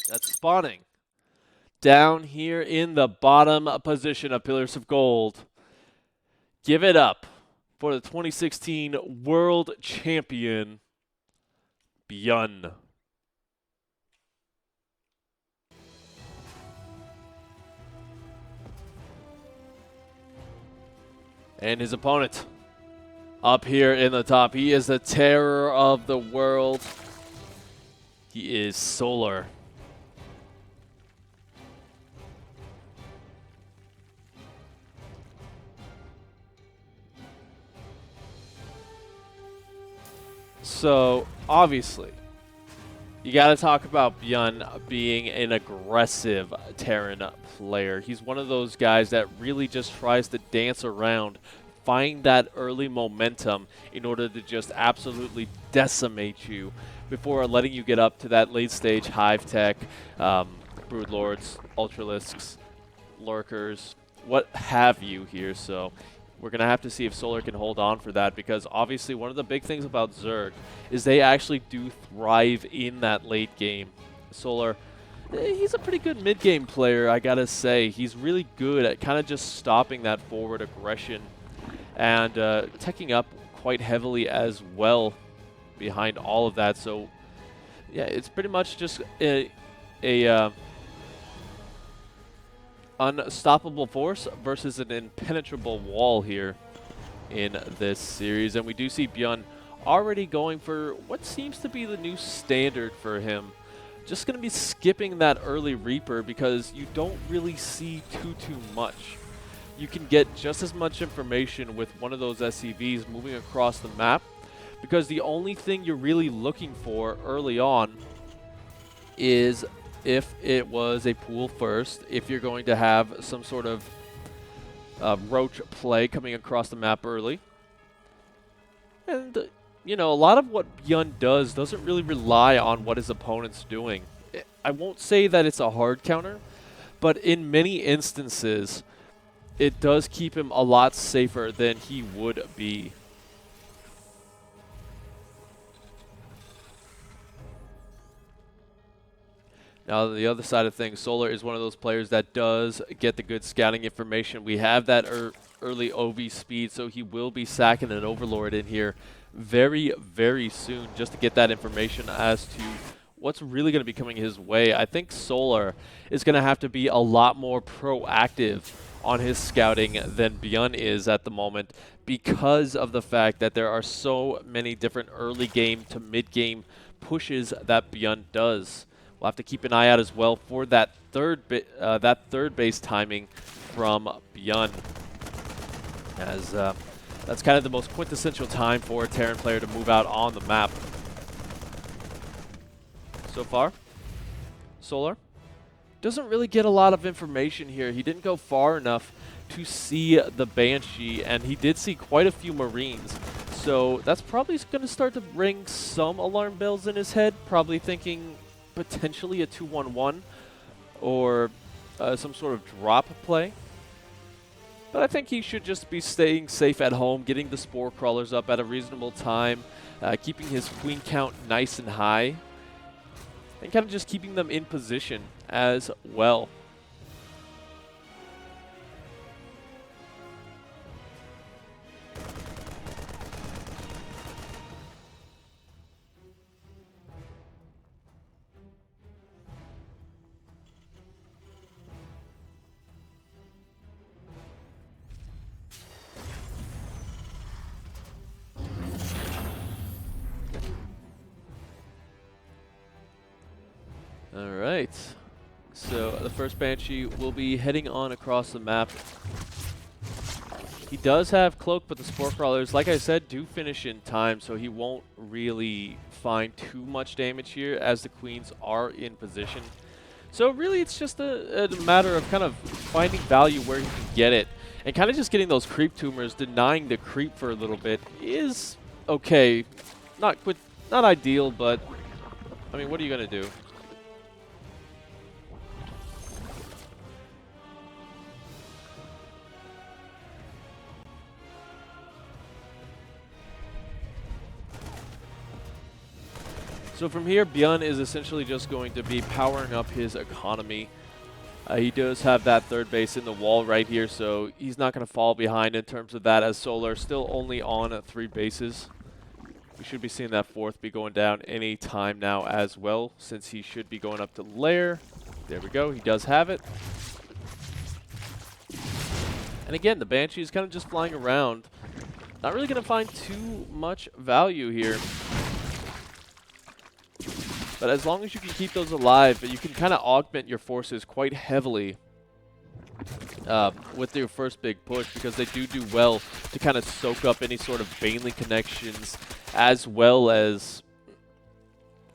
That's spawning down here in the bottom position of Pillars of Gold. Give it up for the 2016 World Champion, BYUN. And his opponent up here in the top. He is the terror of the world. He is Solar. So, obviously, you got to talk about BYUN being an aggressive Terran player. He's one of those guys that really just tries to dance around, find that early momentum in order to just absolutely decimate you before letting you get up to that late stage Hive Tech, Broodlords, Ultralisks, Lurkers, what have you here. So we're going to have to see if Solar can hold on for that, because obviously one of the big things about Zerg is they actually do thrive in that late game. Solar, he's a pretty good mid-game player, I got to say. He's really good at kind of just stopping that forward aggression and teching up quite heavily as well behind all of that. So, yeah, it's pretty much just a unstoppable force versus an impenetrable wall here in this series. And we do see BYUN already going for what seems to be the new standard for him. Just going to be skipping that early Reaper because you don't really see too much. You can get just as much information with one of those SCVs moving across the map, because the only thing you're really looking for early on is if it was a pool first, if you're going to have some sort of roach play coming across the map early. And, you know, a lot of what BYUN does doesn't really rely on what his opponent's doing. I won't say that it's a hard counter, but in many instances, it does keep him a lot safer than he would be. Now, on the other side of things, Solar is one of those players that does get the good scouting information. We have that early OV speed, so he will be sacking an Overlord in here very, very soon just to get that information as to what's really going to be coming his way. I think Solar is going to have to be a lot more proactive on his scouting than BYUN is at the moment, because of the fact that there are so many different early game to mid game pushes that BYUN does. We'll have to keep an eye out as well for that third base timing from BYUN, as that's kind of the most quintessential time for a Terran player to move out on the map. So far, Solar doesn't really get a lot of information here. He didn't go far enough to see the Banshee, and he did see quite a few Marines. So that's probably going to start to ring some alarm bells in his head, probably thinking potentially a 2-1-1 or some sort of drop play. But I think he should just be staying safe at home, getting the Spore Crawlers up at a reasonable time, keeping his Queen count nice and high, and kind of just keeping them in position as well. All right, so the first Banshee will be heading on across the map. He does have Cloak, but the Spore Crawlers, like I said, do finish in time, so he won't really find too much damage here as the Queens are in position. So really it's just a matter of kind of finding value where he can get it, and kind of just getting those creep tumors. Denying the creep for a little bit is okay. Not ideal, but I mean, what are you going to do? So from here, BYUN is essentially just going to be powering up his economy. He does have that third base in the wall right here, so he's not going to fall behind in terms of that, as Solar still only on 3 bases. We should be seeing that fourth be going down any time now as well, since he should be going up to lair. There we go. He does have it. And again, the Banshee is kind of just flying around. Not really going to find too much value here. But as long as you can keep those alive, you can kind of augment your forces quite heavily with your first big push, because they do well to kind of soak up any sort of Baneling connections, as well as,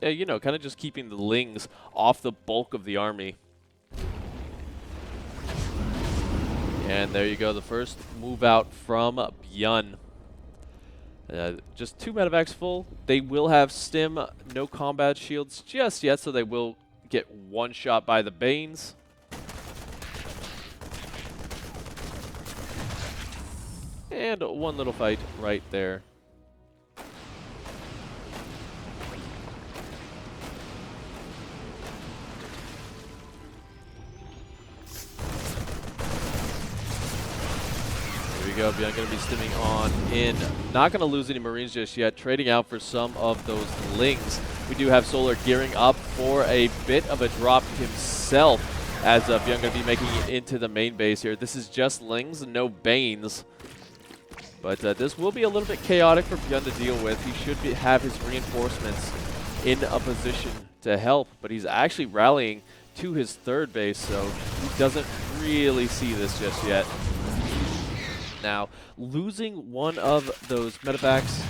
you know, kind of just keeping the Lings off the bulk of the army. And there you go, the first move out from BYUN. Just 2 medevacs full. They will have stim, no combat shields just yet, so they will get one shot by the Banes. And one little fight right there. Go. BYUN going to be stimming on in. Not going to lose any Marines just yet. Trading out for some of those Lings. We do have Solar gearing up for a bit of a drop himself, as BYUN going to be making it into the main base here. This is just Lings and no Banes. But this will be a little bit chaotic for BYUN to deal with. He should have his reinforcements in a position to help, but he's actually rallying to his third base, so he doesn't really see this just yet. Now, losing one of those medevacs,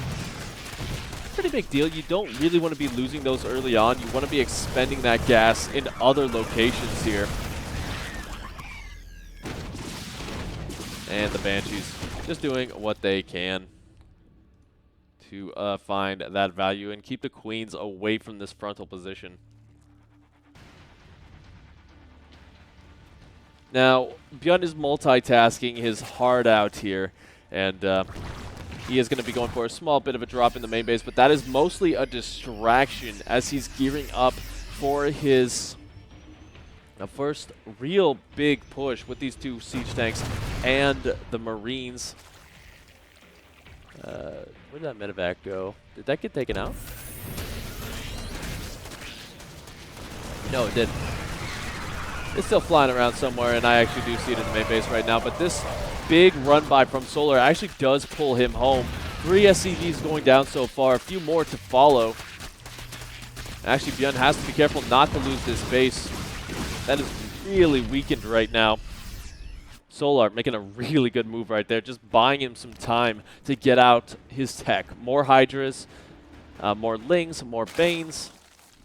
pretty big deal. You don't really want to be losing those early on. You want to be expending that gas in other locations here. And the Banshees just doing what they can to find that value and keep the Queens away from this frontal position. Now, BYUN is multitasking his heart out here, and he is going to be going for a small bit of a drop in the main base, but that is mostly a distraction as he's gearing up for his first real big push with these 2 siege tanks and the Marines. Where did that medevac go? Did that get taken out? No, it didn't. It's still flying around somewhere, and I actually do see it in the main base right now. But this big run by from Solar actually does pull him home. 3 SCVs going down so far, a few more to follow. Actually, BYUN has to be careful not to lose this base. That is really weakened right now. Solar making a really good move right there, just buying him some time to get out his tech. More Hydras, more Lings, more Banes,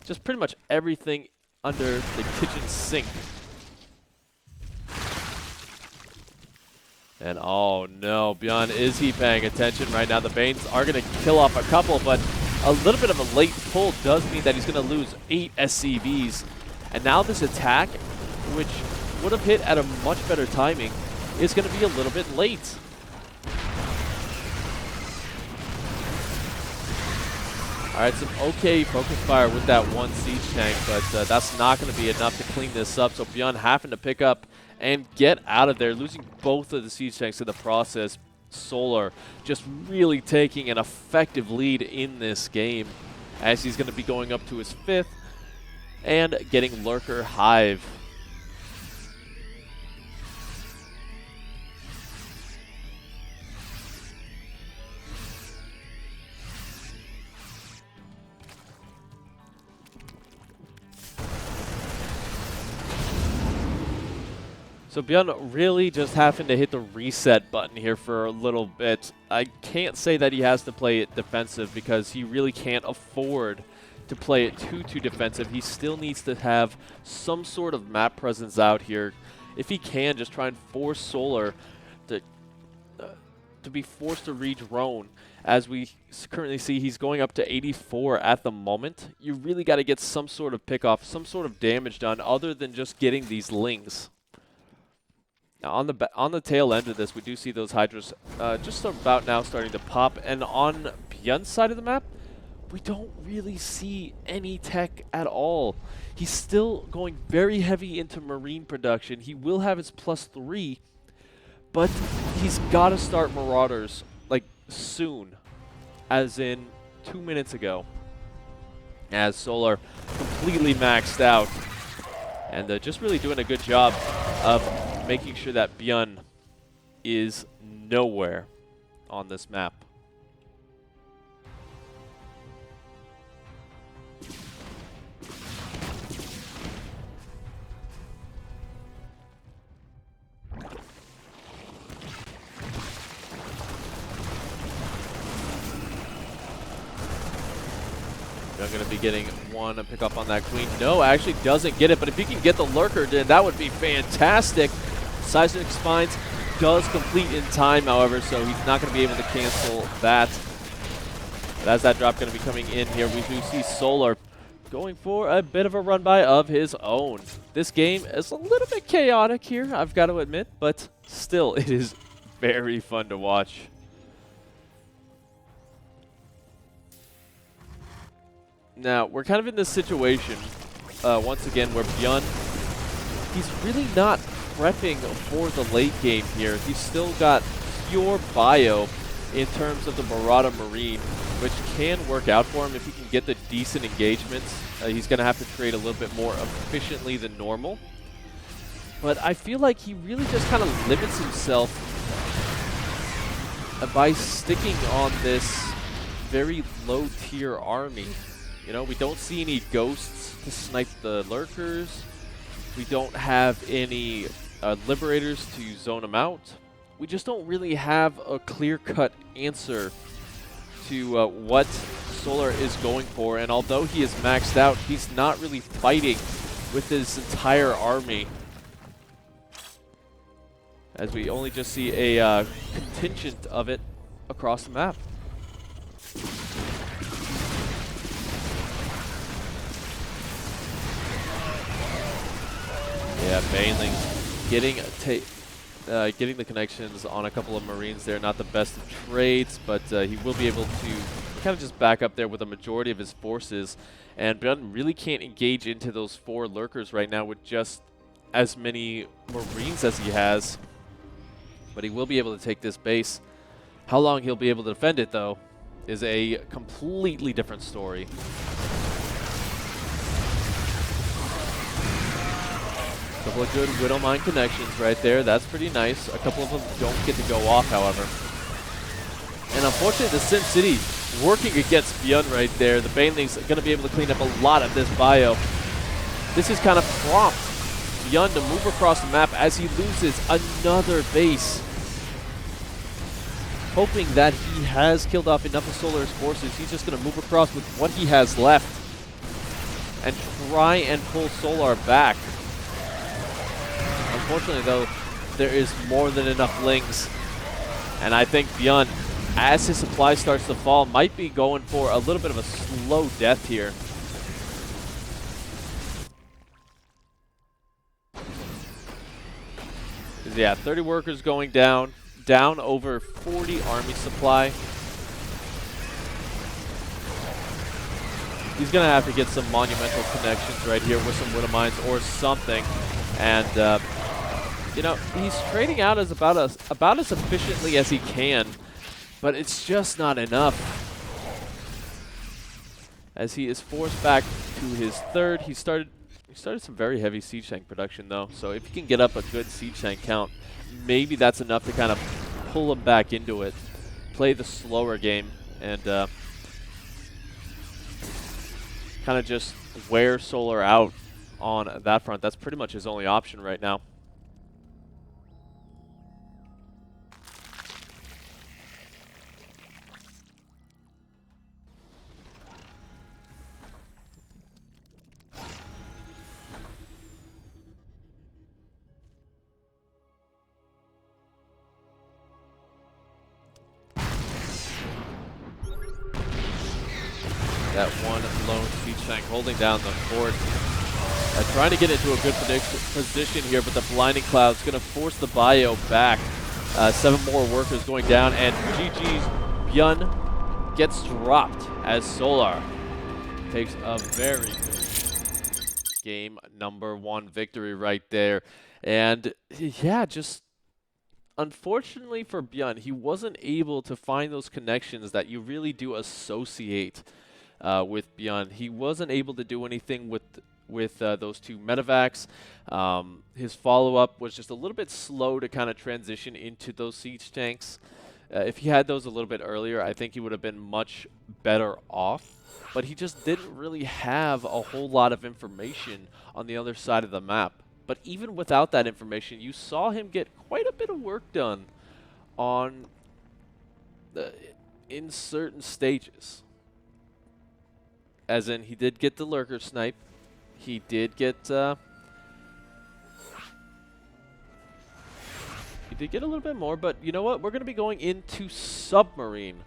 just pretty much everything under the kitchen sink. And oh no, BYUN, is he paying attention right now? The Banes are going to kill off a couple, but a little bit of a late pull does mean that he's going to lose 8 SCVs. And now this attack, which would have hit at a much better timing, is going to be a little bit late. All right, some okay focus fire with that 1 siege tank, but that's not going to be enough to clean this up. So BYUN having to pick up and get out of there, losing both of the siege tanks in the process. Solar just really taking an effective lead in this game, as he's going to be going up to his 5th and getting Lurker Hive. So BYUN really just having to hit the reset button here for a little bit. I can't say that he has to play it defensive, because he really can't afford to play it too defensive. He still needs to have some sort of map presence out here. If he can, just try and force Solar to be forced to redrone. As we currently see, he's going up to 84 at the moment. You really got to get some sort of pick off, some sort of damage done, other than just getting these Lings. Now on the tail end of this, we do see those Hydras just about now starting to pop. And on BYUN's side of the map, we don't really see any tech at all. He's still going very heavy into Marine production. He will have his +3, but he's got to start Marauders, like, soon, as in 2 minutes ago, as Solar completely maxed out, and just really doing a good job of making sure that BYUN is nowhere on this map. I'm going to be getting one to pick up on that queen. No, actually doesn't get it, but if he can get the lurker, then that would be fantastic. Seismic Spines does complete in time, however, so he's not going to be able to cancel that. But as that drop going to be coming in here, we do see Solar going for a bit of a run-by of his own. This game is a little bit chaotic here, I've got to admit, but still, it is very fun to watch. Now, we're kind of in this situation, once again, where BYUN, he's really not prepping for the late game here. He's still got pure bio in terms of the Marauder Marine, which can work out for him if he can get the decent engagements. He's going to have to trade a little bit more efficiently than normal. But I feel like he really just kind of limits himself by sticking on this very low-tier army. You know, we don't see any ghosts to snipe the lurkers. We don't have any liberators to zone them out. We just don't really have a clear-cut answer to what Solar is going for. And although he is maxed out, he's not really fighting with his entire army, as we only just see a contingent of it across the map. Yeah, Baneling getting the connections on a couple of Marines there. Not the best of trades, but he will be able to kind of just back up there with a majority of his forces. And BYUN really can't engage into those 4 lurkers right now with just as many Marines as he has. But he will be able to take this base. How long he'll be able to defend it, though, is a completely different story. A couple of good Widowmine connections right there. That's pretty nice. A couple of them don't get to go off, however. And unfortunately, the Sim City working against BYUN right there. The Baneling's going to be able to clean up a lot of this bio. This is kind of prompt BYUN to move across the map as he loses another base. Hoping that he has killed off enough of Solar's forces, he's just going to move across with what he has left and try and pull Solar back. Unfortunately, though, there is more than enough Lings. And I think BYUN, as his supply starts to fall, might be going for a little bit of a slow death here. Yeah, 30 workers going down. Down over 40 army supply. He's going to have to get some monumental connections right here with some Widowmines or something. And, you know, he's trading out as about as efficiently as he can, but it's just not enough. As he is forced back to his 3rd. He started some very heavy siege tank production, though. So if he can get up a good siege tank count, maybe that's enough to kind of pull him back into it. Play the slower game and kind of just wear Solar out on that front. That's pretty much his only option right now. That one lone siege tank holding down the fort. Trying to get into a good position here, but the Blinding Cloud's going to force the bio back. 7 more workers going down, and GG's BYUN gets dropped as Solar takes a very good game number 1 victory right there. And yeah, just unfortunately for BYUN, he wasn't able to find those connections that you really do associate with BYUN. He wasn't able to do anything with those 2 medevacs. His follow-up was just a little bit slow to kind of transition into those siege tanks. If he had those a little bit earlier, I think he would have been much better off. But he just didn't really have a whole lot of information on the other side of the map. But even without that information, you saw him get quite a bit of work done on in certain stages. As in, he did get the lurker snipe. He did get a little bit more, but you know what? We're going to be going into submarine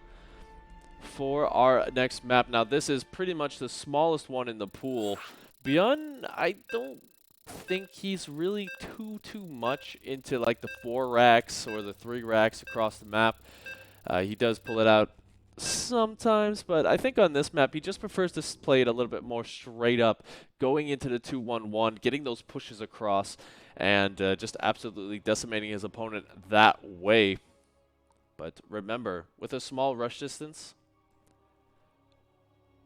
for our next map. Now, this is pretty much the smallest one in the pool. BYUN, I don't think he's really too much into like the 4 racks or the 3 racks across the map. He does pull it out sometimes, but I think on this map he just prefers to play it a little bit more straight up, going into the 2-1-1, getting those pushes across, and just absolutely decimating his opponent that way. But remember, with a small rush distance,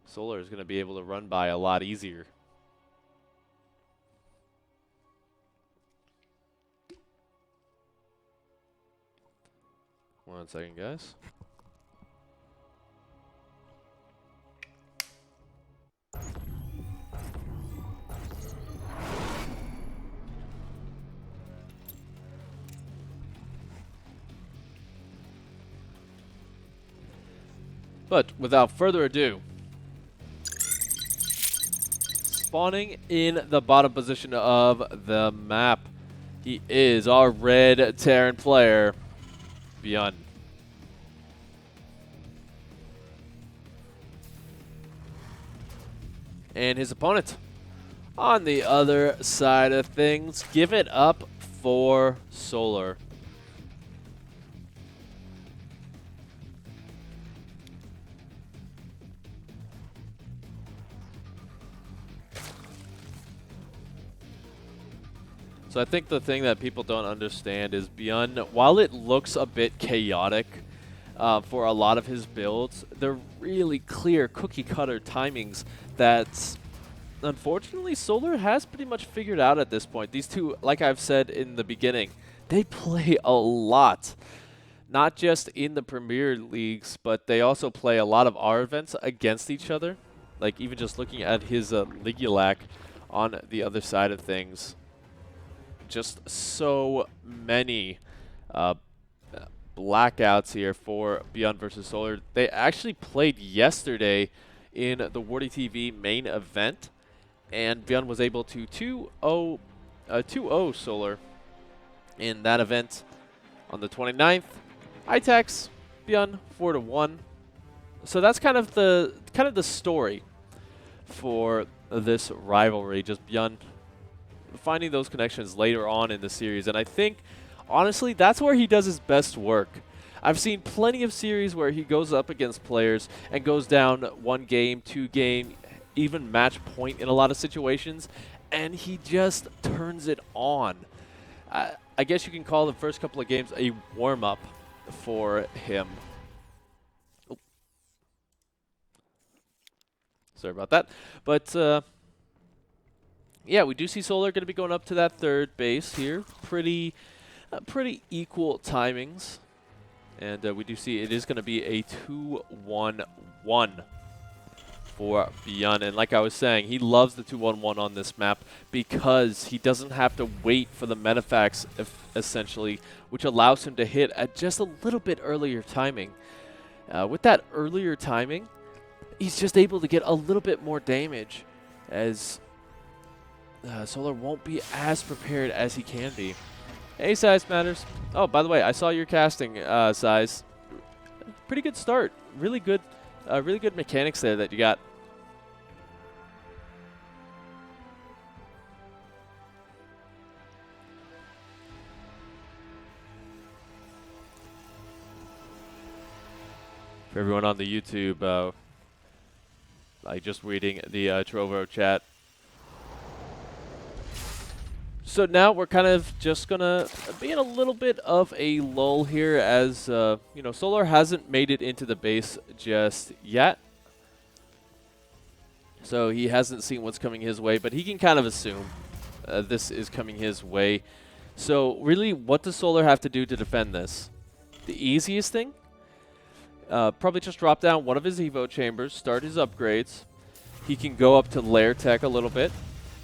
Solar is going to be able to run by a lot easier. One second, guys. But without further ado, spawning in the bottom position of the map, he is our red Terran player, BYUN. And his opponent on the other side of things, give it up for Solar. So I think the thing that people don't understand is BYUN, while it looks a bit chaotic for a lot of his builds, they're really clear cookie-cutter timings that unfortunately Solar has pretty much figured out at this point. These two, like I've said in the beginning, they play a lot. Not just in the Premier Leagues, but they also play a lot of our events against each other. Like even just looking at his Ligulac on the other side of things. Just so many blackouts here for BYUN versus Solar. They actually played yesterday in the Wardy TV main event, and BYUN was able to 2-0 Solar in that event on the 29th. ITaX, BYUN 4-1. So that's kind of the story for this rivalry. Just BYUN finding those connections later on in the series, and I think honestly that's where he does his best work. I've seen plenty of series where he goes up against players and goes down 1 game, 2 game, even match point in a lot of situations, and he just turns it on. I guess you can call the first couple of games a warm-up for him. Oh. Sorry about that. But yeah, we do see Solar going to be going up to that 3rd base here. Pretty equal timings. And we do see it is going to be a 2-1-1 for BYUN. And like I was saying, he loves the 2-1-1 on this map because he doesn't have to wait for the medevacs, essentially, which allows him to hit at just a little bit earlier timing. With that earlier timing, he's just able to get a little bit more damage as Solar won't be as prepared as he can be. Hey, Size Matters. Oh, by the way, I saw your casting, Size. Pretty good start. Really good mechanics there that you got. For everyone on the YouTube, just reading the Trovo chat. So now we're kind of just gonna be in a little bit of a lull here, as you know, Solar hasn't made it into the base just yet. So he hasn't seen what's coming his way, but he can kind of assume this is coming his way. So really, what does Solar have to do to defend this? The easiest thing? Probably just drop down one of his Evo chambers, start his upgrades. He can go up to lair tech a little bit.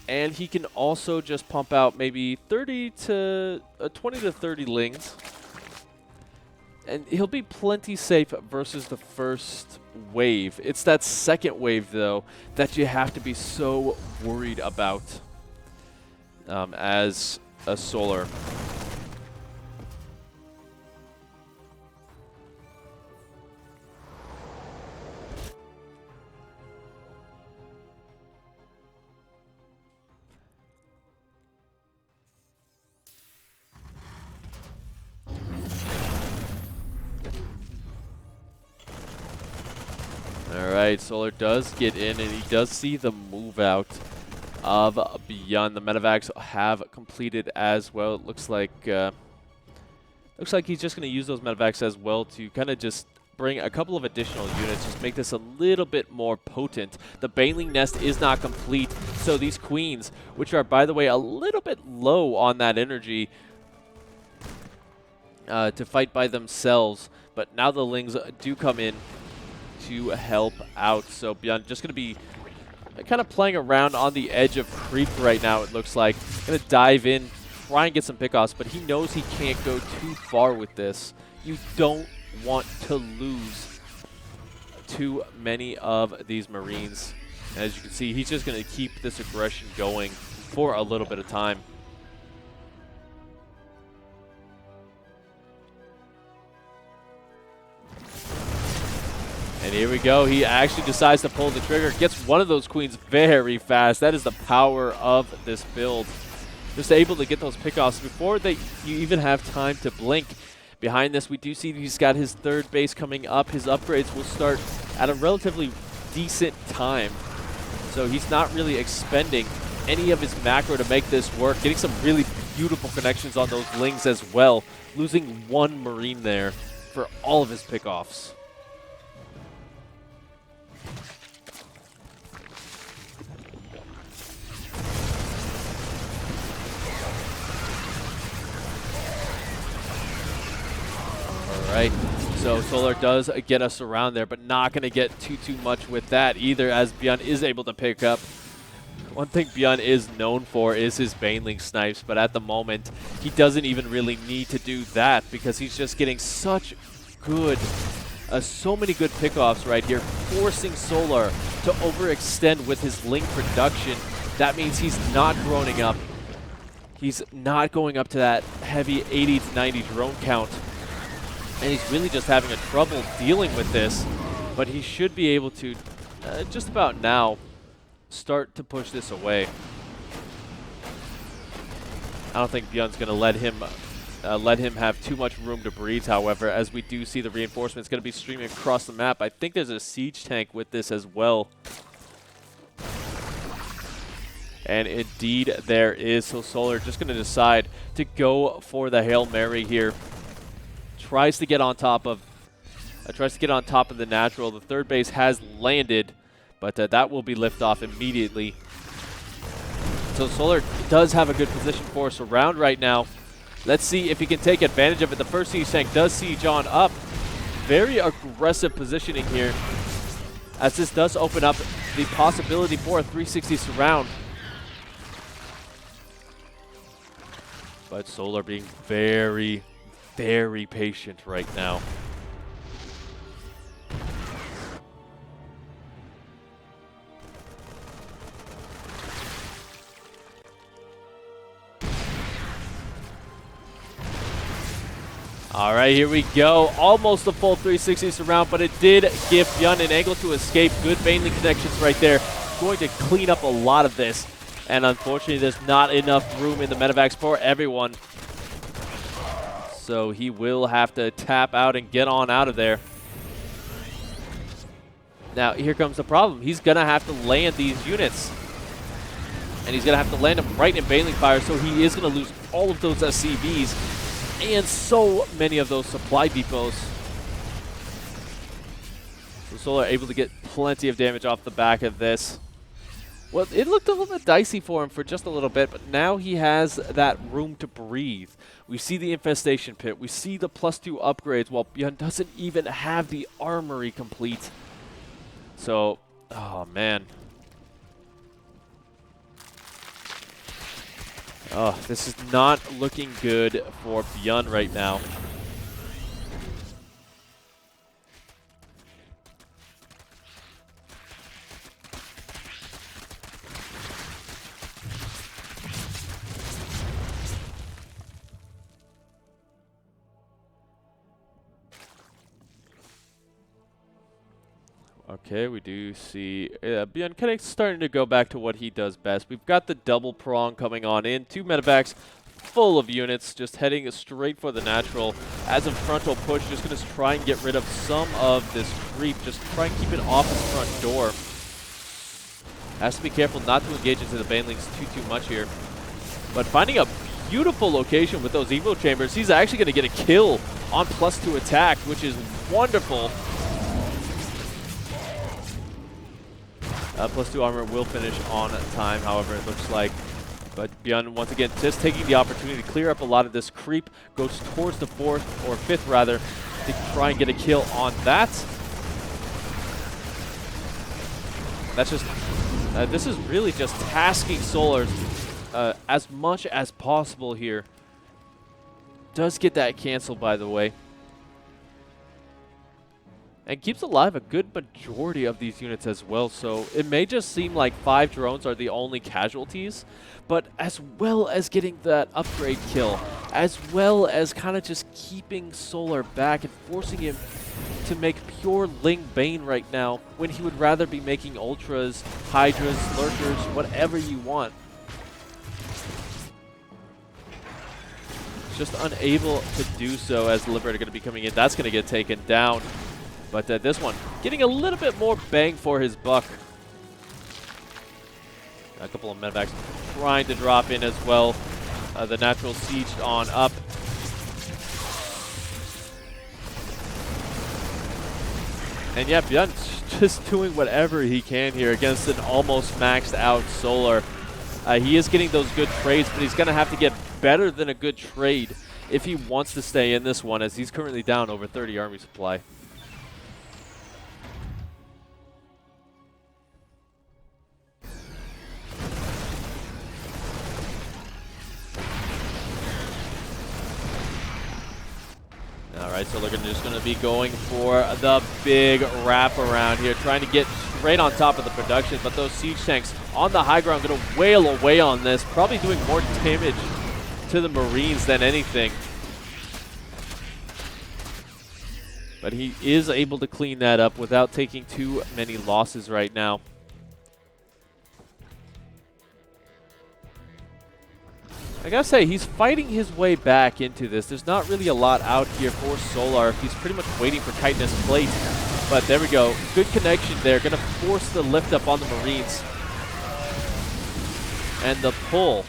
And he can also just pump out maybe 20 to 30 lings. And he'll be plenty safe versus the first wave. It's that second wave, though, that you have to be so worried about as a Solar. Alright, Solar does get in, and he does see the move out of BYUN. The medevacs have completed as well. It looks like he's just going to use those medevacs as well to kind of just bring a couple of additional units, just make this a little bit more potent. The Baneling Nest is not complete, so these Queens, which are, by the way, a little bit low on that energy to fight by themselves, but now the Lings do come in to help out. So BYUN just going to be kind of playing around on the edge of creep right now, it looks like. Going to dive in, try and get some pickoffs, but he knows he can't go too far with this. You don't want to lose too many of these Marines. As you can see, he's just going to keep this aggression going for a little bit of time. And here we go. He actually decides to pull the trigger. Gets one of those Queens very fast. That is the power of this build. Just able to get those pickoffs before you even have time to blink. Behind this, we do see he's got his third base coming up. His upgrades will start at a relatively decent time. So he's not really expending any of his macro to make this work. Getting some really beautiful connections on those Lings as well. Losing one Marine there for all of his pickoffs. Right, so Solar does get us around there, but not going to get too much with that either, as BYUN is able to pick up. One thing BYUN is known for is his Baneling snipes, but at the moment, he doesn't even really need to do that because he's just getting such good, so many good pickoffs right here, forcing Solar to overextend with his Ling production. That means he's not droning up. He's not going up to that heavy 80 to 90 drone count. And he's really just having a trouble dealing with this, but he should be able to, just about now, start to push this away. I don't think BYUN's going to let him have too much room to breathe, however, as we do see the reinforcements going to be streaming across the map. I think there's a siege tank with this as well. And indeed there is, so Solar just going to decide to go for the Hail Mary here. Tries to get on top of the natural. The third base has landed, but that will be liftoff immediately. So Solar does have a good position for us around right now. Let's see if he can take advantage of it. The first siege tank does siege on up. Very aggressive positioning here, as this does open up the possibility for a 360 surround. But Solar being very patient right now. All right, here we go. Almost a full 360 surround, but it did give BYUN an angle to escape. Good Baneling connections right there. Going to clean up a lot of this. And unfortunately, there's not enough room in the medevacs for everyone. So he will have to tap out and get on out of there. Now, here comes the problem. He's going to have to land these units. And he's going to have to land them right in Baneling Fire, so he is going to lose all of those SCVs and so many of those supply depots. So Solar able to get plenty of damage off the back of this. Well, it looked a little bit dicey for him for just a little bit, but now he has that room to breathe. We see the Infestation Pit. We see the +2 upgrades, while BYUN doesn't even have the armory complete. So, oh man. Oh, this is not looking good for BYUN right now. Okay, we do see BYUN kind of starting to go back to what he does best. We've got the double prong coming on in. 2 medevacs full of units, just heading straight for the natural. As a frontal push, just going to try and get rid of some of this creep. Just try and keep it off his front door. Has to be careful not to engage into the banelings too much here. But finding a beautiful location with those Evo Chambers, he's actually going to get a kill on +2 attack, which is wonderful. +2 armor will finish on time, however, it looks like. But BYUN, once again, just taking the opportunity to clear up a lot of this creep, goes towards the 4th, or 5th rather, to try and get a kill on that. That's just, this is really just tasking Solar as much as possible here. Does get that canceled, by the way. And keeps alive a good majority of these units as well, so it may just seem like 5 drones are the only casualties, but as well as getting that upgrade kill, as well as kind of just keeping Solar back and forcing him to make pure Ling Bane right now, when he would rather be making Ultras, Hydras, Lurkers, whatever you want. Just unable to do so, as the Liberator going to be coming in. That's going to get taken down. But this one, getting a little bit more bang for his buck. A couple of medevacs trying to drop in as well. The natural sieged on up. And yeah, BYUN just doing whatever he can here against an almost maxed out Solar. He is getting those good trades, but he's going to have to get better than a good trade if he wants to stay in this one, as he's currently down over 30 army supply. Alright, so they're just going to be going for the big wraparound here, trying to get right on top of the production, but those siege tanks on the high ground going to wail away on this, probably doing more damage to the Marines than anything. But he is able to clean that up without taking too many losses right now. I gotta say, he's fighting his way back into this. There's not really a lot out here for Solar. He's pretty much waiting for Chitinous Plate. But there we go. Good connection there. Gonna force the lift up on the Marines. And the pull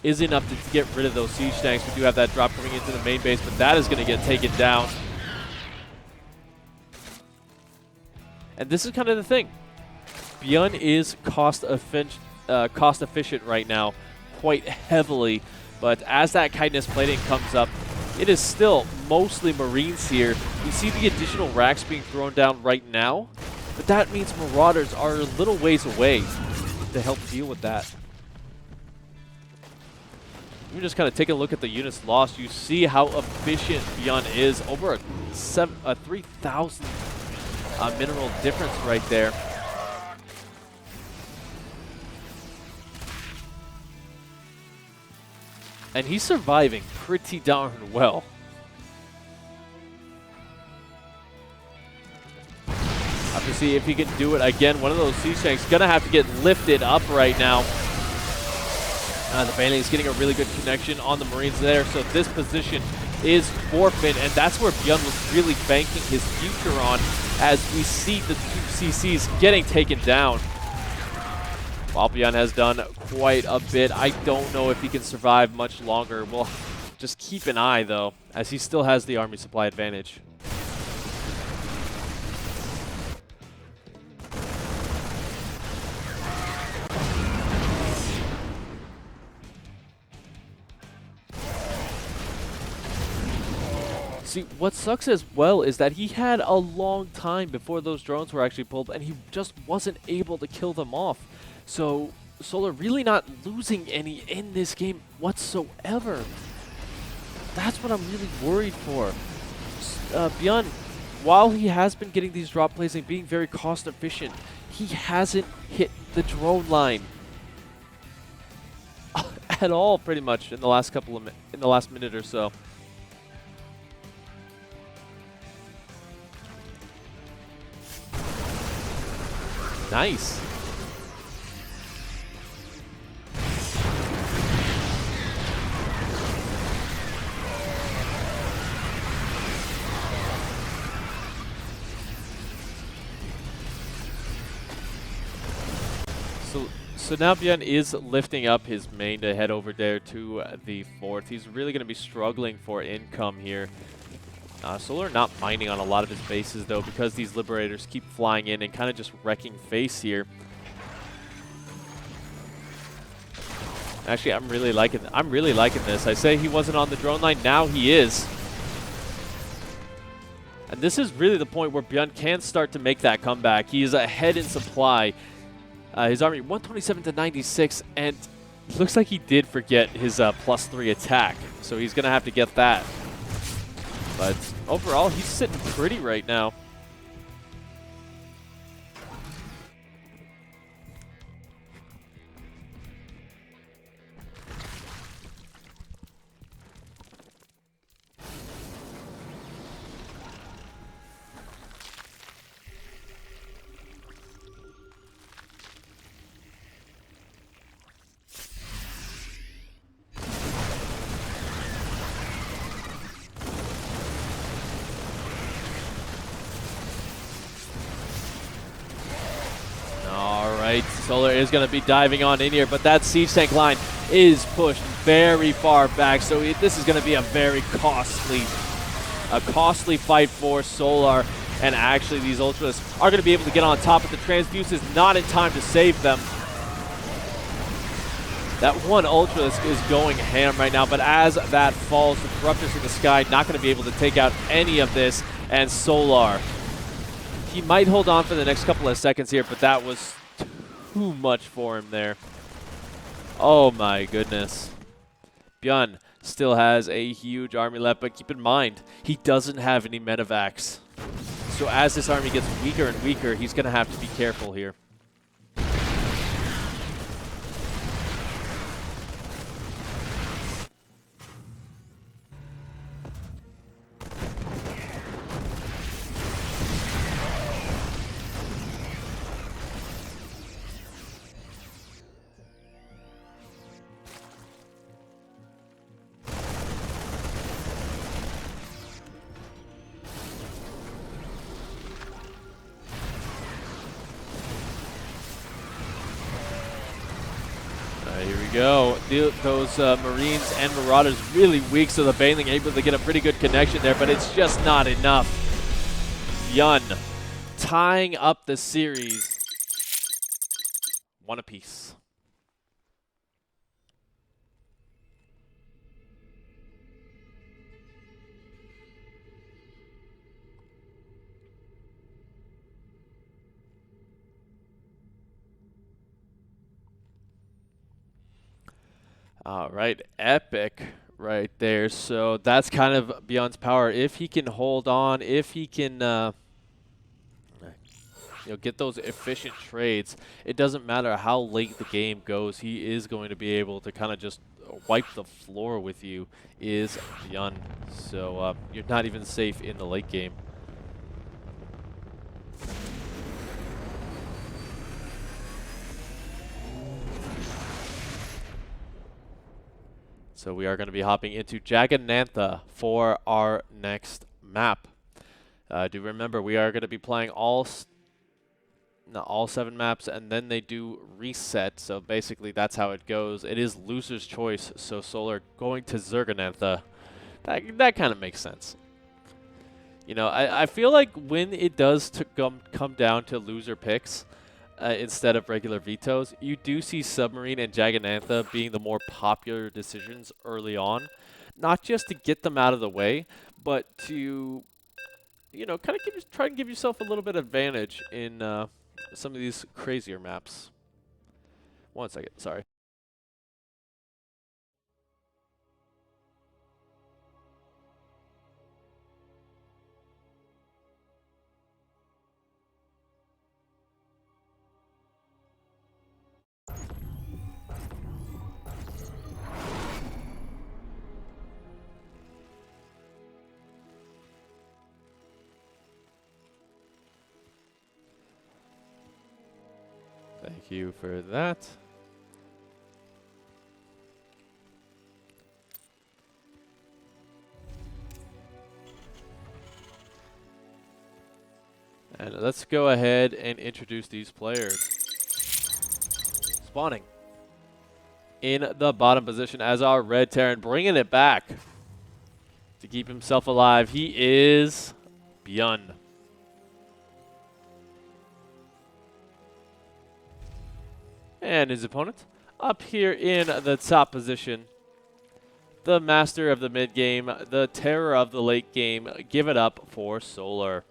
is enough to get rid of those siege tanks. We do have that drop coming into the main base, but that is gonna get taken down. And this is kind of the thing. BYUN is cost efficient right now, quite heavily, but as that Chitinous Plating comes up, it is still mostly Marines here. We see the additional racks being thrown down right now, but that means Marauders are a little ways away to help deal with that. We're just kind of taking a look at the units lost. You see how efficient BYUN is. Over a 3,000 mineral difference right there. And he's surviving pretty darn well. Have to see if he can do it again. One of those siege tanks gonna have to get lifted up right now. The Baneling's getting a really good connection on the Marines there, so this position is forfeit, and that's where BYUN was really banking his future on, as we see the two CCs getting taken down. While BYUN has done quite a bit, I don't know if he can survive much longer. We'll just keep an eye, though, as he still has the army supply advantage. See, what sucks as well is that he had a long time before those drones were actually pulled, and he just wasn't able to kill them off. So Solar really not losing any in this game whatsoever. That's what I'm really worried for. BYUN, while he has been getting these drop plays and being very cost efficient, he hasn't hit the drone line at all, pretty much, in the last minute or so. Nice. So now BYUN is lifting up his main to head over there to the fourth. He's really going to be struggling for income here. Solar not mining on a lot of his bases, though, because these Liberators keep flying in and kind of just wrecking face here. Actually, I'm really liking this. I say he wasn't on the drone line, now he is. And this is really the point where BYUN can start to make that comeback. He is ahead in supply. His army 127 to 96, and it looks like he did forget his +3 attack, so he's going to have to get that. But overall, he's sitting pretty right now. Solar is going to be diving on in here, but that siege tank line is pushed very far back, so this is going to be a very costly fight for Solar. And actually, these Ultras are going to be able to get on top of the Transduces, not in time to save them. That one Ultra is going ham right now, but as that falls, the Corruptors in the sky not going to be able to take out any of this, and Solar, he might hold on for the next couple of seconds here, but that was too much for him there. Oh my goodness. BYUN still has a huge army left, but keep in mind, he doesn't have any medevacs. So as this army gets weaker and weaker, he's going to have to be careful here. Here we go. Those Marines and Marauders really weak, so the Baneling able to get a pretty good connection there, but it's just not enough. BYUN tying up the series. One apiece. All right, epic right there. So that's kind of BYUN's power. If he can hold on, if he can get those efficient trades, it doesn't matter how late the game goes, he is going to be able to kind of just wipe the floor with you, is BYUN. So you're not even safe in the late game. So we are going to be hopping into Jagannatha for our next map. Do remember, we are going to be playing all 7 maps, and then they do reset. So basically, that's how it goes. It is loser's choice. So Solar going to Zerganantha. That kind of makes sense. You know, I feel like when it does come down to loser picks instead of regular vetoes, you do see Submarine and Jagannatha being the more popular decisions early on. Not just to get them out of the way, but to, you know, kind of try and give yourself a little bit of advantage in some of these crazier maps. One second, sorry. Thank you for that. And let's go ahead and introduce these players. Spawning in the bottom position as our Red Terran, bringing it back to keep himself alive. He is BYUN. And his opponent up here in the top position, the master of the mid game, the terror of the late game. Give it up for Solar.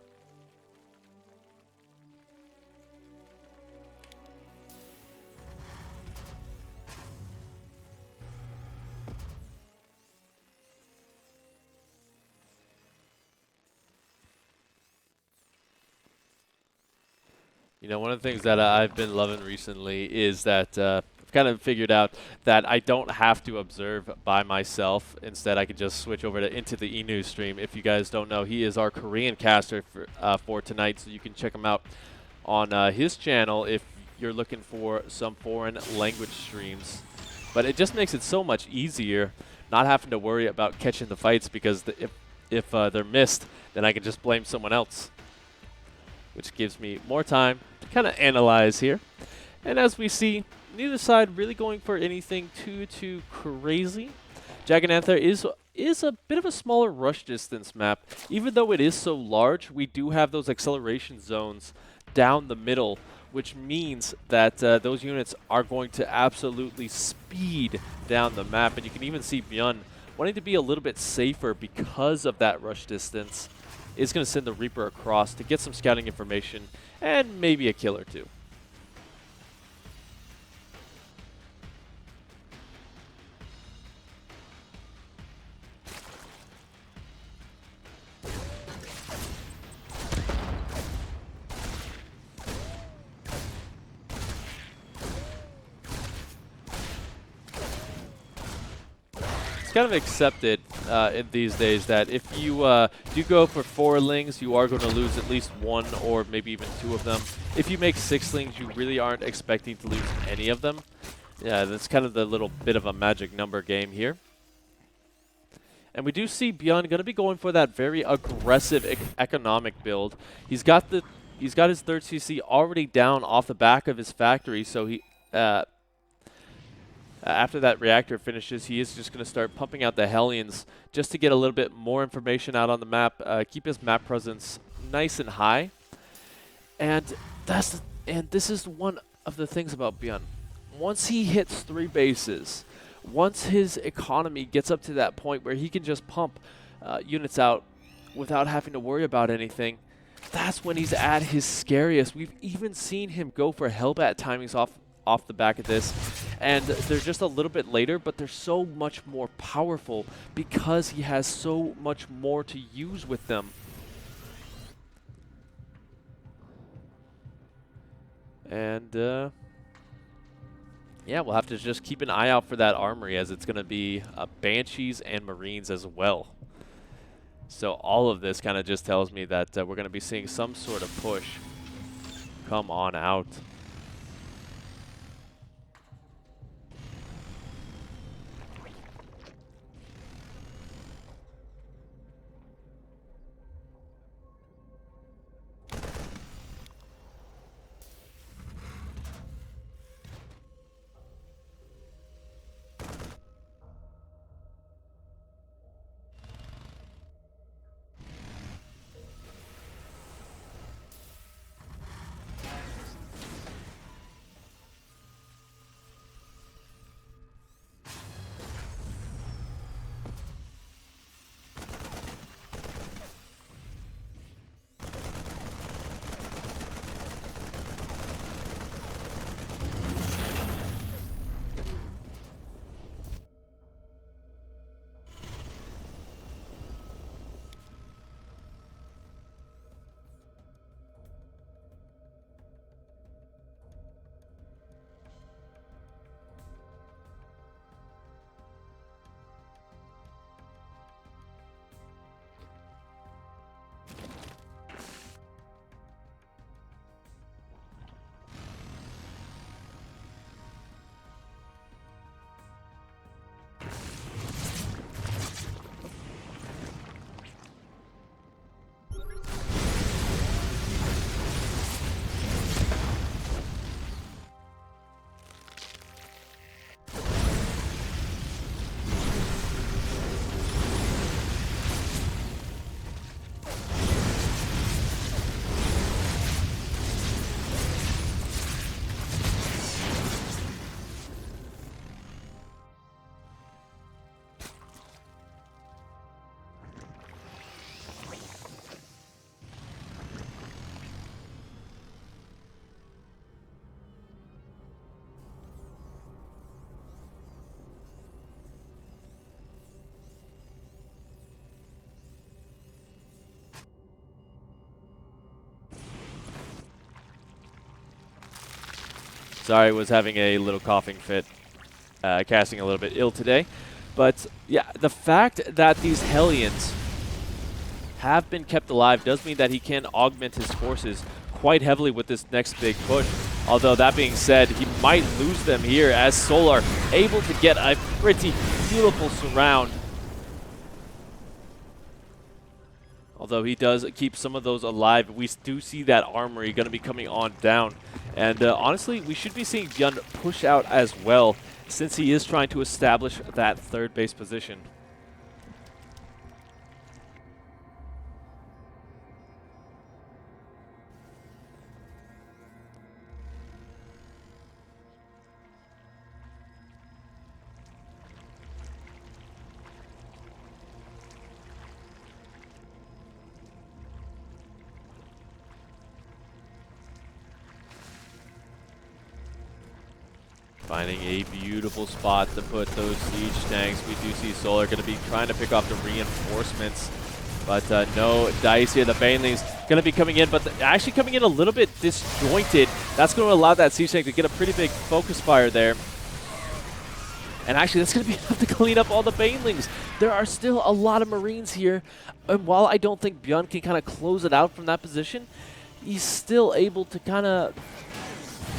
You know, one of the things that I've been loving recently is that I've kind of figured out that I don't have to observe by myself. Instead, I can just switch over into the e-news stream. If you guys don't know, he is our Korean caster for tonight, so you can check him out on his channel if you're looking for some foreign language streams. But it just makes it so much easier not having to worry about catching the fights, because if they're missed, then I can just blame someone else, which gives me more time to kind of analyze here. And as we see, neither side really going for anything too crazy. Jagannatha is a bit of a smaller rush distance map. Even though it is so large, we do have those acceleration zones down the middle, which means that those units are going to absolutely speed down the map. And you can even see BYUN wanting to be a little bit safer because of that rush distance, is going to send the Reaper across to get some scouting information and maybe a kill or two. Kind of accepted in these days that if you do go for 4-lings, you are going to lose at least 1 or maybe even 2 of them. If you make 6-lings, you really aren't expecting to lose any of them. Yeah, that's kind of the little bit of a magic number game here. And we do see BYUN going to be going for that very aggressive economic build. He's got his 3rd CC already down off the back of his factory, so he after that reactor finishes, he is just going to start pumping out the Hellions just to get a little bit more information out on the map, keep his map presence nice and high. And this is one of the things about BYUN. Once he hits 3 bases, once his economy gets up to that point where he can just pump units out without having to worry about anything, that's when he's at his scariest. We've even seen him go for Hellbat timings off the back of this, and they're just a little bit later, but they're so much more powerful because he has so much more to use with them. And yeah, we'll have to just keep an eye out for that armory, as it's going to be Banshees and Marines as well. So all of this kind of just tells me that we're going to be seeing some sort of push come on out. Sorry, was having a little coughing fit. Casting a little bit ill today. But yeah, the fact that these Hellions have been kept alive does mean that he can augment his forces quite heavily with this next big push. Although that being said, he might lose them here as Solar able to get a pretty beautiful surround. Although he does keep some of those alive, we do see that armory going to be coming on down. And honestly, we should be seeing BYUN push out as well, since he is trying to establish that third base position. Finding a beautiful spot to put those siege tanks. We do see Solar going to be trying to pick off the reinforcements, but no dice here. The Banelings going to be coming in, but actually coming in a little bit disjointed. That's going to allow that siege tank to get a pretty big focus fire there. And actually, that's going to be enough to clean up all the Banelings. There are still a lot of Marines here, and while I don't think BYUN can kind of close it out from that position, he's still able to kind of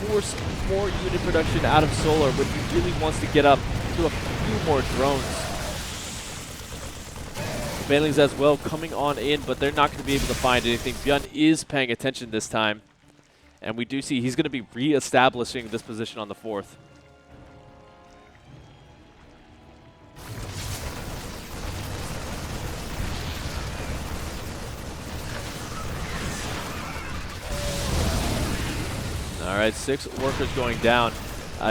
force more unit production out of Solar when he really wants to get up to a few more drones. The Banelings as well coming on in, but they're not going to be able to find anything. BYUN is paying attention this time, and we do see he's going to be re-establishing this position on the 4th. All right, 6 workers going down.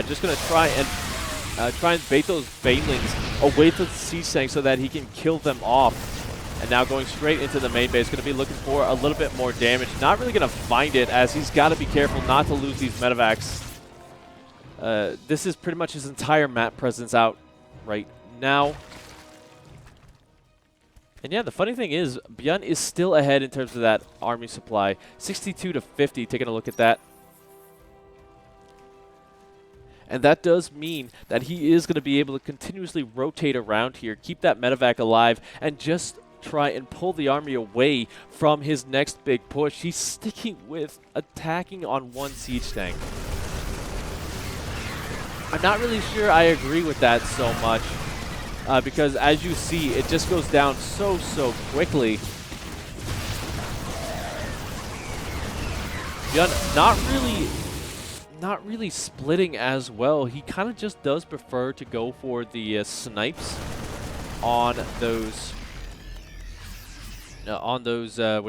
Just going to try and bait those Banelings away from the siege tank so that he can kill them off. And now going straight into the main base, going to be looking for a little bit more damage. Not really going to find it, as he's got to be careful not to lose these medevacs. This is pretty much his entire map presence out right now. And yeah, the funny thing is, BYUN is still ahead in terms of that army supply. 62 to 50, taking a look at that. And that does mean that he is going to be able to continuously rotate around here, keep that medevac alive, and just try and pull the army away from his next big push. He's sticking with attacking on one siege tank. I'm not really sure I agree with that so much, because as you see, it just goes down so quickly. BYUN not really splitting as well. He kind of just does prefer to go for the snipes on those what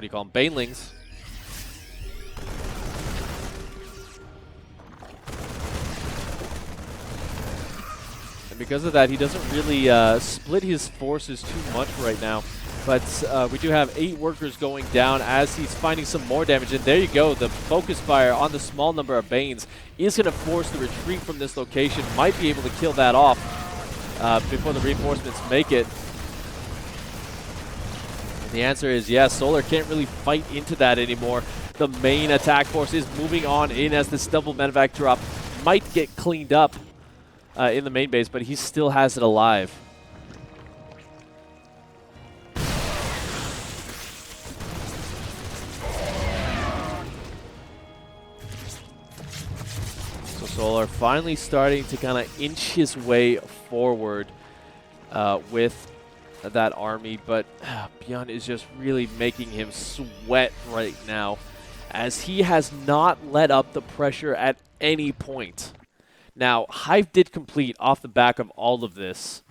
do you call them, Banelings. And because of that, he doesn't really split his forces too much right now. But we do have 8 workers going down as he's finding some more damage. And there you go. The focus fire on the small number of Banes is going to force the retreat from this location. Might be able to kill that off before the reinforcements make it. And the answer is yes. Solar can't really fight into that anymore. The main attack force is moving on in as this double medevac drop might get cleaned up in the main base, but he still has it alive. Solar finally starting to kind of inch his way forward with that army, but BYUN is just really making him sweat right now, as he has not let up the pressure at any point. Now, Hive did complete off the back of all of this,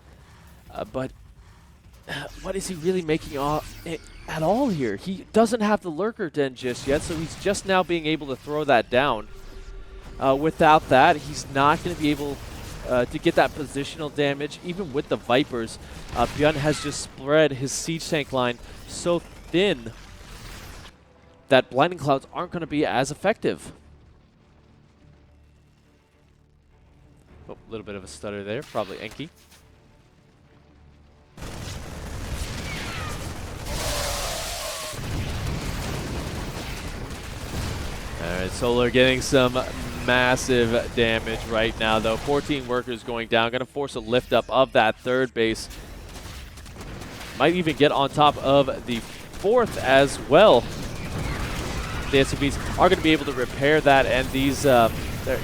but what is he really making at all here? He doesn't have the Lurker Den just yet, so he's just now being able to throw that down. Without that, he's not going to be able to get that positional damage. Even with the Vipers, BYUN has just spread his siege tank line so thin that Blinding Clouds aren't going to be as effective. Oh, a little bit of a stutter there, probably Enki. All right, Solar getting some massive damage right now, though. 14 workers going down. Going to force a lift up of that third base. Might even get on top of the fourth as well. The SCVs are going to be able to repair that, and these there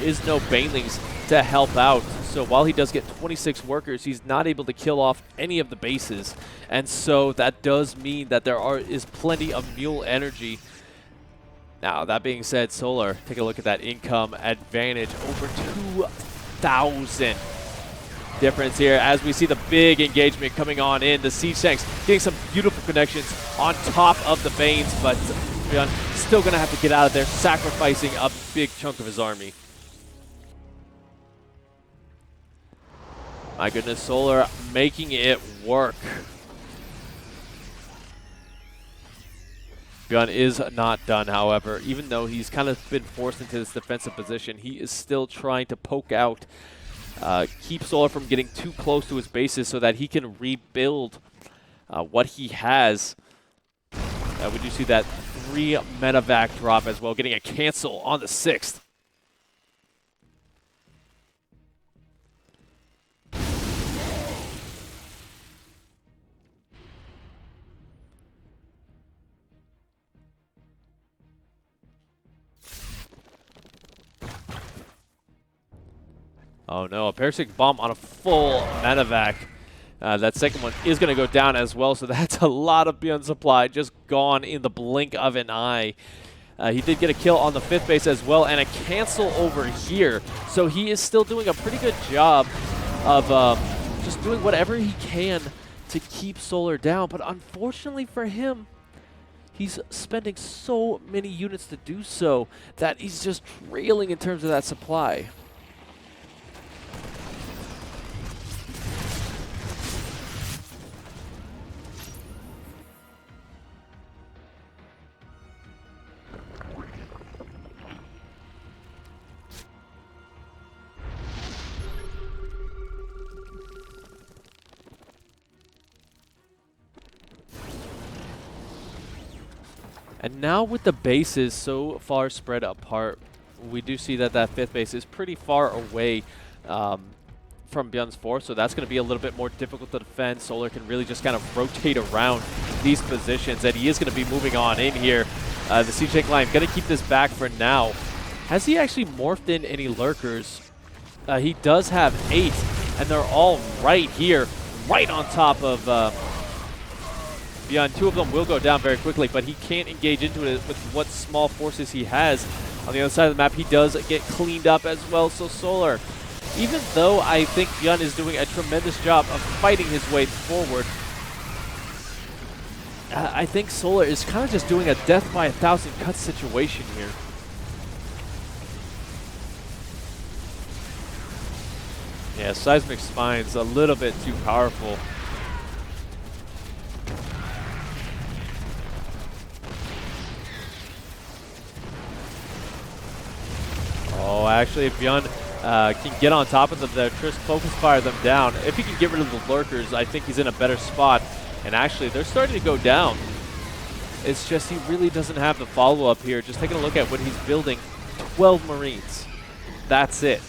is no banelings to help out. So while he does get 26 workers, he's not able to kill off any of the bases. And so that does mean that there is plenty of mule energy. Now, that being said, Solar, take a look at that income advantage. Over 2,000 difference here as we see the big engagement coming on in. The siege tanks getting some beautiful connections on top of the Banes, but BYUN still going to have to get out of there, sacrificing a big chunk of his army. My goodness, Solar making it work. BYUN is not done, however. Even though he's kind of been forced into this defensive position, he is still trying to poke out, keep Solar from getting too close to his bases so that he can rebuild what he has. We do see that 3 medevac drop as well, getting a cancel on the 6th. Oh no, a parasitic bomb on a full medevac. That second one is going to go down as well, so that's a lot of BYUN supply just gone in the blink of an eye. He did get a kill on the 5th base as well, and a cancel over here. So he is still doing a pretty good job of just doing whatever he can to keep Solar down. But unfortunately for him, he's spending so many units to do so that he's just trailing in terms of that supply. And now with the bases so far spread apart, we do see that that 5th base is pretty far away from BYUN's 4th, so that's going to be a little bit more difficult to defend. Solar can really just kind of rotate around these positions, and he is going to be moving on in here. The siege tank line going to keep this back for now. Has he actually morphed in any lurkers? He does have 8, and they're all right here, right on top of BYUN. 2 of them will go down very quickly, but he can't engage into it with what small forces he has. On the other side of the map, he does get cleaned up as well. So Solar, even though I think BYUN is doing a tremendous job of fighting his way forward, I think Solar is kind of just doing a death by 1,000 cuts situation here. Yeah, Seismic Spine's a little bit too powerful. Oh, actually, if BYUN can get on top of them there, just focus fire them down. If he can get rid of the lurkers, I think he's in a better spot. And actually, they're starting to go down. It's just he really doesn't have the follow-up here. Just taking a look at what he's building, 12 Marines. That's it.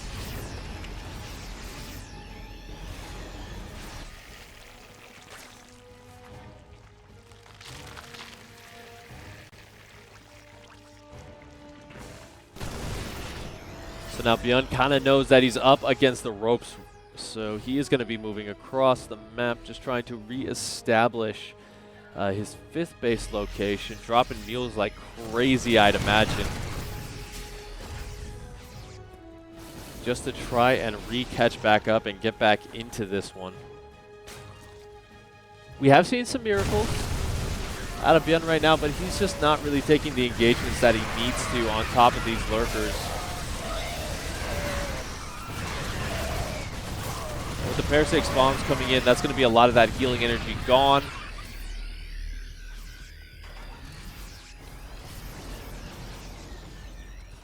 So now BYUN kind of knows that he's up against the ropes, so he is going to be moving across the map, just trying to re-establish his 5th base location, dropping mules like crazy, I'd imagine, just to try and re-catch back up and get back into this one. We have seen some miracles out of BYUN right now, but he's just not really taking the engagements that he needs to on top of these lurkers. With the Parasix bombs coming in, that's going to be a lot of that healing energy gone.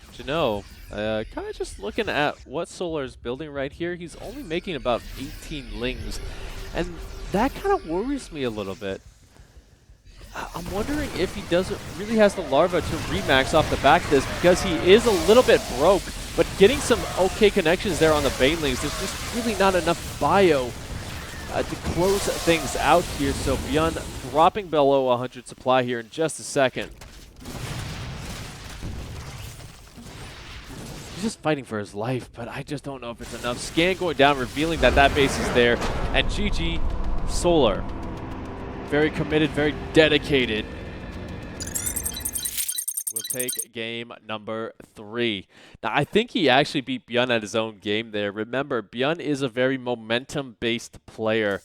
But you know, kind of just looking at what Solar's building right here, he's only making about 18 lings. And that kind of worries me a little bit. I'm wondering if he doesn't really has the larva to remax off the back of this, because he is a little bit broke But getting some okay connections there on the Bane lanes, there's just really not enough bio to close things out here. So BYUN dropping below 100 supply here in just a second. He's just fighting for his life, but I just don't know if it's enough. Scan going down, revealing that that base is there. And GG Solar, very committed, very dedicated, will take game number 3. Now, I think he actually beat BYUN at his own game there. Remember, BYUN is a very momentum-based player.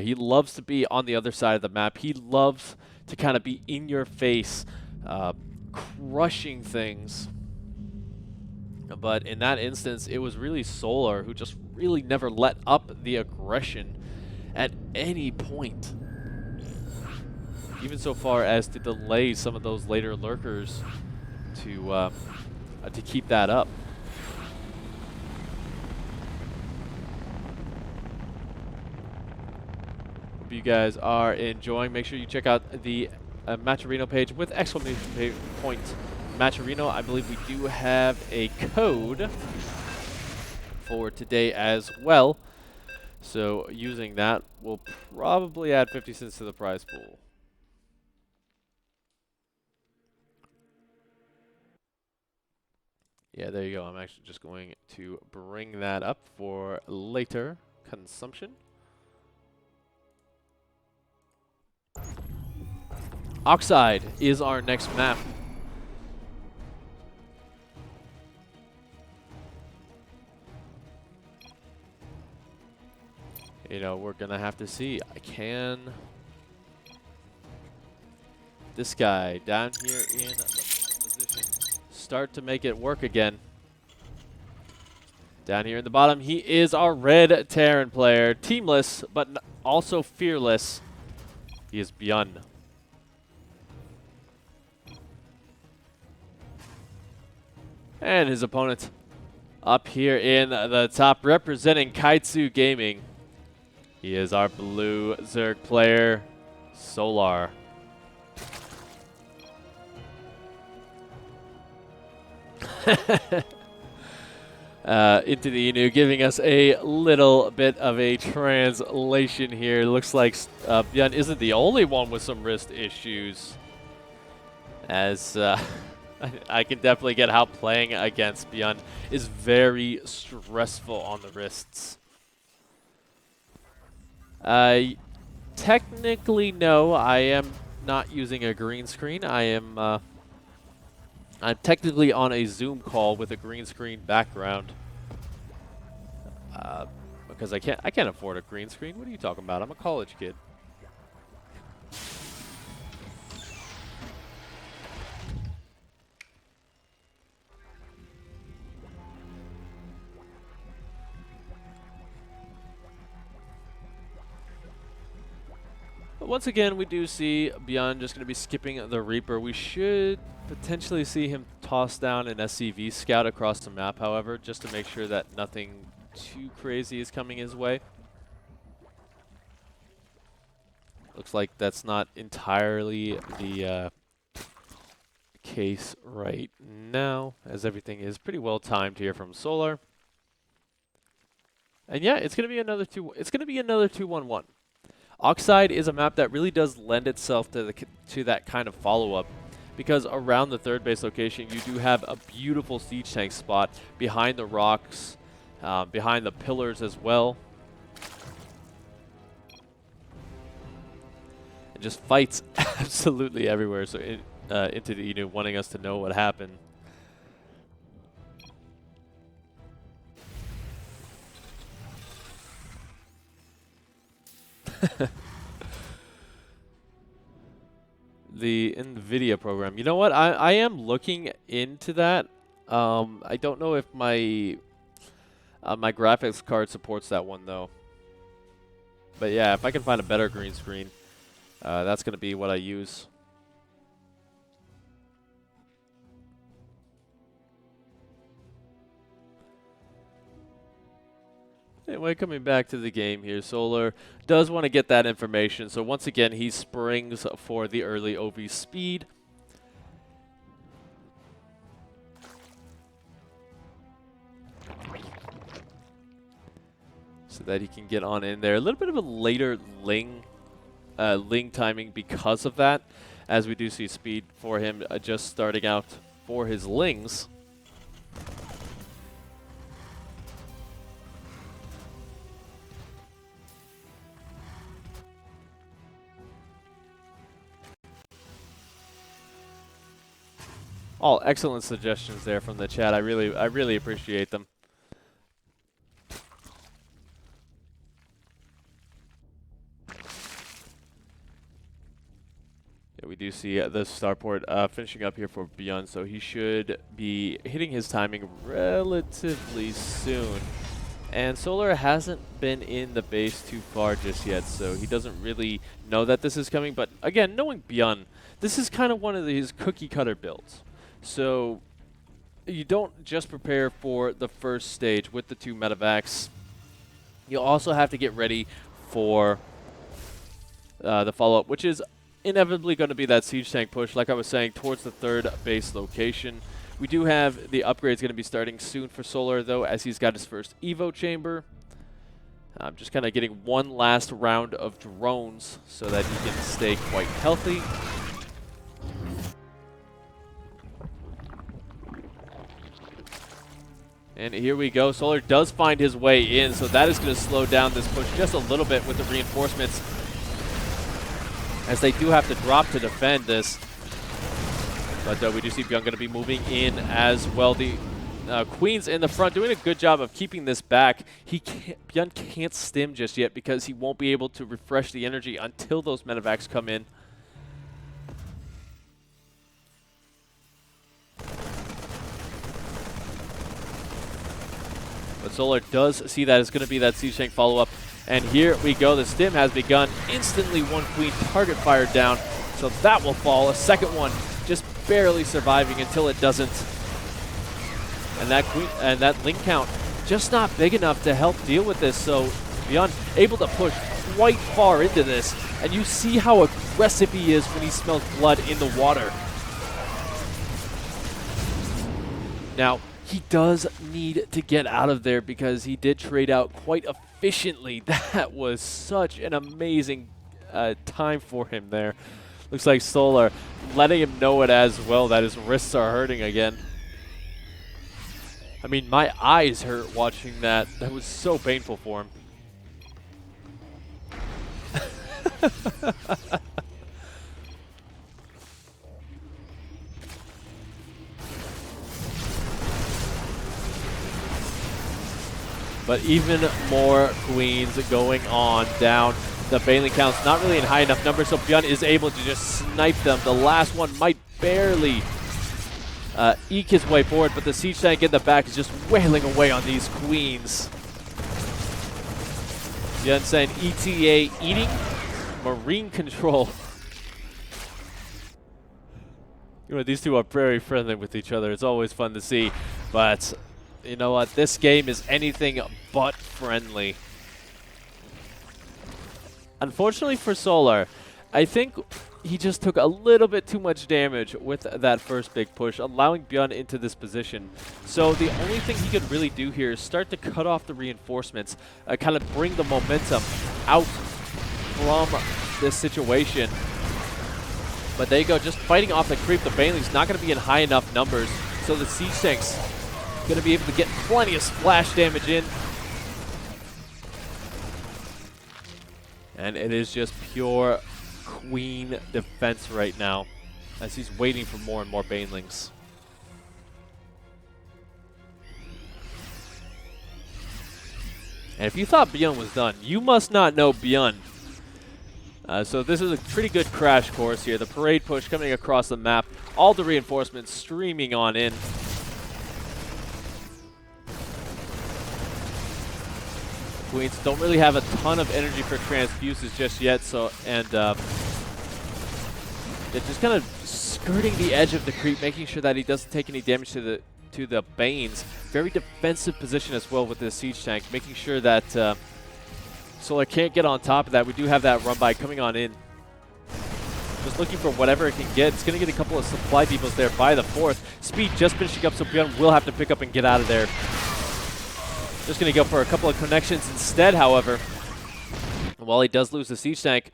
He loves to be on the other side of the map. He loves to kind of be in your face, crushing things. But in that instance, it was really Solar who just really never let up the aggression at any point. Even so far as to delay some of those later lurkers to keep that up. Hope you guys are enjoying. Make sure you check out the Matcherino page with exclamation point Matcherino. I believe we do have a code for today as well. So using that, we'll probably add 50 cents to the prize pool. Yeah, there you go. I'm actually just going to bring that up for later consumption. Oxide is our next map. You know, we're going to have to see. Can this guy down here in the position start to make it work again? Down here in the bottom, he is our red Terran player. Teamless, but also fearless. He is BYUN. And his opponent up here in the top, representing Kaitsu Gaming. He is our blue Zerg player, Solar. Into the Inu, giving us a little bit of a translation here. Looks like BYUN isn't the only one with some wrist issues, as I can definitely get how playing against BYUN is very stressful on the wrists. Technically, no, I am not using a green screen. I'm technically on a Zoom call with a green screen background. Because I can't afford a green screen. What are you talking about? I'm a college kid. But once again, we do see BYUN just going to be skipping the Reaper. We should potentially see him toss down an SCV scout across the map, however, just to make sure that nothing too crazy is coming his way. Looks like that's not entirely the case right now, as everything is pretty well timed here from Solar. And yeah, it's going to be another 2-1-1. Oxide is a map that really does lend itself to that kind of follow-up, because around the third base location, you do have a beautiful siege tank spot behind the rocks, behind the pillars as well. And just fights absolutely everywhere. So into the Inu, wanting us to know what happened. The NVIDIA program. You know what? I am looking into that. I don't know if my my graphics card supports that one though. But yeah, if I can find a better green screen, that's going to be what I use. Anyway, coming back to the game here, Solar does want to get that information. So once again, he springs for the early OV speed. so that he can get on in there. A little bit of a later Ling timing because of that, as we do see speed for him just starting out for his Lings. All excellent suggestions there from the chat. I really appreciate them. Yeah, we do see the starport finishing up here for BYUN, so he should be hitting his timing relatively soon. And Solar hasn't been in the base too far just yet, so he doesn't really know that this is coming. But again, knowing BYUN, this is kind of one of his cookie-cutter builds. So you don't just prepare for the first stage with the 2 medevacs. You'll also have to get ready for the follow-up, which is inevitably going to be that siege tank push, like I was saying, towards the 3rd base location. We do have the upgrades going to be starting soon for Solar, though, as he's got his first Evo chamber. I'm just kind of getting one last round of drones so that he can stay quite healthy. And here we go. Solar does find his way in, so that is going to slow down this push just a little bit with the reinforcements, as they do have to drop to defend this. But we do see BYUN going to be moving in as well. The Queen's in the front doing a good job of keeping this back. BYUN can't stim just yet because he won't be able to refresh the energy until those medevacs come in. But Solar does see that it's going to be that siege tank follow-up. And here we go. The stim has begun. Instantly, 1 Queen target fired down. So that will fall. A second one just barely surviving until it doesn't. And that Ling count just not big enough to help deal with this. So BYUN able to push quite far into this. And you see how aggressive he is when he smells blood in the water. Now, he does need to get out of there because he did trade out quite efficiently. That was such an amazing time for him there. Looks like Solar letting him know it as well, that his wrists are hurting again. I mean, my eyes hurt watching that. That was so painful for him. But even more Queens going on down. The Baneling count's not really in high enough numbers, so BYUN is able to just snipe them. The last one might barely eke his way forward, but the siege tank in the back is just wailing away on these Queens. BYUN saying ETA eating, marine control. You know, these two are very friendly with each other. It's always fun to see, but you know what? This game is anything but friendly. Unfortunately for Solar, I think he just took a little bit too much damage with that first big push, allowing BYUN into this position. So the only thing he could really do here is start to cut off the reinforcements, kind of bring the momentum out from this situation. But there you go, just fighting off the creep. The Baneling's not going to be in high enough numbers, so the siege tank's going to be able to get plenty of splash damage in. And it is just pure Queen defense right now, as he's waiting for more and more Banelings. And if you thought BYUN was done, you must not know BYUN. So this is a pretty good crash course here. The parade push coming across the map, all the reinforcements streaming on in. Queens don't really have a ton of energy for transfuses just yet, so they're just kind of skirting the edge of the creep, making sure that he doesn't take any damage to the Banes. Very defensive position as well with this siege tank, making sure that Solar can't get on top of that. We do have that run by coming on in. Just looking for whatever it can get. It's going to get a couple of supply depots there by the 4th. Speed just finishing up, so BYUN will have to pick up and get out of there. Just going to go for a couple of connections instead, however. And while he does lose the siege tank,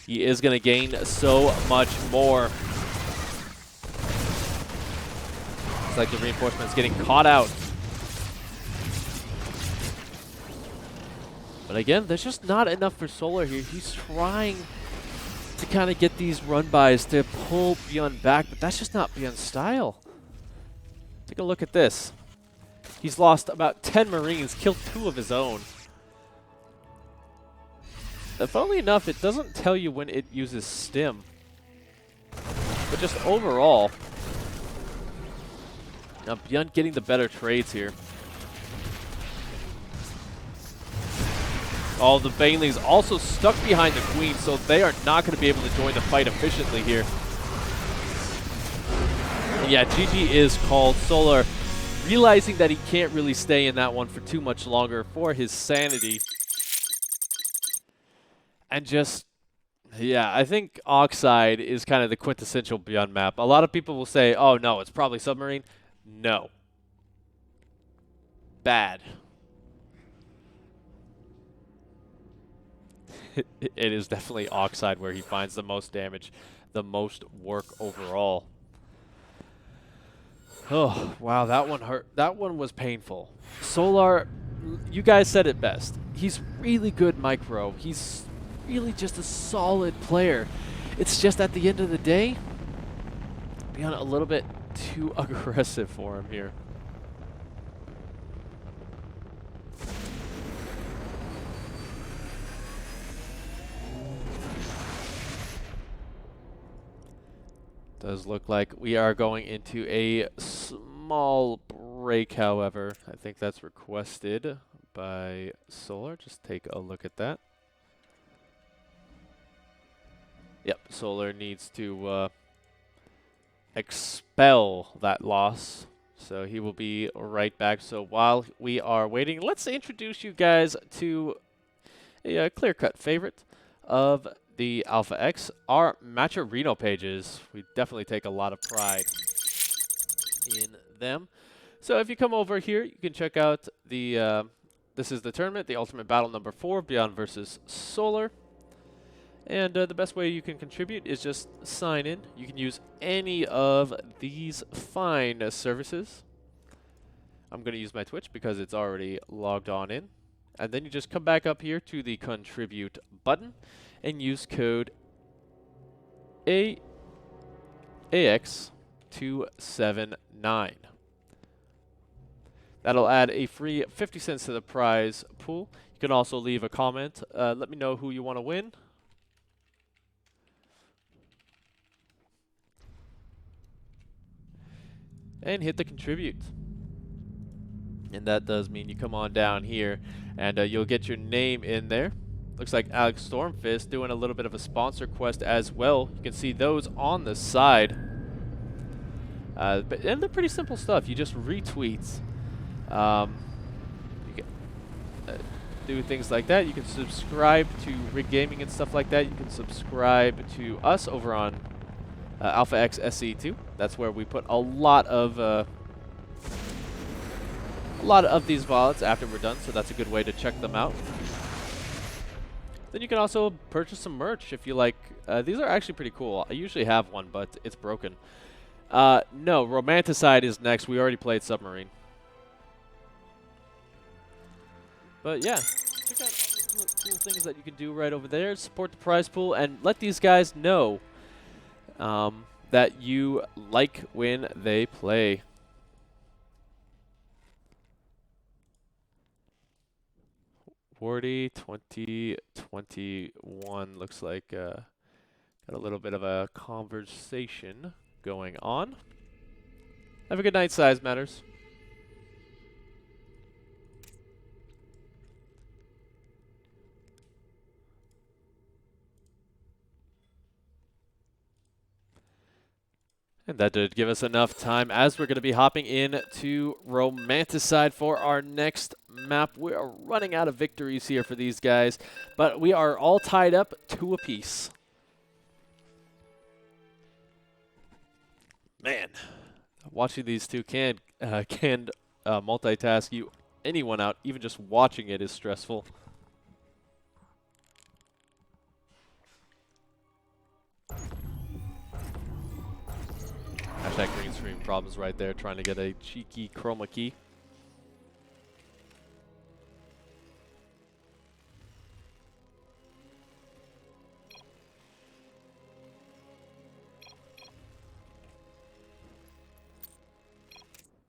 he is going to gain so much more. It's like the reinforcement's getting caught out. But again, there's just not enough for Solar here. He's trying to kind of get these run-bys to pull BYUN back, but that's just not BYUN's style. Take a look at this. He's lost about 10 Marines, killed 2 of his own. Funnily enough, it doesn't tell you when it uses stim. But just overall, now BYUN getting the better trades here. All the Banelings also stuck behind the Queen, so they are not going to be able to join the fight efficiently here. And yeah, GG is called. Solar realizing that he can't really stay in that one for too much longer for his sanity. And just, yeah, I think Oxide is kind of the quintessential BYUN map. A lot of people will say, oh no, it's probably Submarine. No. Bad. It is definitely Oxide where he finds the most damage, the most work overall. Oh, wow, that one hurt. That one was painful. Solar, you guys said it best. He's really good micro. He's really just a solid player. It's just at the end of the day, BYUN a little bit too aggressive for him here. Does look like we are going into a small break, however. I think that's requested by Solar. Just take a look at that. Yep, Solar needs to expel that loss. So he will be right back. So while we are waiting, let's introduce you guys to a clear-cut favorite of the Alpha X, our Matcherino pages. We definitely take a lot of pride in them. So if you come over here, you can check out the, this is the tournament, the Ultimate Battle number 4, BYUN versus Solar. And the best way you can contribute is just sign in. You can use any of these fine services. I'm going to use my Twitch because it's already logged on in. And then you just come back up here to the contribute button and use code AX279. That'll add a free 50 cents to the prize pool. You can also leave a comment. Let me know who you want to win. And hit the contribute. And that does mean you come on down here and you'll get your name in there. Looks like Alex Stormfist doing a little bit of a sponsor quest as well. You can see those on the side. And they're pretty simple stuff. You just retweet. You can do things like that. You can subscribe to Rig Gaming and stuff like that. You can subscribe to us over on Alpha X SC2. That's where we put a lot of these VODs after we're done, so that's a good way to check them out. Then you can also purchase some merch if you like. These are actually pretty cool. I usually have one, but it's broken. No, Romanticide is next. We already played Submarine. But yeah, check out all the cool things that you can do right over there. Support the prize pool and let these guys know that you like when they play. Wardy 2021 looks like got a little bit of a conversation going on. Have a good night, Size Matters. And that did give us enough time as we're going to be hopping in to Romanticide for our next map. We are running out of victories here for these guys, but we are all tied up 2 apiece. Man, watching these two can multitask, you anyone out. Even just watching it is stressful. Hashtag green screen problems right there, trying to get a cheeky chroma key.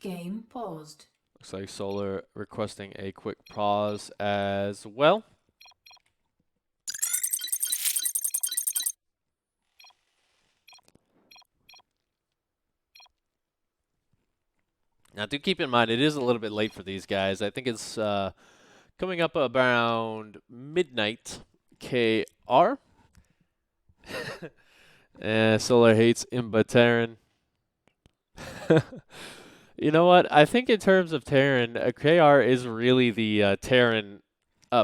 Game paused. Looks like Solar requesting a quick pause as well. Now, do keep in mind, it is a little bit late for these guys. I think it's coming up around midnight KR. Solar hates Imba Terran. You know what? I think in terms of Terran, KR is really the Terran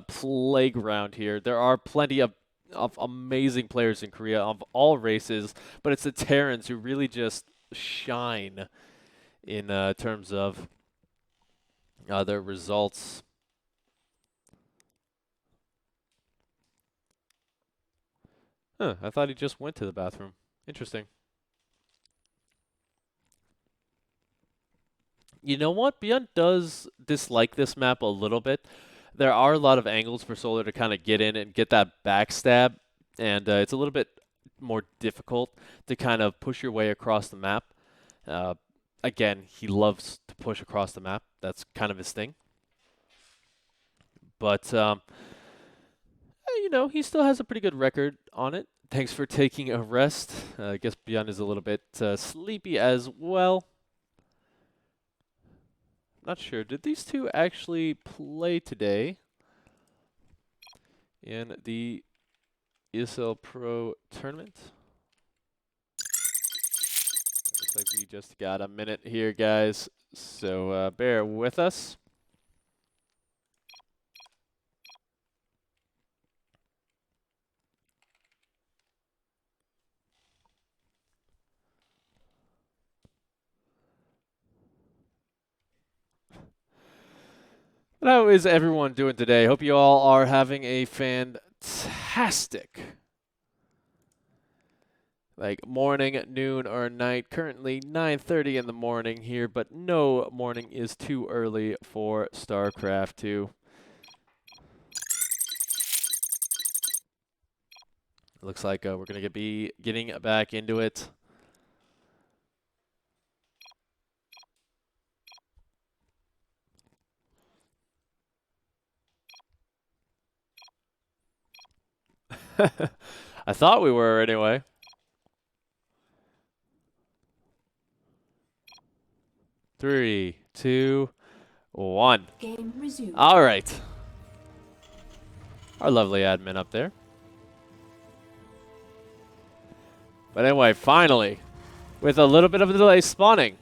playground here. There are plenty of amazing players in Korea of all races, but it's the Terrans who really just shine in terms of their results. Huh, I thought he just went to the bathroom. Interesting. You know what? BYUN does dislike this map a little bit. There are a lot of angles for Solar to kind of get in and get that backstab, and it's a little bit more difficult to kind of push your way across the map. Again, he loves to push across the map. That's kind of his thing. But, you know, he still has a pretty good record on it. Thanks for taking a rest. I guess BYUN is a little bit sleepy as well. Not sure. Did these two actually play today in the ESL Pro tournament? Looks like we just got a minute here, guys. So bear with us. How is everyone doing today? Hope you all are having a fantastic morning, noon, or night. Currently 9:30 in the morning here, but no morning is too early for StarCraft 2. Looks like we're going to be getting back into it. I thought we were anyway. Three, two, one. Game resumed. All right. Our lovely admin up there. But anyway, finally, with a little bit of a delay spawning,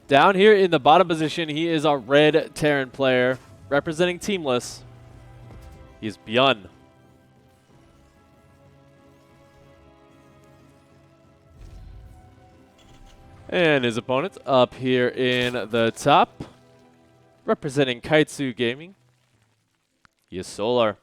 down here in the bottom position, he is our red Terran player, representing Teamless. He's BYUN. And his opponent up here in the top, representing Kaitsu Gaming, he is Solar.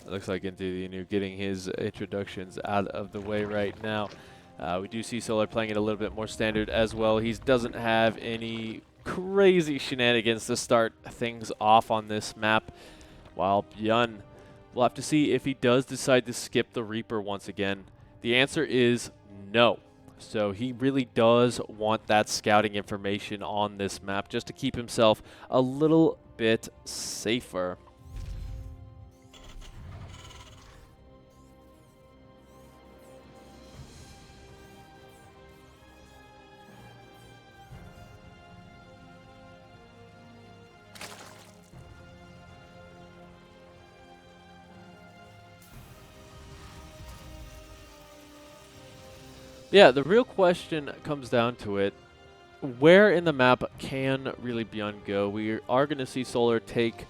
Looks like into getting his introductions out of the way right now. We do see Solar playing it a little bit more standard as well. He doesn't have any crazy shenanigans to start things off on this map, while BYUN, we'll have to see if he does decide to skip the Reaper once again. The answer is no. So he really does want that scouting information on this map just to keep himself a little bit safer. Yeah, the real question comes down to it. where in the map can really BYUN go? We are going to see Solar take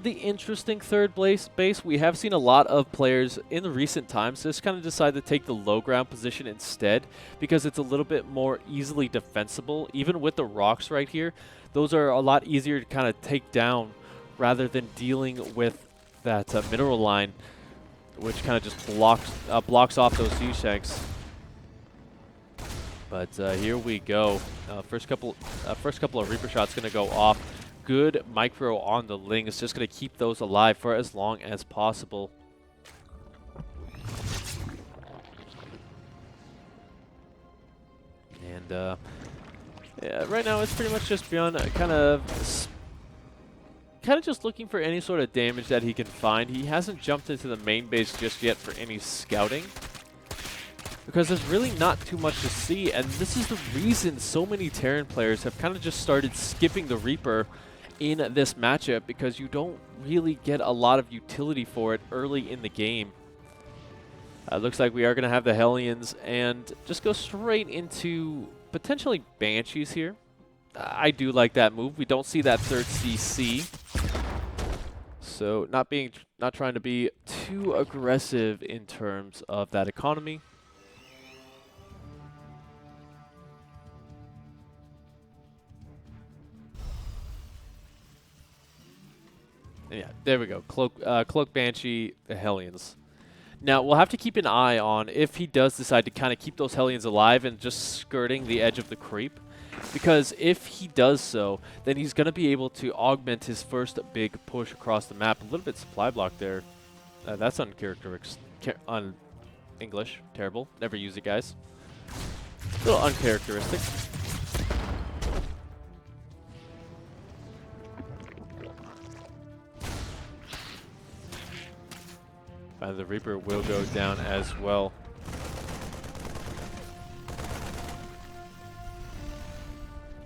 the interesting third base. We have seen a lot of players in the recent times just kind of decide to take the low ground position instead because it's a little bit more easily defensible. Even with the rocks right here, those are a lot easier to kind of take down rather than dealing with that mineral line, which kind of just blocks off those siege tanks. But here we go. First couple of Reaper shots going to go off. Good micro on the Lings, just going to keep those alive for as long as possible. And yeah, right now it's pretty much just BYUN kind of just looking for any sort of damage that he can find. He hasn't jumped into the main base just yet for any scouting, because there's really not too much to see, and this is the reason so many Terran players have kind of just started skipping the Reaper in this matchup, because you don't really get a lot of utility for it early in the game. Looks like we are going to have the Hellions and just go straight into potentially Banshees here. I do like that move. We don't see that third CC. So not trying to be too aggressive in terms of that economy. Yeah, there we go. Cloak Banshee, the Hellions. Now, we'll have to keep an eye on if he does decide to kind of keep those Hellions alive and just skirting the edge of the creep. Because if he does so, then he's going to be able to augment his first big push across the map. A little bit supply block there. That's uncharacteristic. English. Terrible. Never use it, guys. A little uncharacteristic. The Reaper will go down as well.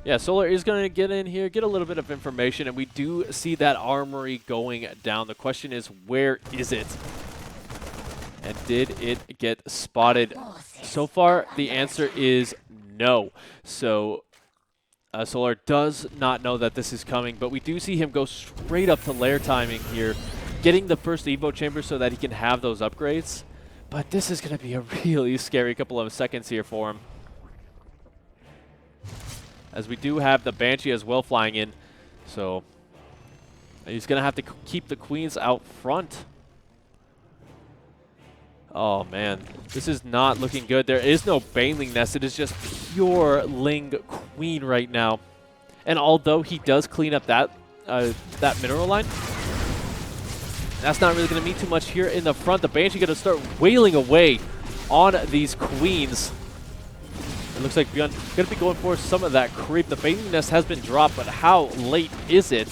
Yeah, Solar is going to get in here, get a little bit of information, and we do see that armory going down. The question is, where is it? And did it get spotted? So far, the answer is no. So Solar does not know that this is coming, but we do see him go straight up to lair timing here, getting the first Evo chamber so that he can have those upgrades. But this is going to be a really scary couple of seconds here for him, as we do have the Banshee as well flying in. So he's going to have to keep the Queens out front. Oh, man. This is not looking good. There is no Baneling Nest. It is just pure Ling Queen right now. And although he does clean up that mineral line, that's not really going to mean too much here in the front. The Banshee going to start wailing away on these Queens. It looks like BYUN going to be going for some of that creep. The Baneling Nest has been dropped, but how late is it?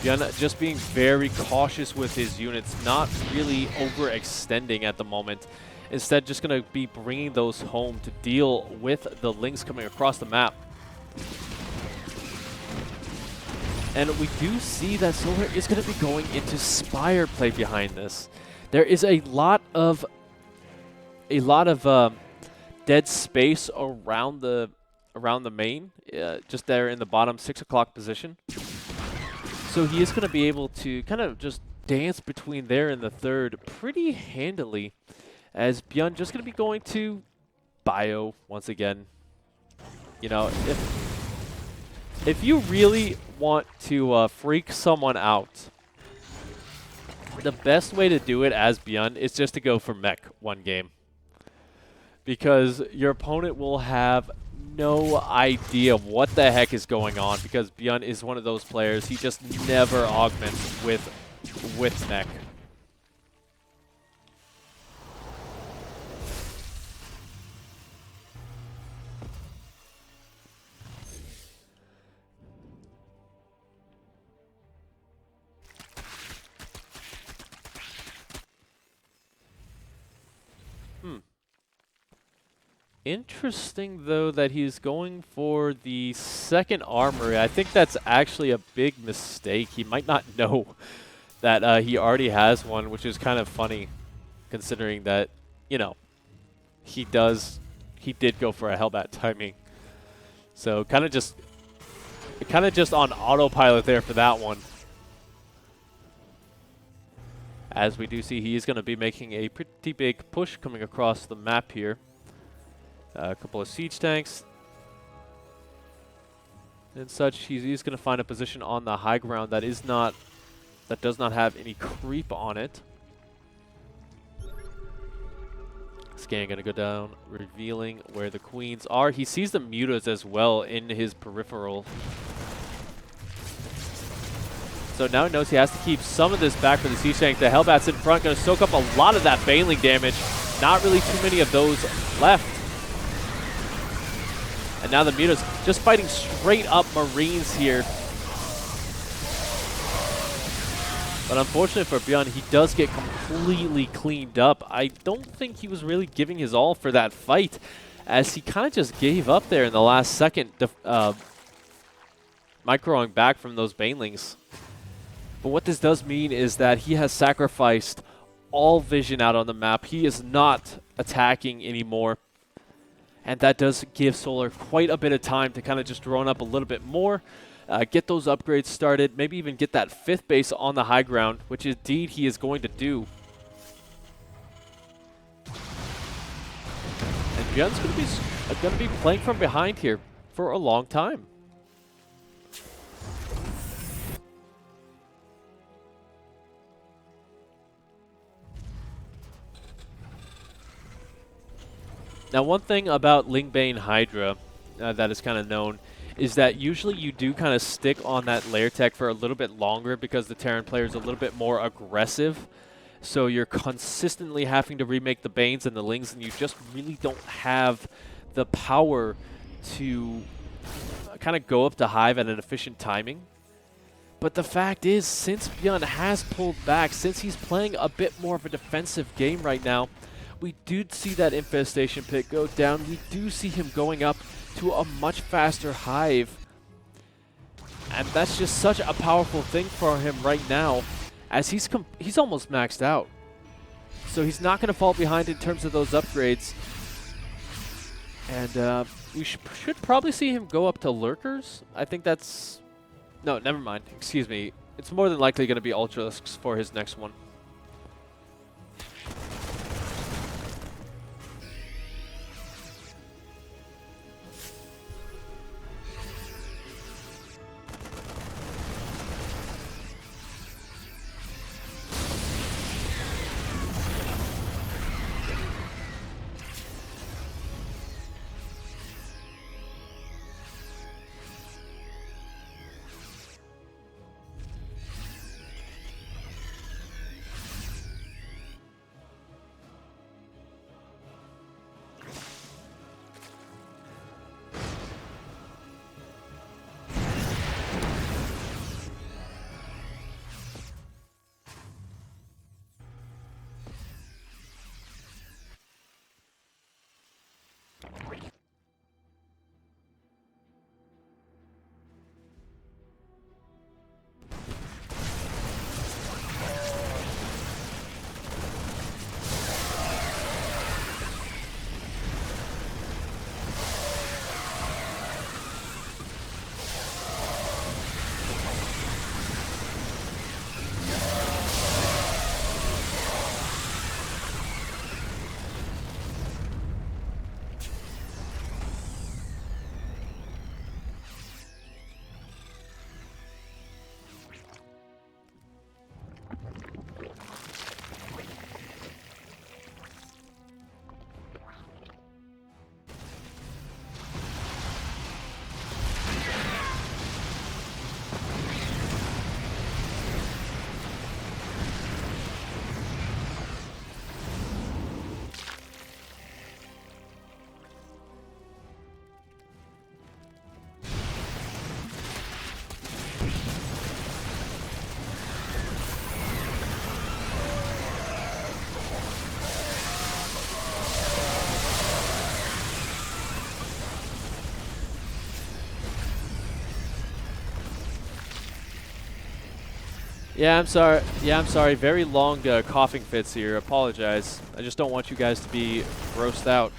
BYUN just being very cautious with his units, not really overextending at the moment. Instead, just going to be bringing those home to deal with the Lings coming across the map. And we do see that Solar is going to be going into Spire play behind this. There is a lot of dead space around the main, just there in the bottom 6 o'clock position. So he is going to be able to kind of just dance between there and the third pretty handily, as BYUN just going to be going to bio once again. You know, if you really want to freak someone out, the best way to do it as BYUN is just to go for mech one game, because your opponent will have no idea what the heck is going on, because BYUN is one of those players, he just never augments with mech. Interesting, though, that he's going for the second armory. I think that's actually a big mistake. He might not know that he already has one, which is kind of funny, considering that you know, he did go for a Hellbat timing. So kind of just on autopilot there for that one. As we do see, he is going to be making a pretty big push coming across the map here. A couple of siege tanks and such. He's going to find a position on the high ground that does not have any creep on it. Scan going to go down, revealing where the queens are. He sees the mutas as well in his peripheral. So now he knows he has to keep some of this back for the siege tank. The Hellbat's in front, going to soak up a lot of that baneling damage. Not really too many of those left. And now the mutas just fighting straight up Marines here. But unfortunately for BYUN, he does get completely cleaned up. I don't think he was really giving his all for that fight, as he kind of just gave up there in the last second, microing back from those banelings. But what this does mean is that he has sacrificed all vision out on the map. He is not attacking anymore. And that does give Solar quite a bit of time to kind of just drone up a little bit more, get those upgrades started, maybe even get that 5th base on the high ground, which indeed he is going to do. And BYUN's going to be playing from behind here for a long time. Now, one thing about Lingbane Hydra that is kind of known is that usually you do kind of stick on that lair tech for a little bit longer because the Terran player is a little bit more aggressive. So you're consistently having to remake the Banes and the Lings, and you just really don't have the power to kind of go up to Hive at an efficient timing. But the fact is, since BYUN has pulled back, since he's playing a bit more of a defensive game right now, we do see that infestation pit go down. We do see him going up to a much faster Hive. And that's just such a powerful thing for him right now, as he's almost maxed out. So he's not going to fall behind in terms of those upgrades. And we should probably see him go up to Lurkers. I think that's... No, never mind. Excuse me. It's more than likely going to be Ultralisks for his next one. Yeah, I'm sorry. Yeah, I'm sorry. Very long coughing fits here. Apologize. I just don't want you guys to be grossed out.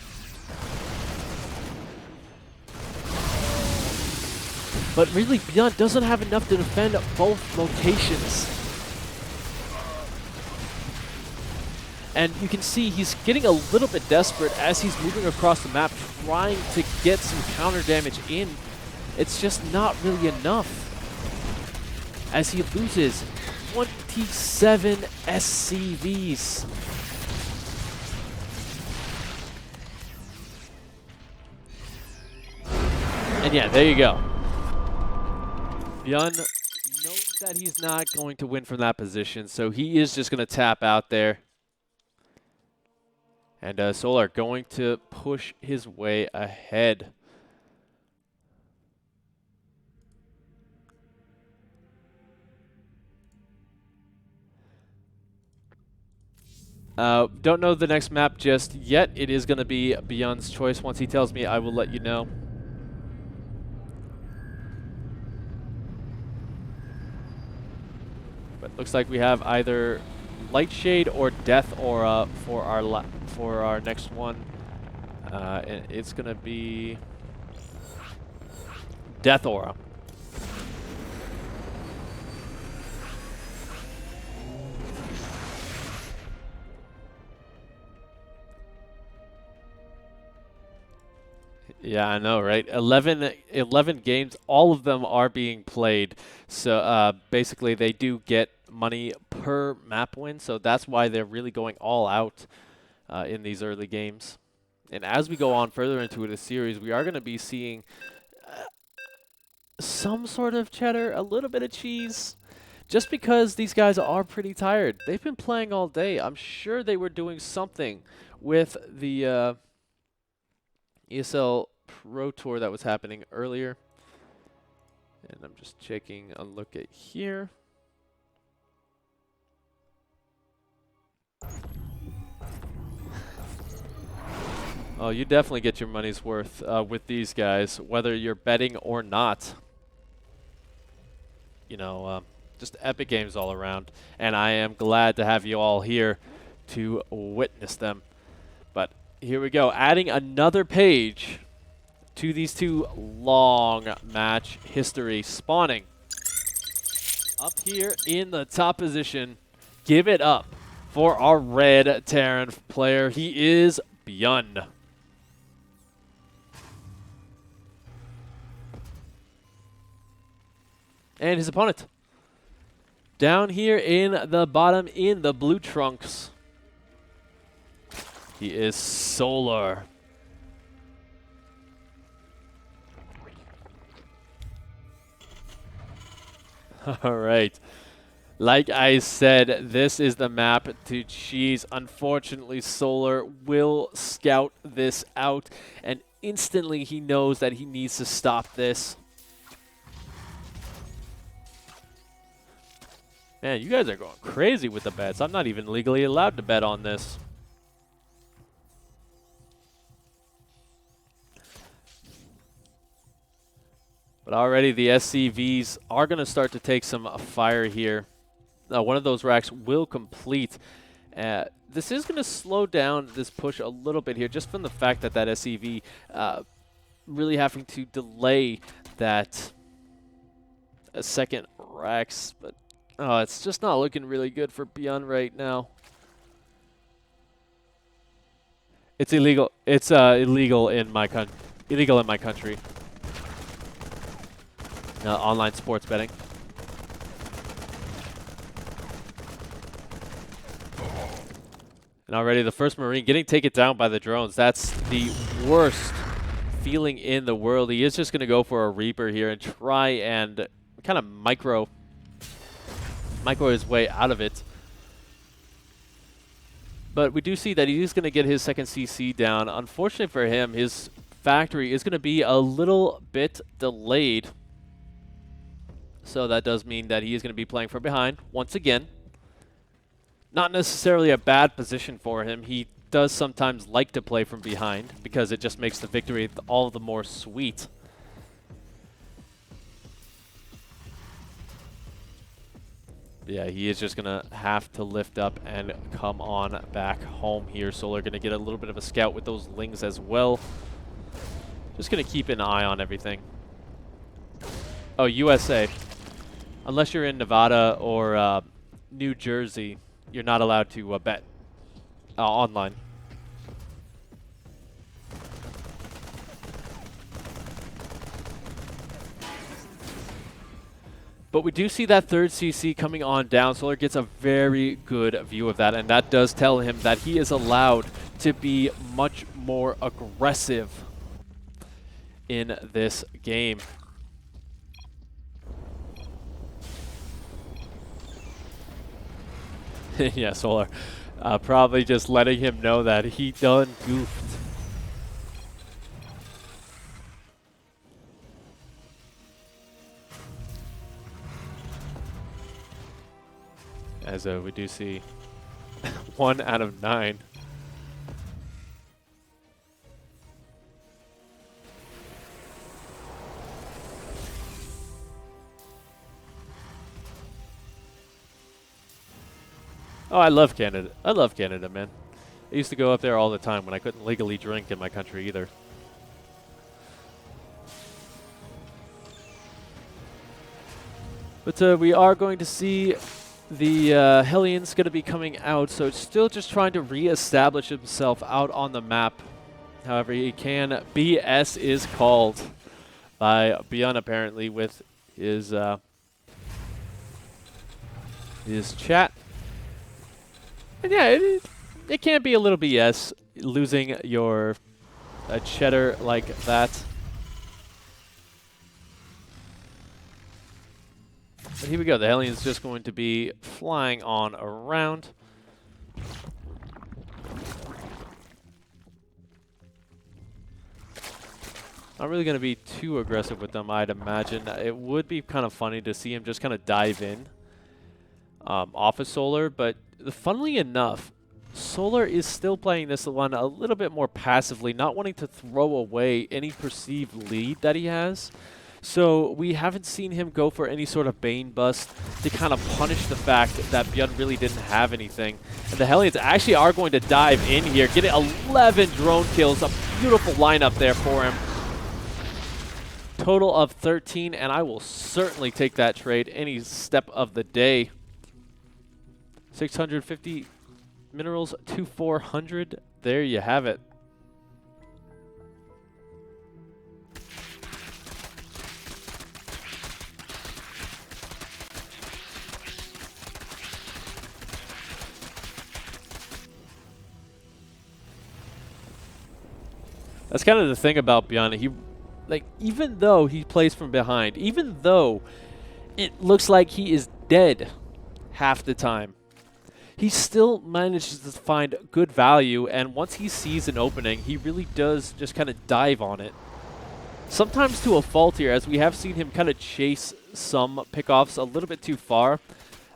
But really, BYUN doesn't have enough to defend both locations. And you can see he's getting a little bit desperate as he's moving across the map, trying to get some counter damage in. It's just not really enough. As he loses 27 SCVs. And yeah, there you go. BYUN knows that he's not going to win from that position, so he is just going to tap out there. And Solar going to push his way ahead. Don't know the next map just yet. It is going to be BYUN's choice. Once he tells me, I will let you know. But looks like we have either Lightshade or Death Aura for our next one. And it's going to be Death Aura. Yeah, I know, right? 11 games, all of them are being played. So basically they do get money per map win, so that's why they're really going all out in these early games. And as we go on further into the series, we are going to be seeing some sort of cheddar, a little bit of cheese, just because these guys are pretty tired. They've been playing all day. I'm sure they were doing something with the ESL Pro Tour that was happening earlier. And I'm just taking a look at here. Oh, you definitely get your money's worth with these guys, whether you're betting or not. You know, just epic games all around. And I am glad to have you all here to witness them. But here we go, adding another page to these two long match history. Spawning up here in the top position. Give it up for our red Terran player. He is BYUN. And his opponent down here in the bottom in the blue trunks. He is Solar. All right. Like I said, this is the map to cheese. Unfortunately, Solar will scout this out, and instantly he knows that he needs to stop this. Man, you guys are going crazy with the bets. I'm not even legally allowed to bet on this. But already the SCVs are going to start to take some fire here. One of those racks will complete. This is going to slow down this push a little bit here, just from the fact that that SCV really having to delay that second racks. But it's just not looking really good for BYUN right now. It's illegal. It's illegal in my country. Online sports betting. And already the first Marine getting taken down by the drones. That's the worst feeling in the world. He is just going to go for a Reaper here and try and kind of micro his way out of it. But we do see that he is going to get his second CC down. Unfortunately for him, his factory is going to be a little bit delayed. So that does mean that he is going to be playing from behind once again. Not necessarily a bad position for him. He does sometimes like to play from behind because it just makes the victory all the more sweet. Yeah, he is just going to have to lift up and come on back home here. Solar going to get a little bit of a scout with those Lings as well. Just going to keep an eye on everything. Oh, USA. Unless you're in Nevada or New Jersey, you're not allowed to bet online. But we do see that third CC coming on down. Solar gets a very good view of that, and that does tell him that he is allowed to be much more aggressive in this game. Yeah, Solar. Probably just letting him know that he done goofed. As we do see 1 out of 9. Oh, I love Canada. I love Canada, man. I used to go up there all the time when I couldn't legally drink in my country either. But we are going to see the Hellions going to be coming out, so it's still just trying to re-establish himself out on the map. However, he can. BS is called by BYUN apparently with his chat. And yeah, it can be a little BS losing your cheddar like that. But here we go. The Hellions just going to be flying on around. Not really going to be too aggressive with them, I'd imagine. It would be kind of funny to see him just kind of dive in off of Solar, but funnily enough, Solar is still playing this one a little bit more passively, not wanting to throw away any perceived lead that he has. So we haven't seen him go for any sort of Bane bust to kind of punish the fact that BYUN really didn't have anything. And the Hellions actually are going to dive in here, getting 11 drone kills, a beautiful lineup there for him. Total of 13, and I will certainly take that trade any step of the day. 650 minerals to 400. There you have it. That's kind of the thing about BYUN. He, like, even though he plays from behind, even though it looks like he is dead half the time, he still manages to find good value, and once he sees an opening, he really does just kind of dive on it. Sometimes to a fault here, as we have seen him kind of chase some pickoffs a little bit too far.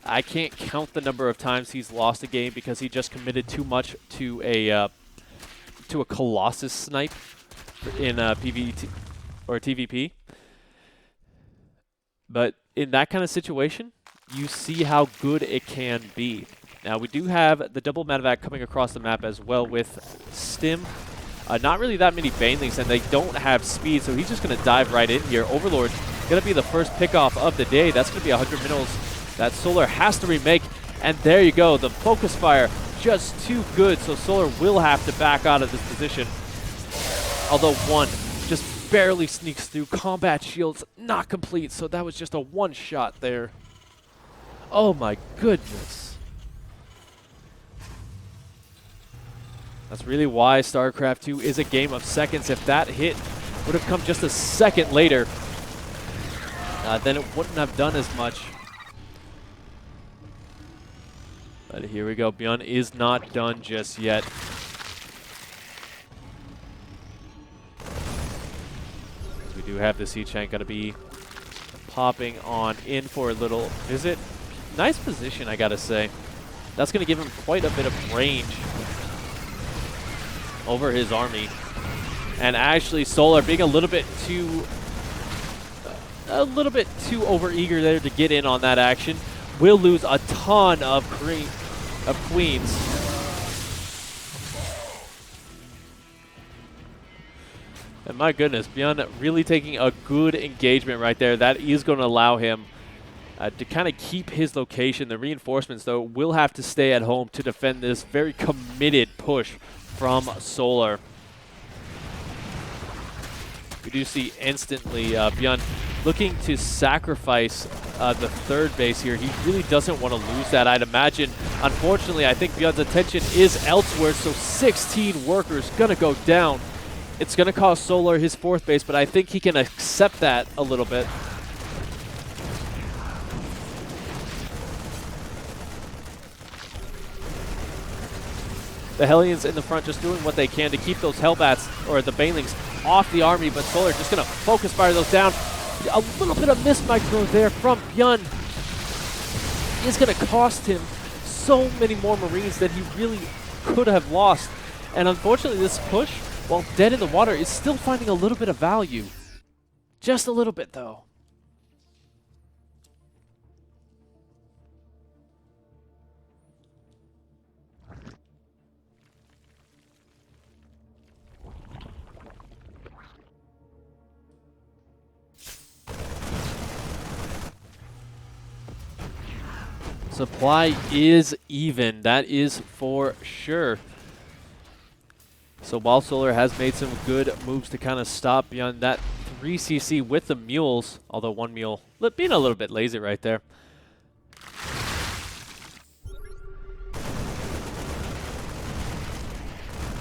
I can't count the number of times he's lost a game because he just committed too much to a Colossus snipe in PvT or TVP. But in that kind of situation, you see how good it can be. Now, we do have the double medevac coming across the map as well with Stim. Not really that many Banelings, and they don't have speed, so he's just going to dive right in here. Overlord going to be the first pickoff of the day. That's going to be 100 minerals that Solar has to remake. And there you go. The focus fire just too good, so Solar will have to back out of this position. Although one just barely sneaks through. Combat shields not complete, so that was just a one shot there. Oh my goodness. That's really why StarCraft 2 is a game of seconds. If that hit would have come just a second later, then it wouldn't have done as much. But here we go. BYUN is not done just yet. We do have the Seachank going to be popping on in for a little visit. Nice position, I got to say. That's going to give him quite a bit of range over his army. And actually Solar being a little bit too overeager there to get in on that action. will lose a ton of queens. And my goodness, BYUN really taking a good engagement right there. That is going to allow him to kind of keep his location. The reinforcements, though, will have to stay at home to defend this very committed push from Solar. We do see instantly BYUN looking to sacrifice the third base here. He really doesn't want to lose that, I'd imagine. Unfortunately, I think BYUN's attention is elsewhere, so 16 workers going to go down. It's going to cost Solar his fourth base, but I think he can accept that a little bit. The Hellions in the front just doing what they can to keep those Hellbats, or the Banelings, off the army, but Solar just going to focus fire those down. A little bit of miss micro there from BYUN is going to cost him so many more Marines than he really could have lost. And unfortunately, this push, while dead in the water, is still finding a little bit of value. Just a little bit, though. Supply is even, that is for sure. So while Solar has made some good moves to kind of stop BYUN, that 3cc with the mules, although one mule being a little bit lazy right there.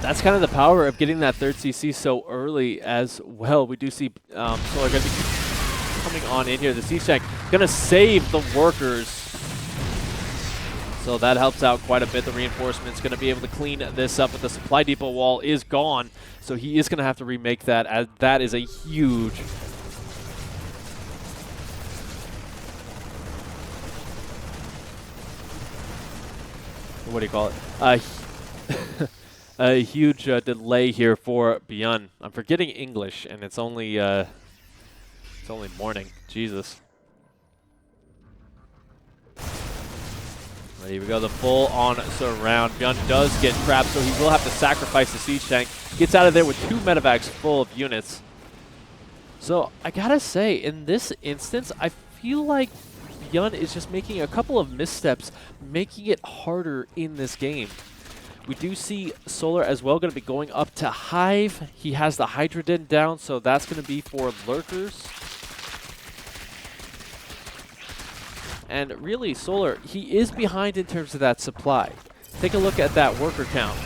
That's kind of the power of getting that third CC so early as well. We do see Solar going to be coming on in here. The Siege Tank going to save the workers. So that helps out quite a bit. The reinforcement's going to be able to clean this up, but the supply depot wall is gone. So he is going to have to remake that, as that is a huge... what do you call it? A huge delay here for BYUN. I'm forgetting English, and it's only morning. Jesus. Here we go, the full-on surround. BYUN does get trapped, so he will have to sacrifice the Siege Tank. Gets out of there with 2 medevacs full of units. So I gotta say, in this instance, I feel like BYUN is just making a couple of missteps, making it harder in this game. We do see Solar as well going to be going up to Hive. He has the Hydrogen down, so that's going to be for Lurkers. And really, Solar, he is behind in terms of that supply. Take a look at that worker count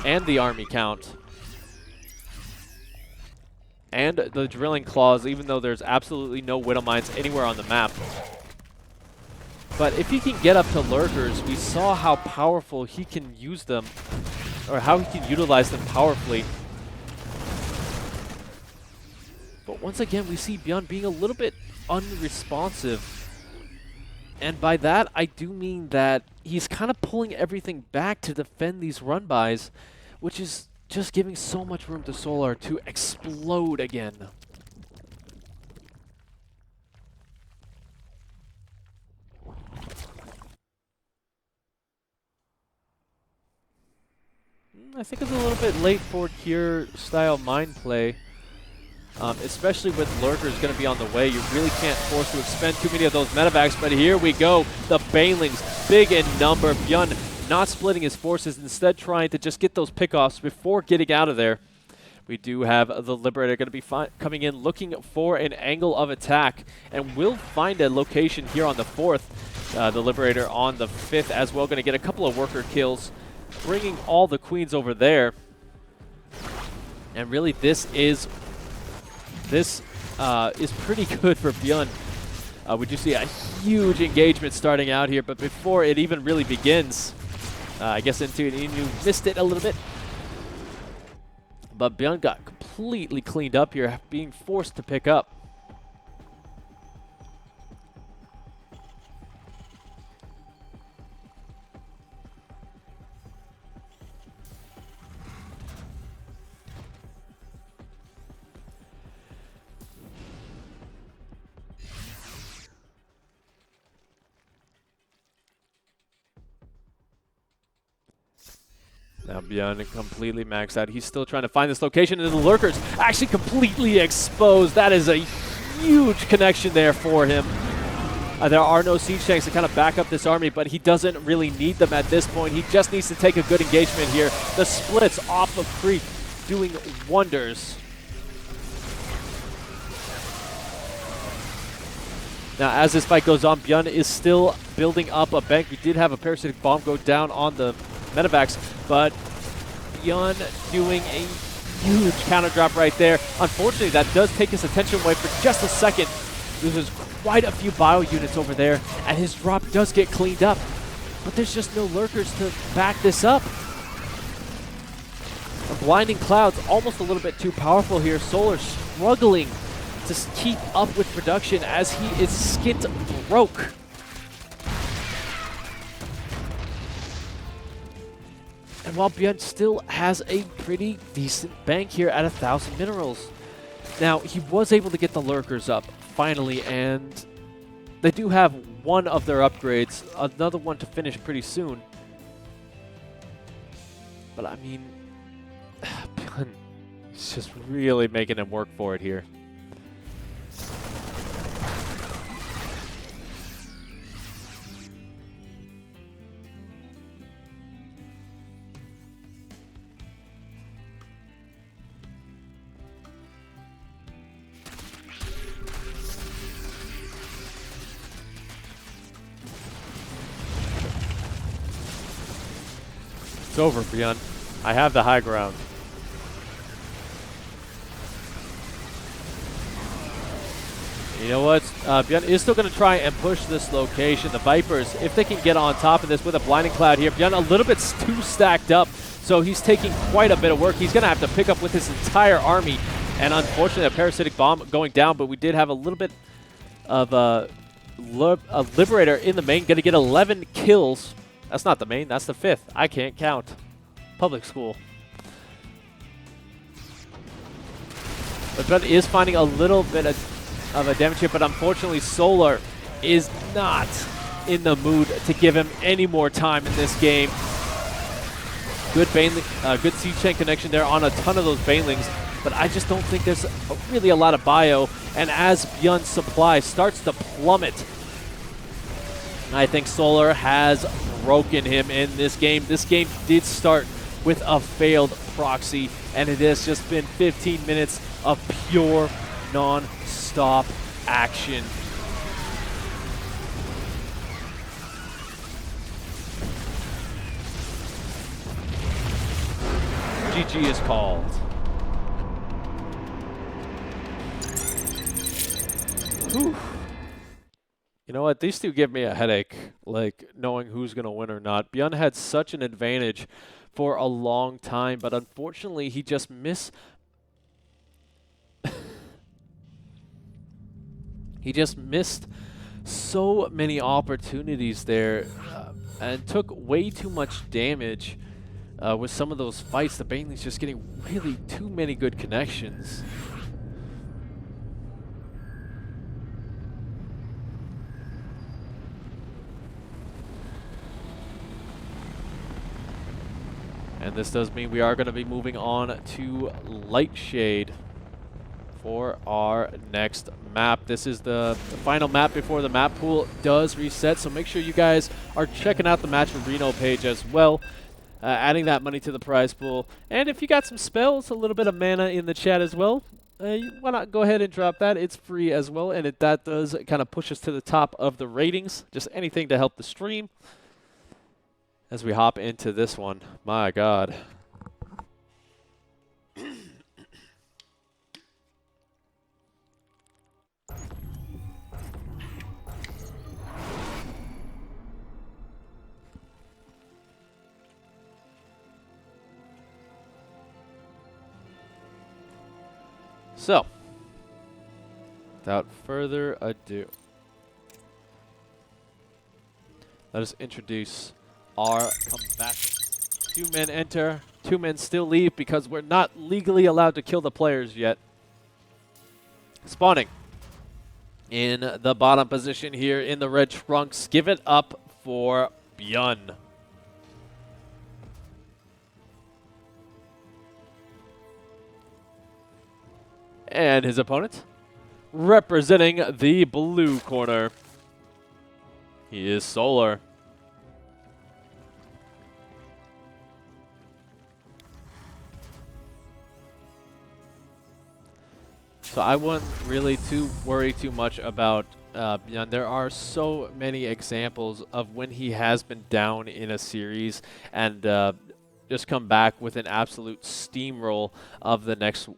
and the army count. And the drilling claws, even though there's absolutely no Widow Mines anywhere on the map. But if he can get up to Lurkers, we saw how powerful he can use them, or how he can utilize them powerfully. But once again, we see BYUN being a little bit unresponsive. And by that, I do mean that he's kind of pulling everything back to defend these run-bys, which is just giving so much room to Solar to explode again. I think it's a little bit late for Cure style mind play. Especially with Lurkers going to be on the way. You really can't force to expend too many of those medevacs, but here we go. The Banelings, big in number. BYUN not splitting his forces, instead trying to just get those pickoffs before getting out of there. We do have the Liberator going to be coming in looking for an angle of attack, and will find a location here on the 4th. The Liberator on the 5th as well, going to get a couple of worker kills, bringing all the Queens over there. And really this is pretty good for BYUN. We do see a huge engagement starting out here, but before it even really begins, I guess you missed it a little bit. But BYUN got completely cleaned up here, being forced to pick up. Now BYUN completely maxed out. He's still trying to find this location, and the lurkers actually completely exposed. That is a huge connection there for him. There are no siege tanks to kind of back up this army, but he doesn't really need them at this point. He just needs to take a good engagement here. The splits off of Creek doing wonders. Now, as this fight goes on, BYUN is still building up a bank. We did have a parasitic bomb go down on the medevacs, but BYUN doing a huge counter drop right there. Unfortunately, that does take his attention away for just a second. There's quite a few bio units over there, and his drop does get cleaned up. But there's just no lurkers to back this up. A blinding cloud's almost a little bit too powerful here. Solar struggling to keep up with production as he is skint broke. And while BYUN still has a pretty decent bank here at 1,000 minerals. Now, he was able to get the lurkers up finally, and they do have one of their upgrades, another one to finish pretty soon. But I mean, BYUN is just really making him work for it here. It's over, BYUN. I have the high ground. You know what? BYUN is still going to try and push this location. The Vipers, if they can get on top of this with a blinding cloud here, BYUN a little bit too stacked up, so he's taking quite a bit of work. He's going to have to pick up with his entire army, and unfortunately a parasitic bomb going down, but we did have a little bit of a Liberator in the main, going to get 11 kills. That's not the main, that's the 5th. I can't count. Public school. But BYUN is finding a little bit of a damage here, but unfortunately Solar is not in the mood to give him any more time in this game. Good good siege tank connection there on a ton of those Banelings, but I just don't think there's really a lot of bio, and as BYUN's supply starts to plummet, I think Solar has broken him in this game. This game did start with a failed proxy, and it has just been 15 minutes of pure non-stop action. GG is called. Whew. You know what? These two give me a headache, like knowing who's going to win or not. BYUN had such an advantage for a long time, but unfortunately he just he just missed so many opportunities there and took way too much damage with some of those fights. The Baneling's just getting really too many good connections. And this does mean we are going to be moving on to Lightshade for our next map. This is the final map before the map pool does reset, so make sure you guys are checking out the Match with Reno page as well, adding that money to the prize pool. And if you got some spells, a little bit of mana in the chat as well, why not go ahead and drop that? It's free as well, and that does kind of push us to the top of the ratings. Just anything to help the stream. As we hop into this one, my God. So, without further ado, let us introduce our combatants. 2 men enter, 2 men still leave because we're not legally allowed to kill the players yet. Spawning in the bottom position here in the red trunks. Give it up for BYUN. And his opponent, representing the blue corner, he is Solar. So I wouldn't really worry too much about BYUN. There are so many examples of when he has been down in a series and just come back with an absolute steamroll of the next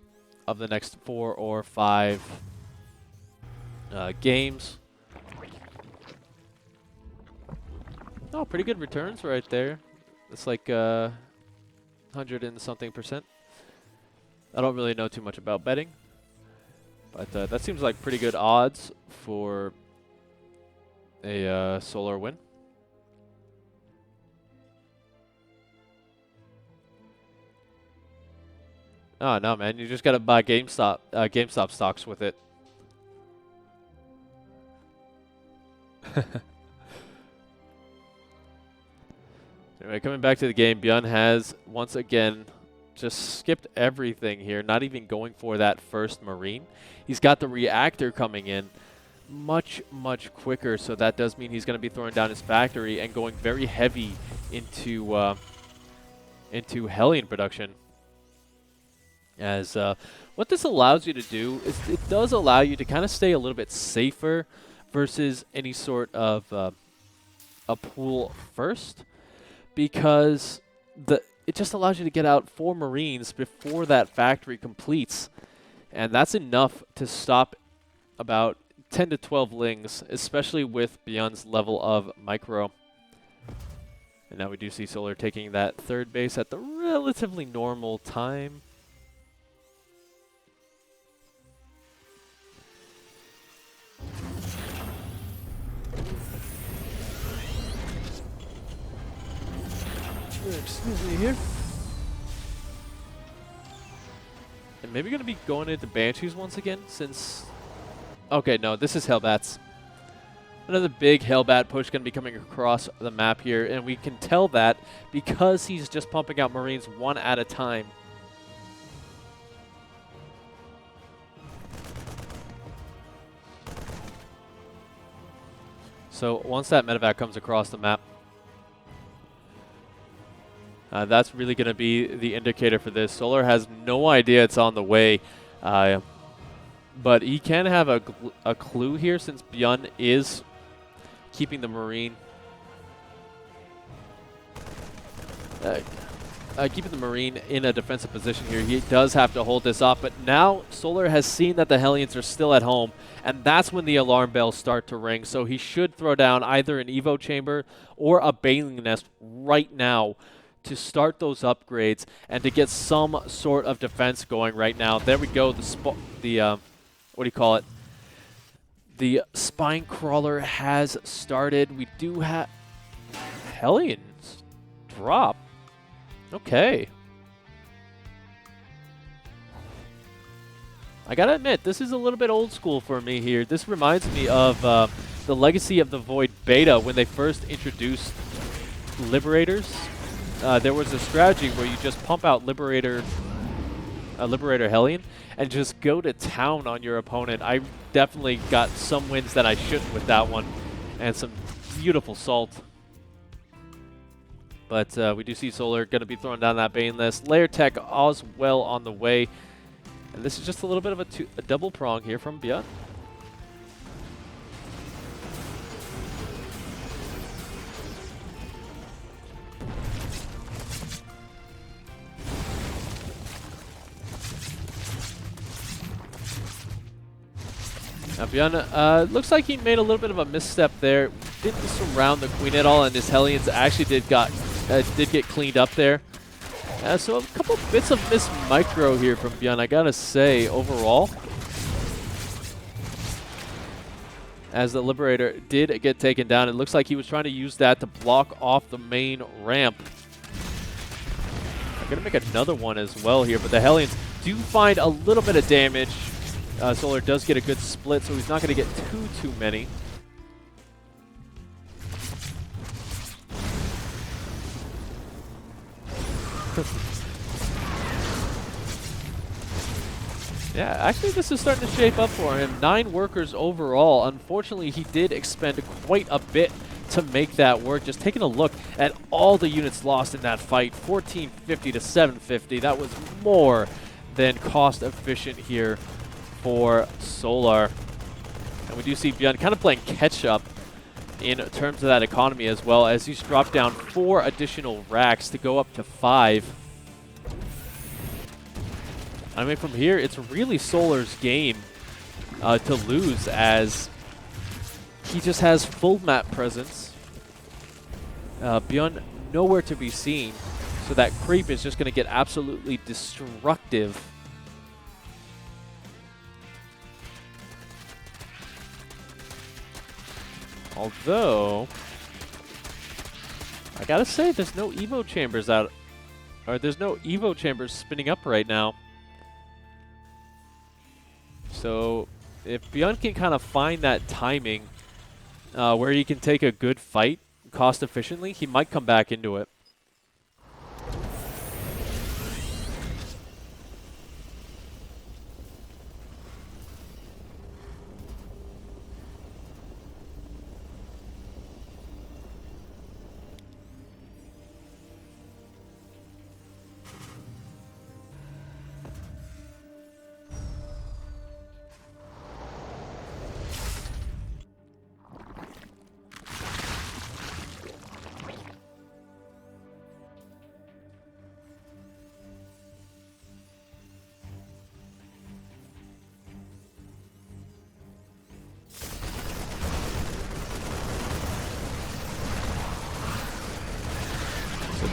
4 or 5 games. Oh, pretty good returns right there. It's like 100 and something %. I don't really know too much about betting, but that seems like pretty good odds for a Solar win. Oh no, man! You just gotta buy GameStop stocks with it. Anyway, coming back to the game, BYUN has once again just skipped everything here, not even going for that first Marine. He's got the reactor coming in much quicker, so that does mean he's going to be throwing down his factory and going very heavy into Hellion production. As what this allows you to do is it does allow you to kind of stay a little bit safer versus any sort of a pool first, because it just allows you to get out 4 Marines before that factory completes, and that's enough to stop about 10 to 12 Lings, especially with BYUN's level of micro. And now we do see Solar taking that 3rd base at the relatively normal time. Excuse me here. And maybe going to be going into Banshees once again, since... Okay, no, this is Hellbats. Another big Hellbat push going to be coming across the map here, and we can tell that because he's just pumping out Marines one at a time. So once that medevac comes across the map, that's really going to be the indicator for this. Solar has no idea it's on the way, but he can have a clue here since BYUN is keeping the Marine. Keeping the Marine in a defensive position here. He does have to hold this off, but now Solar has seen that the Hellions are still at home, and that's when the alarm bells start to ring. So he should throw down either an Evo Chamber or a Baneling Nest right now to start those upgrades and to get some sort of defense going right now. There we go. What do you call it? The Spine Crawler has started. We do have Hellions drop. Okay. I gotta admit, this is a little bit old school for me here. This reminds me of the Legacy of the Void beta when they first introduced Liberators. There was a strategy where you just pump out Liberator Hellion and just go to town on your opponent. I definitely got some wins that I shouldn't with that one, and some beautiful salt. But we do see Solar going to be throwing down that Bane list. Layer Tech as well on the way. And this is just a little bit of a double prong here from BYUN. Now BYUN, looks like he made a little bit of a misstep there. Didn't surround the Queen at all, and his Hellions actually did get cleaned up there. So a couple bits of missed micro here from BYUN, I gotta say, overall. As the Liberator did get taken down, it looks like he was trying to use that to block off the main ramp. I'm gonna make another one as well here, but the Hellions do find a little bit of damage. Solar does get a good split, so he's not going to get too many. Yeah, actually this is starting to shape up for him. 9 workers overall. Unfortunately, he did expend quite a bit to make that work. Just taking a look at all the units lost in that fight, 1450 to 750. That was more than cost efficient here for Solar. And we do see BYUN kind of playing catch up in terms of that economy, as well as he's dropped down 4 additional racks to go up to 5. I mean, from here, it's really Solar's game to lose, as he just has full map presence. BYUN nowhere to be seen, so that creep is just going to get absolutely destructive. Although, I gotta say, there's no Evo chambers out, or there's no Evo chambers spinning up right now. So, if BYUN can kind of find that timing where he can take a good fight cost efficiently, he might come back into it.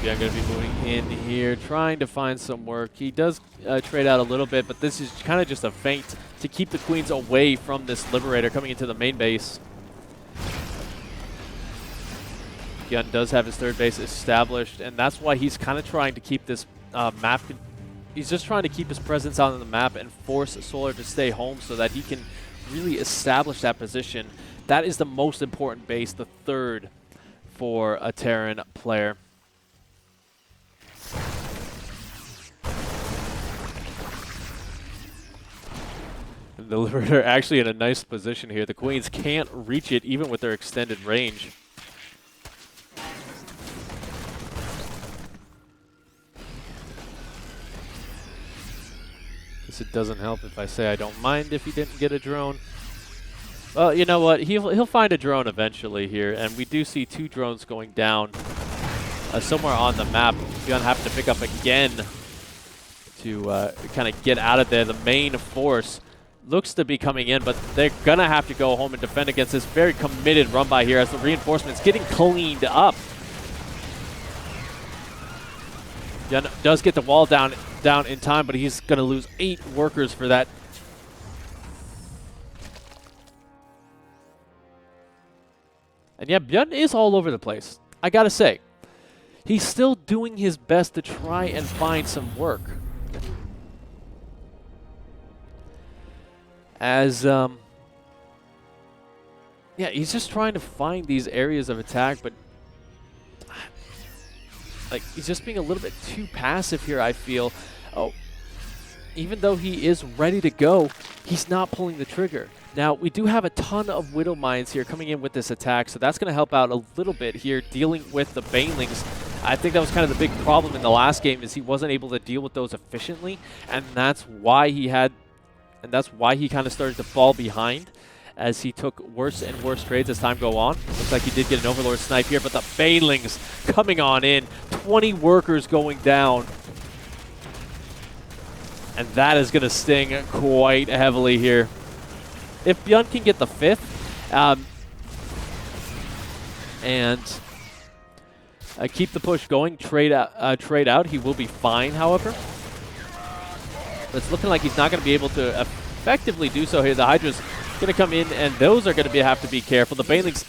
BYUN going to be moving in here, trying to find some work. He does trade out a little bit, but this is kind of just a feint to keep the Queens away from this Liberator coming into the main base. BYUN does have his third base established, and that's why he's kind of trying to keep this map. He's just trying to keep his presence out on the map and force Solar to stay home so that he can really establish that position. That is the most important base, the third for a Terran player. The Liberator actually in a nice position here. The Queens can't reach it even with their extended range. Guess it doesn't help if I say I don't mind if he didn't get a drone. Well, you know what? He'll find a drone eventually here, and we do see 2 drones going down somewhere on the map. BYUN having to pick up again to kind of get out of there. The main force looks to be coming in, but they're going to have to go home and defend against this very committed run by here as the reinforcements getting cleaned up. BYUN does get the wall down in time, but he's going to lose 8 workers for that. And yeah, BYUN is all over the place. I got to say, he's still doing his best to try and find some work. As, yeah, he's just trying to find these areas of attack, but like he's just being a little bit too passive here, I feel. Oh, even though he is ready to go, he's not pulling the trigger. Now, we do have a ton of Widow Mines here coming in with this attack, so that's going to help out a little bit here dealing with the Banelings. I think that was kind of the big problem in the last game, is he wasn't able to deal with those efficiently, and that's why he kind of started to fall behind as he took worse and worse trades as time go on. Looks like he did get an Overlord snipe here, but the Banelings coming on in. 20 workers going down. And that is going to sting quite heavily here. If BYUN can get the 5th and keep the push going, trade out, he will be fine, however. But it's looking like he's not going to be able to effectively do so here. The Hydra's going to come in, and those are going to have to be careful. The Banelings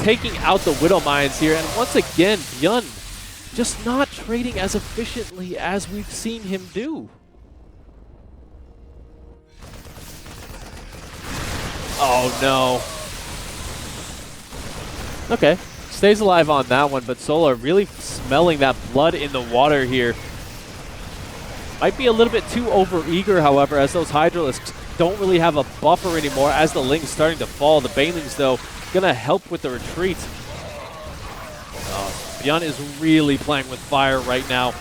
taking out the Widow Mines here, and once again, BYUN just not trading as efficiently as we've seen him do. Oh, no. Okay. Stays alive on that one, but Solar really smelling that blood in the water here. Might be a little bit too overeager, however, as those Hydralisks don't really have a buffer anymore as the Ling's starting to fall. The Banelings, though, going to help with the retreat. BYUN is really playing with fire right now.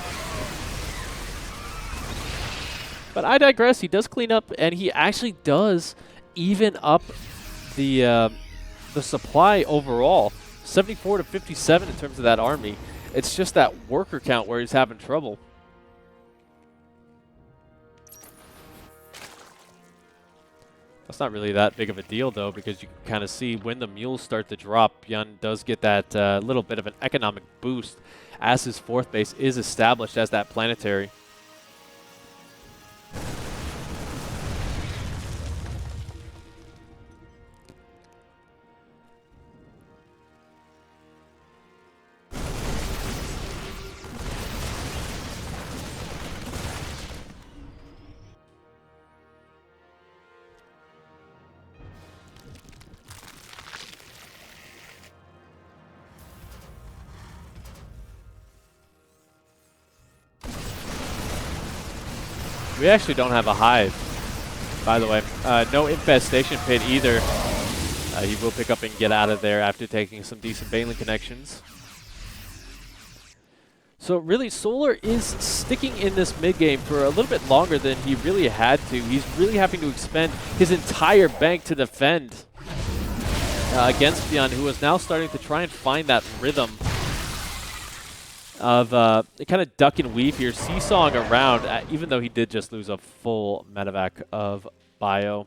But I digress. He does clean up, and he actually does even up the supply overall. 74 to 57 in terms of that army. It's just that worker count where he's having trouble. That's not really that big of a deal, though, because you can kind of see when the mules start to drop, BYUN does get that little bit of an economic boost as his 4th base is established as that planetary. We actually don't have a hive, by the way. No infestation pit either. He will pick up and get out of there after taking some decent Baneling connections. So really, Solar is sticking in this mid-game for a little bit longer than he really had to. He's really having to expend his entire bank to defend against BYUN, who is now starting to try and find that rhythm of kind of duck and weave here, seesawing around, even though he did just lose a full medevac of bio.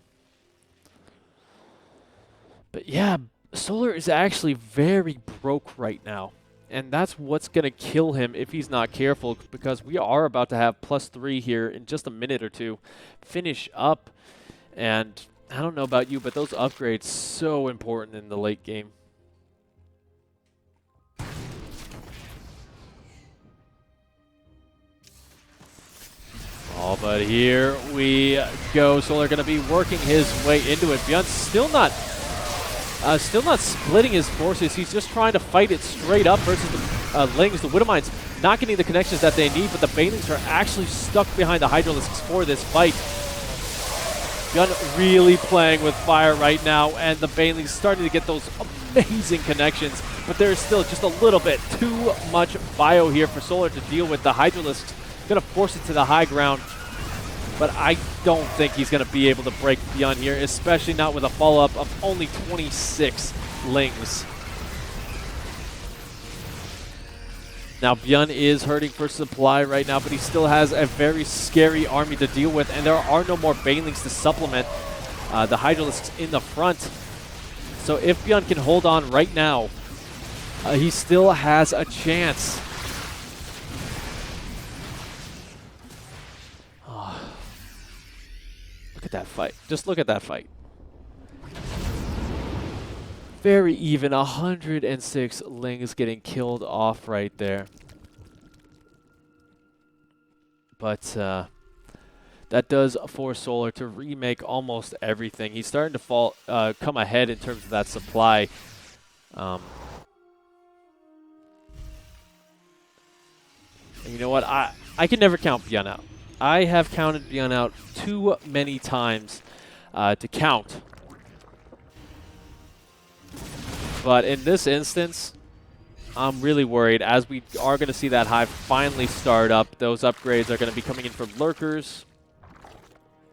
But yeah, Solar is actually very broke right now. And that's what's going to kill him if he's not careful, because we are about to have +3 here in just a minute or two finish up. And I don't know about you, but those upgrades so important in the late game. Oh, but here we go. Solar going to be working his way into it. BYUN's still not splitting his forces. He's just trying to fight it straight up versus the Lings. The Widowmines not getting the connections that they need, but the Banelings are actually stuck behind the Hydralisks for this fight. BYUN really playing with fire right now, and the Banelings starting to get those amazing connections, but there's still just a little bit too much bio here for Solar to deal with. The Hydralisks going to force it to the high ground, but I don't think he's going to be able to break BYUN here, especially not with a follow-up of only 26 Lings. Now, BYUN is hurting for supply right now, but he still has a very scary army to deal with, and there are no more Banelings to supplement the Hydralisks in the front. So if BYUN can hold on right now, he still has a chance. Look at that fight. Just look at that fight. Very even. 106 Lings getting killed off right there. But that does force Solar to remake almost everything. He's starting to come ahead in terms of that supply. And you know what? I can never count BYUN out. I have counted BYUN out too many times to count. But in this instance, I'm really worried, as we are going to see that hive finally start up. Those upgrades are going to be coming in from lurkers.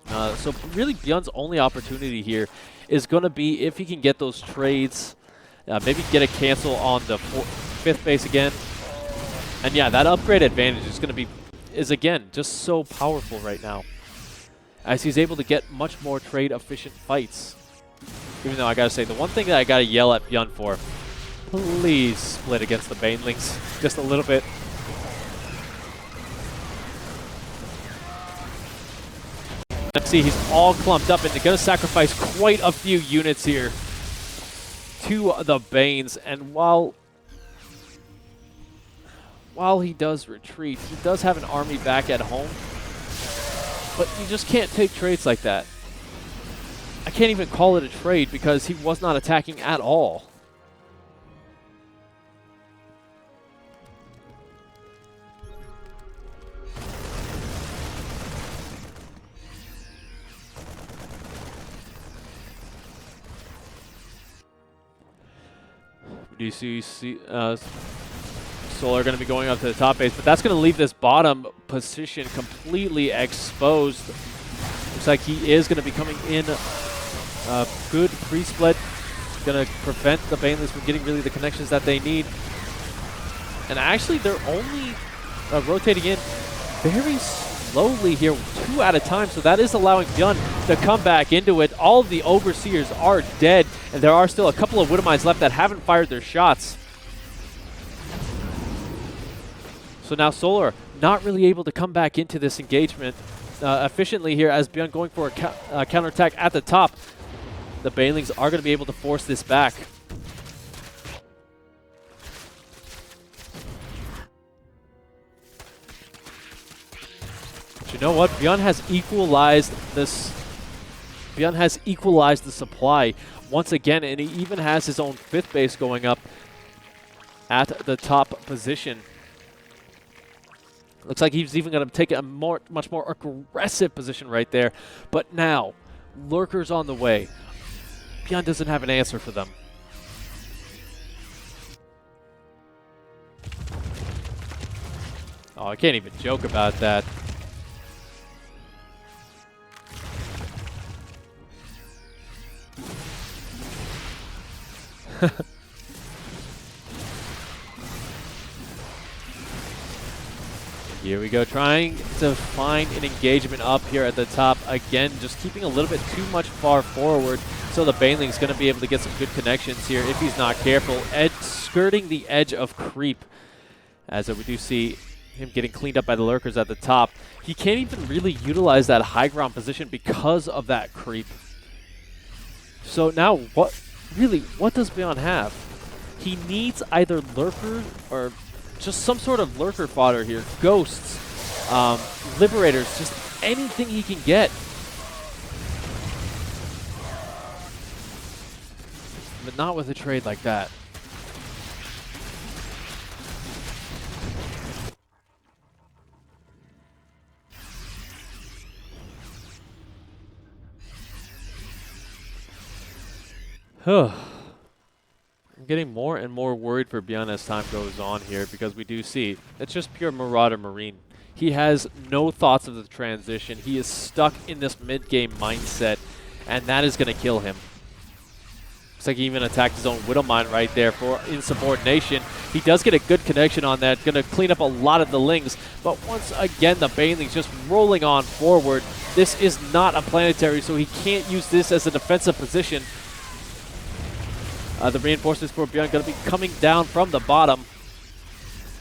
So really, BYUN's only opportunity here is going to be if he can get those trades, maybe get a cancel on the 5th base again. And yeah, that upgrade advantage is going to be again just so powerful right now, as he's able to get much more trade efficient fights. Even though I gotta say, the one thing that I gotta yell at BYUN for, please split against the Banelings just a little bit. Let's see, he's all clumped up, and they're gonna sacrifice quite a few units here to the Banes. And while he does retreat, he does have an army back at home, but you just can't take trades like that. I can't even call it a trade because he was not attacking at all. You see Solar going to be going up to the top base, but that's going to leave this bottom position completely exposed. Looks like he is going to be coming in. Good pre-split. Going to prevent the Banelings from getting really the connections that they need. And actually, they're only rotating in very slowly here, 2 at a time. So that is allowing BYUN to come back into it. All of the Overseers are dead, and there are still a couple of Widowmines left that haven't fired their shots. So now Solar not really able to come back into this engagement efficiently here as BYUN going for a counterattack at the top. The Banelings are going to be able to force this back. But you know what? BYUN has equalized this. BYUN has equalized the supply once again, and he even has his own 5th base going up at the top position. Looks like he's even going to take a much more aggressive position right there. But now, Lurkers on the way. BYUN doesn't have an answer for them. Oh, I can't even joke about that. Here we go, trying to find an engagement up here at the top. Again, just keeping a little bit too much far forward, so the Baneling's going to be able to get some good connections here if he's not careful. Skirting the edge of creep, as we do see him getting cleaned up by the Lurkers at the top. He can't even really utilize that high ground position because of that creep. So now, what does BYUN have? He needs either Lurker or just some sort of Lurker fodder here. Ghosts, Liberators, just anything he can get. But not with a trade like that. I'm getting more and more worried for BYUN as time goes on here, because we do see it's just pure Marauder Marine. He has no thoughts of the transition. He is stuck in this mid-game mindset, and that is going to kill him. Looks like he even attacked his own Widowmine right there for insubordination. He does get a good connection on that. Going to clean up a lot of the Lings, but once again the Banelings just rolling on forward. This is not a planetary, so he can't use this as a defensive position. The reinforcements for BYUN going to be coming down from the bottom.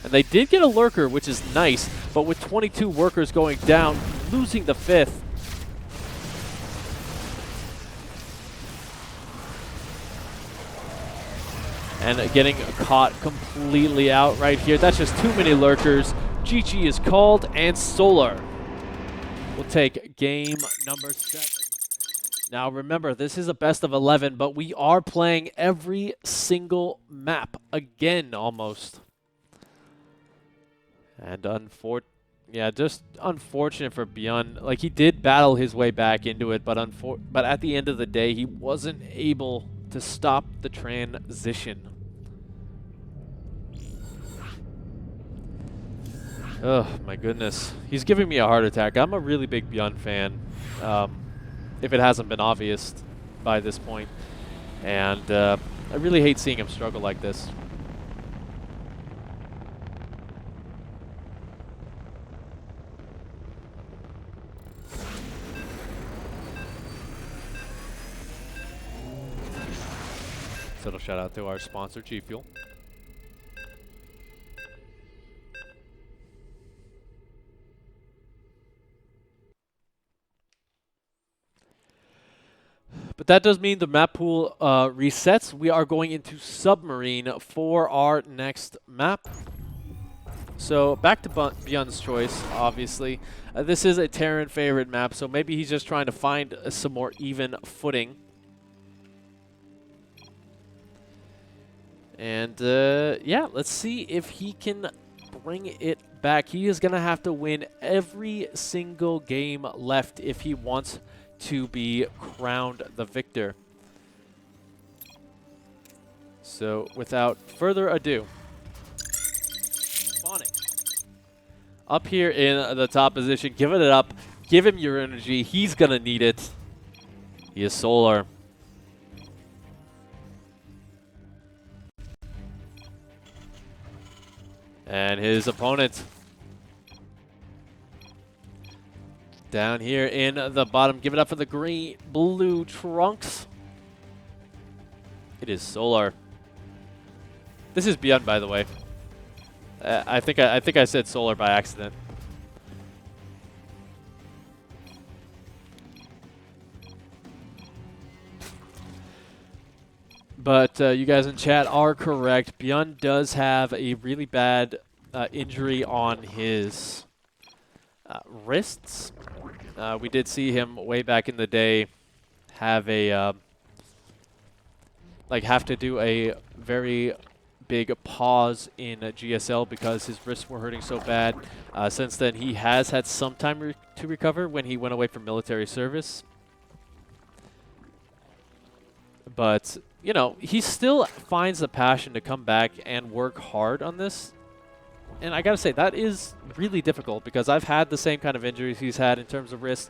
And they did get a Lurker, which is nice, but with 22 workers going down, losing the 5th. And getting caught completely out right here. That's just too many Lurkers. GG is called, and Solar will take game number 7. Now remember, this is a best of 11, but we are playing every single map again, almost. And just unfortunate for BYUN. Like, he did battle his way back into it, but at the end of the day, he wasn't able to stop the transition. Oh my goodness, he's giving me a heart attack. I'm a really big BYUN fan. If it hasn't been obvious by this point. And I really hate seeing him struggle like this. So shout out to our sponsor, G Fuel. But that does mean the map pool resets. We are going into Submarine for our next map. So back to BYUN's choice, obviously. This is a Terran favorite map, so maybe he's just trying to find some more even footing. And yeah, let's see if he can bring it back. He is going to have to win every single game left if he wants to be crowned the victor. So without further ado, spawning up here in the top position, giving it up. Give him your energy. He's going to need it. He is Solar. And his opponent down here in the bottom. Give it up for the blue Trunks. It is Solar. This is BYUN, by the way. I think I said Solar by accident. But you guys in chat are correct. BYUN does have a really bad injury on his wrists. We did see him way back in the day have a have to do a very big pause in GSL because his wrists were hurting so bad. Since then, he has had some time to recover when he went away from military service. But, you know, he still finds the passion to come back and work hard on this. And I gotta say, that is really difficult because I've had the same kind of injuries he's had in terms of wrists.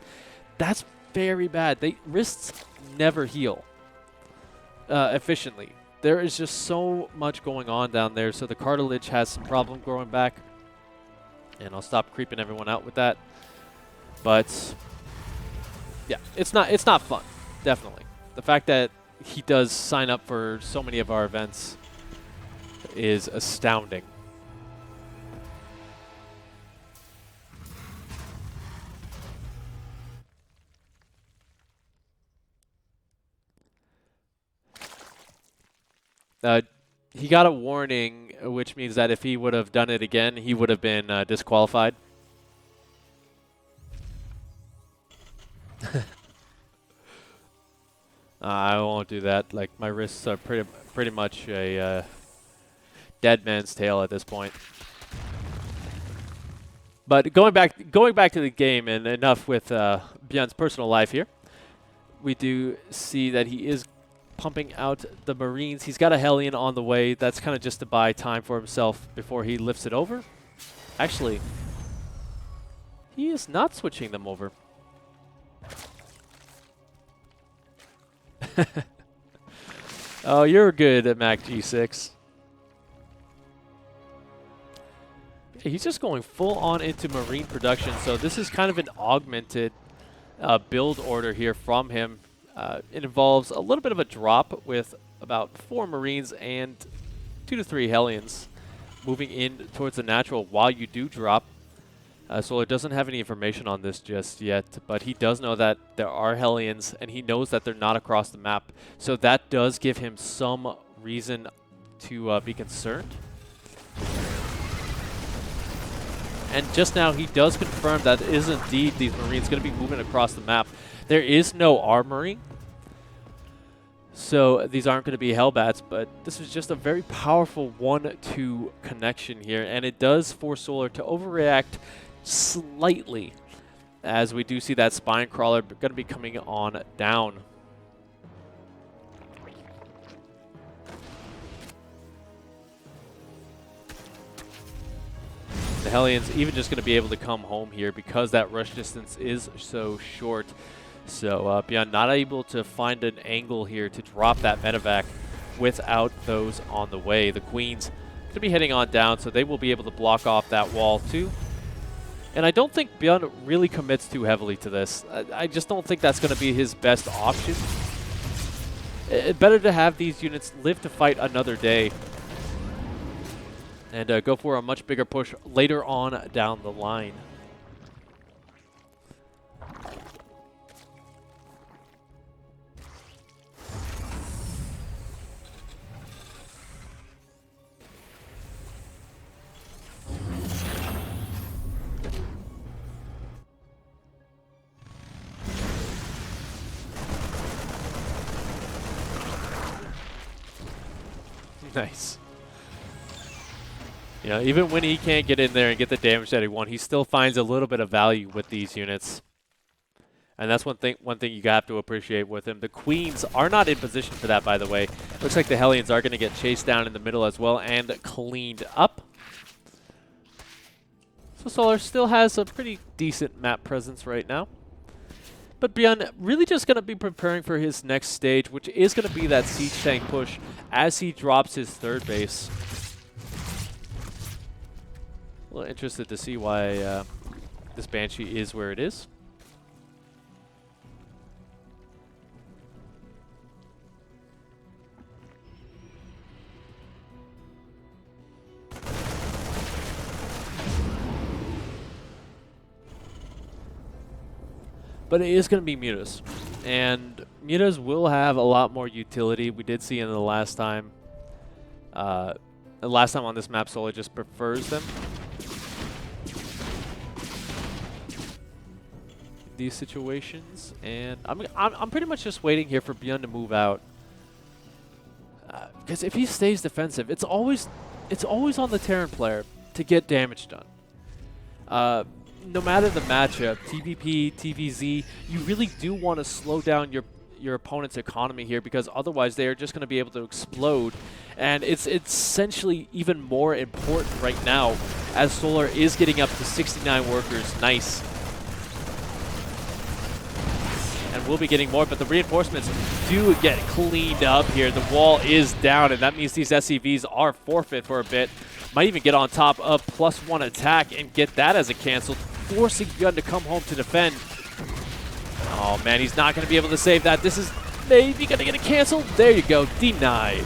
That's very bad. Wrists never heal efficiently. There is just so much going on down there, so the cartilage has some problem growing back. And I'll stop creeping everyone out with that. But yeah, it's not fun, definitely. The fact that he does sign up for so many of our events is astounding. He got a warning, which means that if he would have done it again, he would have been disqualified. I won't do that. Like, my wrists are pretty much a dead man's tail at this point. But going back to the game, and enough with BYUN's personal life here, we do see that he is pumping out the Marines. He's got a Hellion on the way. That's kind of just to buy time for himself before he lifts it over. Actually, he is not switching them over. Oh, you're good at Mac G6. He's just going full on into Marine production, so this is kind of an augmented build order here from him. It involves a little bit of a drop with about 4 Marines and 2 to 3 Hellions moving in towards the natural while you do drop. Solar doesn't have any information on this just yet, but he does know that there are Hellions, and he knows that they're not across the map. So that does give him some reason to be concerned. And just now, he does confirm that is indeed these Marines going to be moving across the map. There is no armoring, so these aren't going to be Hellbats, but this is just a very powerful 1-2 connection here, and it does force Solar to overreact slightly, as we do see that Spine Crawler going to be coming on down. The Hellions even just going to be able to come home here because that rush distance is so short. So BYUN not able to find an angle here to drop that medevac without those on the way. The Queens going to be heading on down, so they will be able to block off that wall too. And I don't think BYUN really commits too heavily to this. I just don't think that's going to be his best option. Better to have these units live to fight another day and go for a much bigger push later on down the line. Nice. You know, even when he can't get in there and get the damage that he wants, he still finds a little bit of value with these units. And that's one thing you have to appreciate with him. The Queens are not in position for that, by the way. Looks like the Hellions are going to get chased down in the middle as well and cleaned up. So Solar still has a pretty decent map presence right now. But BYUN really just going to be preparing for his next stage, which is going to be that siege tank push as he drops his third base. A little interested to see why this Banshee is where it is. But it is going to be Mutas. And Mutas will have a lot more utility. We did see in the last time. The last time on this map, Solar just prefers them. These situations. And I'm pretty much just waiting here for BYUN to move out. Because if he stays defensive, it's always on the Terran player to get damage done. No matter the matchup, TVP, TVZ, you really do want to slow down your opponent's economy here, because otherwise they are just going to be able to explode. And it's essentially even more important right now as Solar is getting up to 69 workers. Nice. And we'll be getting more, but the reinforcements do get cleaned up here. The wall is down, and that means these SCVs are forfeit for a bit. Might even get on top of +1 attack and get that as a cancel, forcing BYUN to come home to defend. Oh man, he's not going to be able to save that. This is maybe going to get a cancel. There you go, denied.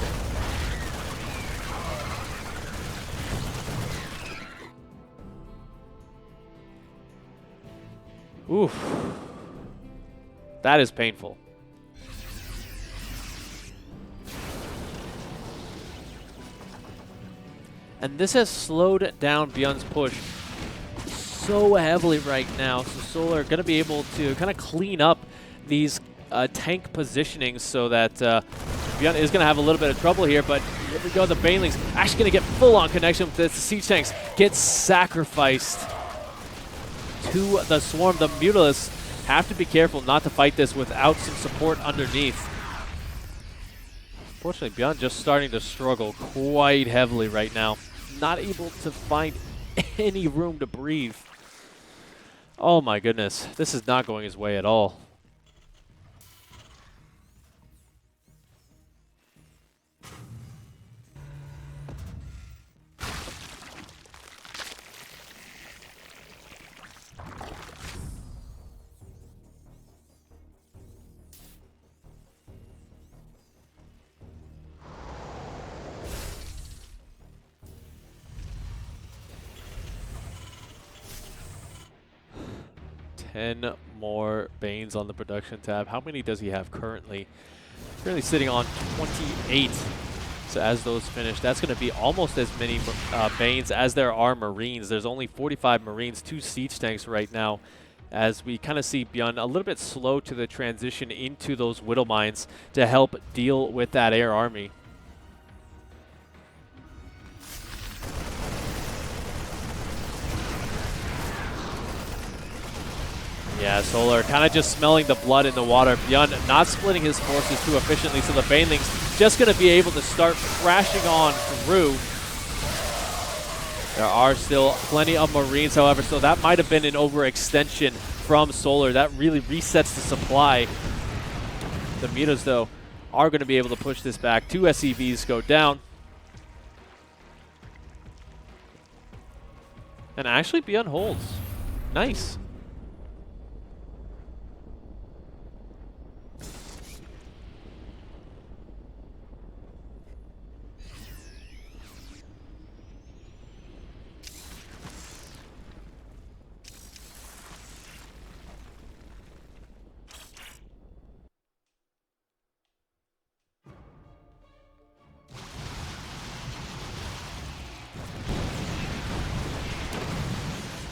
Oof. That is painful. And this has slowed down BYUN's push so heavily right now. So Solar going to be able to kind of clean up these tank positionings so that BYUN is going to have a little bit of trouble here. But here we go, the Banelings actually going to get full-on connection with this. The siege tanks get sacrificed to the Swarm. The Mutalists have to be careful not to fight this without some support underneath. Unfortunately, BYUN just starting to struggle quite heavily right now. Not able to find any room to breathe. Oh my goodness, this is not going his way at all. Ten more Banes on the production tab. How many does he have currently? Currently sitting on 28. So as those finish, that's going to be almost as many Banes as there are Marines. There's only 45 Marines, 2 siege tanks right now, as we kind of see BYUN a little bit slow to the transition into those Widow Mines to help deal with that air army. Yeah, Solar kind of just smelling the blood in the water. BYUN not splitting his forces too efficiently, so the Banelings just going to be able to start crashing on through. There are still plenty of Marines, however, so that might have been an overextension from Solar. That really resets the supply. The Mutas, though, are going to be able to push this back. 2 SCVs go down. And actually, BYUN holds. Nice.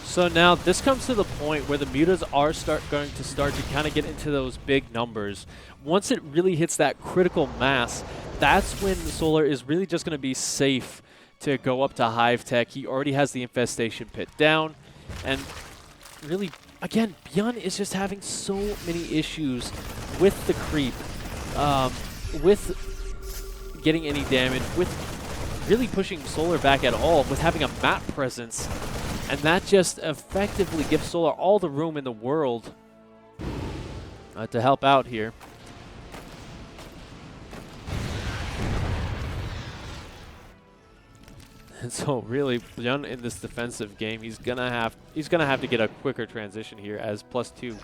So now this comes to the point where the Mutas are going to start to kind of get into those big numbers. Once it really hits that critical mass, that's when Solar is really just going to be safe to go up to Hive Tech. He already has the Infestation Pit down, and really again, BYUN is just having so many issues with the creep, with getting any damage, with really pushing Solar back at all, with having a map presence. And that just effectively gives Solar all the room in the world to help out here. And so really, BYUN in this defensive game, he's gonna have to get a quicker transition here, as +2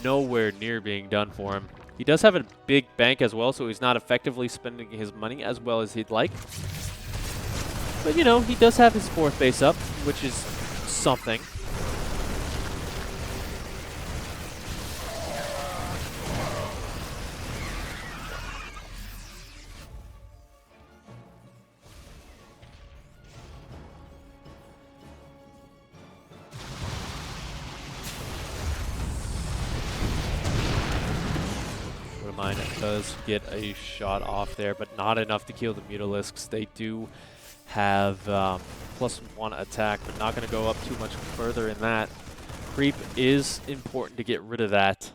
nowhere near being done for him. He does have a big bank as well, so he's not effectively spending his money as well as he'd like. But you know, he does have his 4th base up, which is something. Mine does get a shot off there, but not enough to kill the Mutalisks. They do have +1 attack, but not going to go up too much further in that. Creep is important to get rid of that.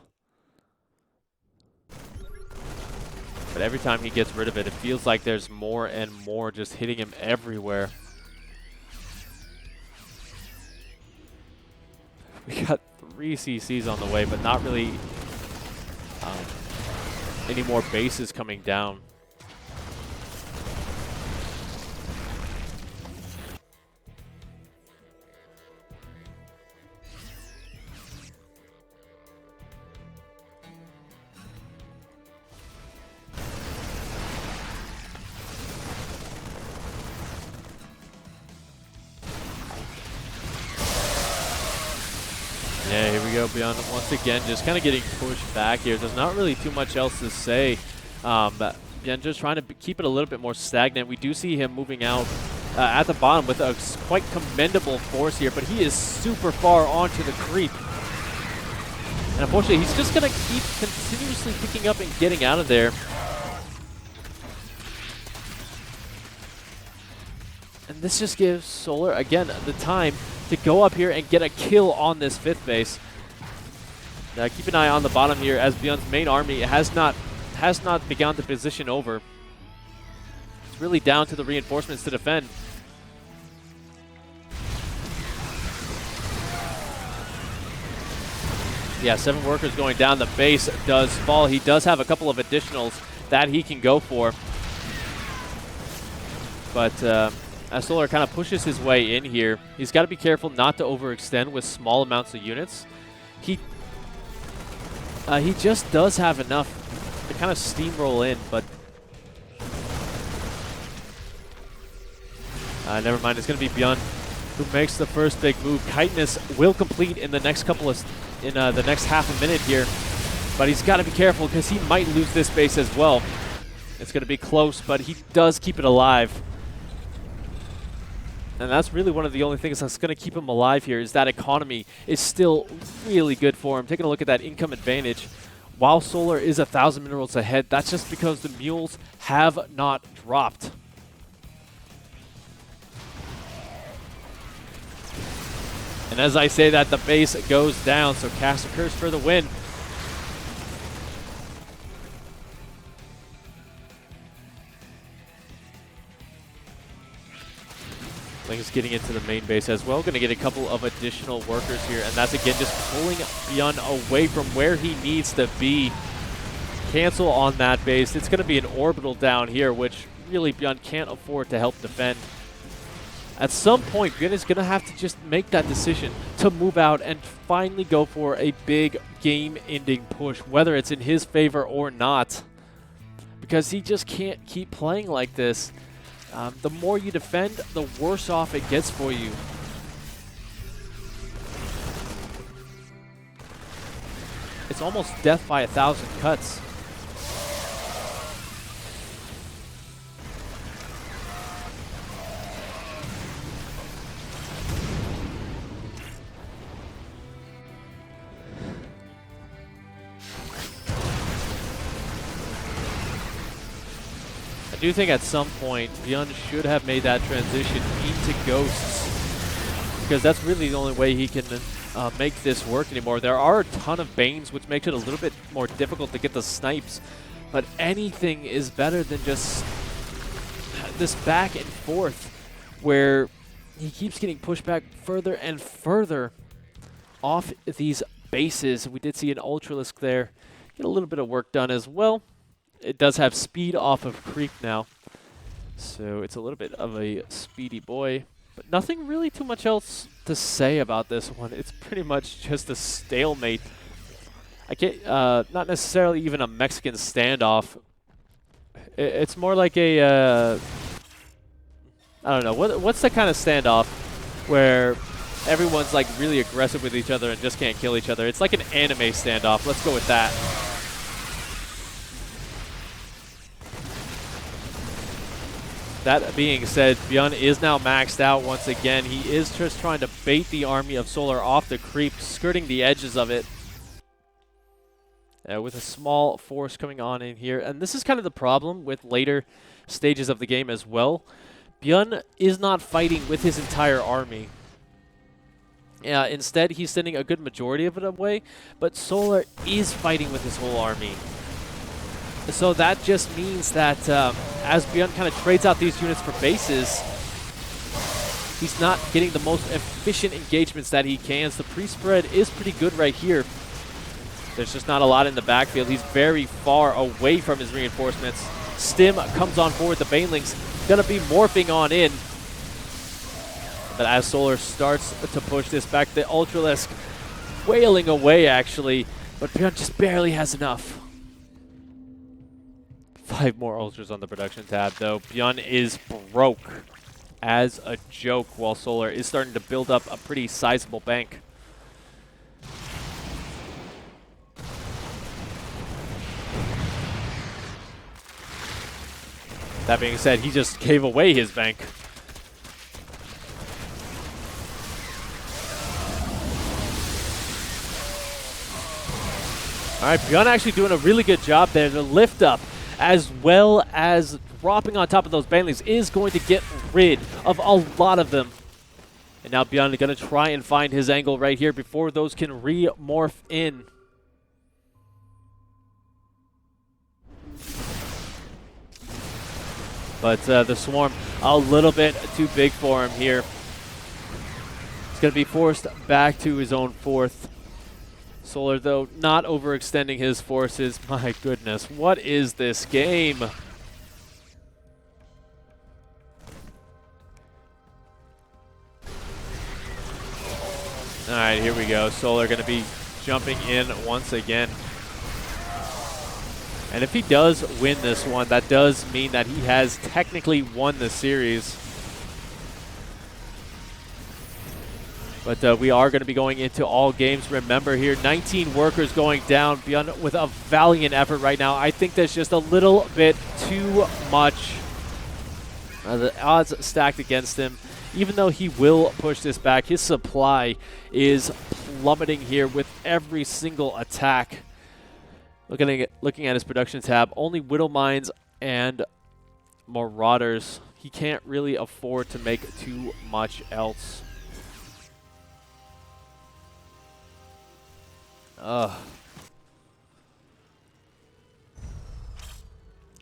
But every time he gets rid of it, it feels like there's more and more just hitting him everywhere. We got 3 CCs on the way, but not really any more bases coming down. Yeah, here we go, BYUN once again just kind of getting pushed back here. There's not really too much else to say. BYUN just trying to keep it a little bit more stagnant. We do see him moving out at the bottom with a quite commendable force here, but he is super far onto the creep. And unfortunately, he's just going to keep continuously picking up and getting out of there. And this just gives Solar, again, the time to go up here and get a kill on this 5th base. Keep an eye on the bottom here, as BYUN's main army has not begun to position over. It's really down to the reinforcements to defend. Yeah, 7 workers going down. The base does fall. He does have a couple of additionals that he can go for. But as Solar kind of pushes his way in here, he's got to be careful not to overextend with small amounts of units. He just does have enough to kind of steamroll in, but never mind. It's going to be BYUN who makes the first big move. Chitinous will complete in the next the next half a minute here, but he's got to be careful because he might lose this base as well. It's going to be close, but he does keep it alive. And that's really one of the only things that's going to keep him alive here, is that economy is still really good for him. Taking a look at that income advantage, while Solar is 1,000 minerals ahead, that's just because the mules have not dropped. And as I say that, the base goes down, so Cast a Curse for the win. Ling's getting into the main base as well. Going to get a couple of additional workers here, and that's again just pulling BYUN away from where he needs to be. Cancel on that base. It's going to be an orbital down here, which really BYUN can't afford to help defend. At some point, BYUN is going to have to just make that decision to move out and finally go for a big game-ending push, whether it's in his favor or not, because he just can't keep playing like this. The more you defend, the worse off it gets for you. It's almost death by 1,000 cuts. I do think at some point BYUN should have made that transition into Ghosts, because that's really the only way he can make this work anymore. There are a ton of Banes, which makes it a little bit more difficult to get the snipes, but anything is better than just this back and forth where he keeps getting pushed back further and further off these bases. We did see an Ultralisk there get a little bit of work done as well. It does have speed off of creep now, so it's a little bit of a speedy boy, but nothing really too much else to say about this one. It's pretty much just a stalemate. I can't, not necessarily even a Mexican standoff. It's more like a, I don't know, what's the kind of standoff where everyone's like really aggressive with each other and just can't kill each other? It's like an anime standoff. Let's go with that. That being said, BYUN is now maxed out once again. He is just trying to bait the army of Solar off the creep, skirting the edges of it. With a small force coming on in here. And this is kind of the problem with later stages of the game as well. BYUN is not fighting with his entire army. Instead, he's sending a good majority of it away, but Solar is fighting with his whole army. So that just means that as BYUN kind of trades out these units for bases, he's not getting the most efficient engagements that he can. So the pre-spread is pretty good right here. There's just not a lot in the backfield. He's very far away from his reinforcements. Stim comes on board. The Baneling's going to be morphing on in. But as Solar starts to push this back, the Ultralisk wailing away, actually. But BYUN just barely has enough. 5 more Ultras on the production tab, though. BYUN is broke as a joke, while Solar is starting to build up a pretty sizable bank. That being said, he just gave away his bank. All right, BYUN actually doing a really good job there. The lift up, as well as dropping on top of those Banelings, is going to get rid of a lot of them. And now BYUN is going to try and find his angle right here before those can re-morph in. But the Swarm, a little bit too big for him here. He's going to be forced back to his own 4th. Solar, though, not overextending his forces. My goodness, what is this game? All right, here we go. Solar going to be jumping in once again. And if he does win this one, that does mean that he has technically won the series. But we are going to be going into all games. Remember here, 19 workers going down. BYUN with a valiant effort right now. I think there's just a little bit too much. The odds stacked against him. Even though he will push this back, his supply is plummeting here with every single attack. Looking at his production tab, only Widow Mines and Marauders. He can't really afford to make too much else. And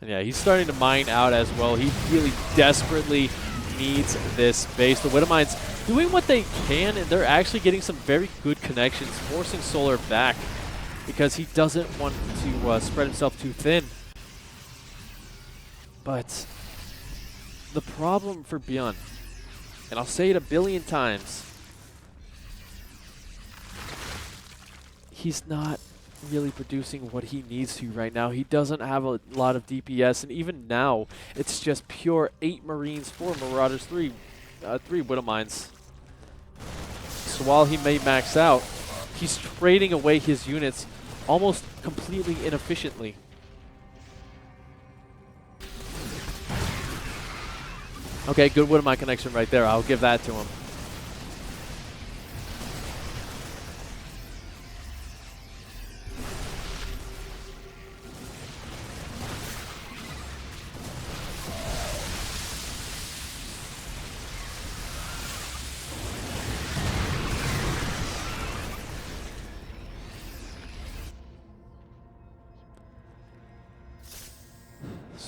yeah, he's starting to mine out as well. He really desperately needs this base. The Widowmines doing what they can, and they're actually getting some very good connections, forcing Solar back because he doesn't want to spread himself too thin. But the problem for BYUN, and I'll say it a billion times, he's not really producing what he needs to right now. He doesn't have a lot of DPS, and even now, it's just pure 8 Marines, 4 Marauders, 3 Widow Mines. So while he may max out, he's trading away his units almost completely inefficiently. Okay, good Widow Mine connection right there. I'll give that to him.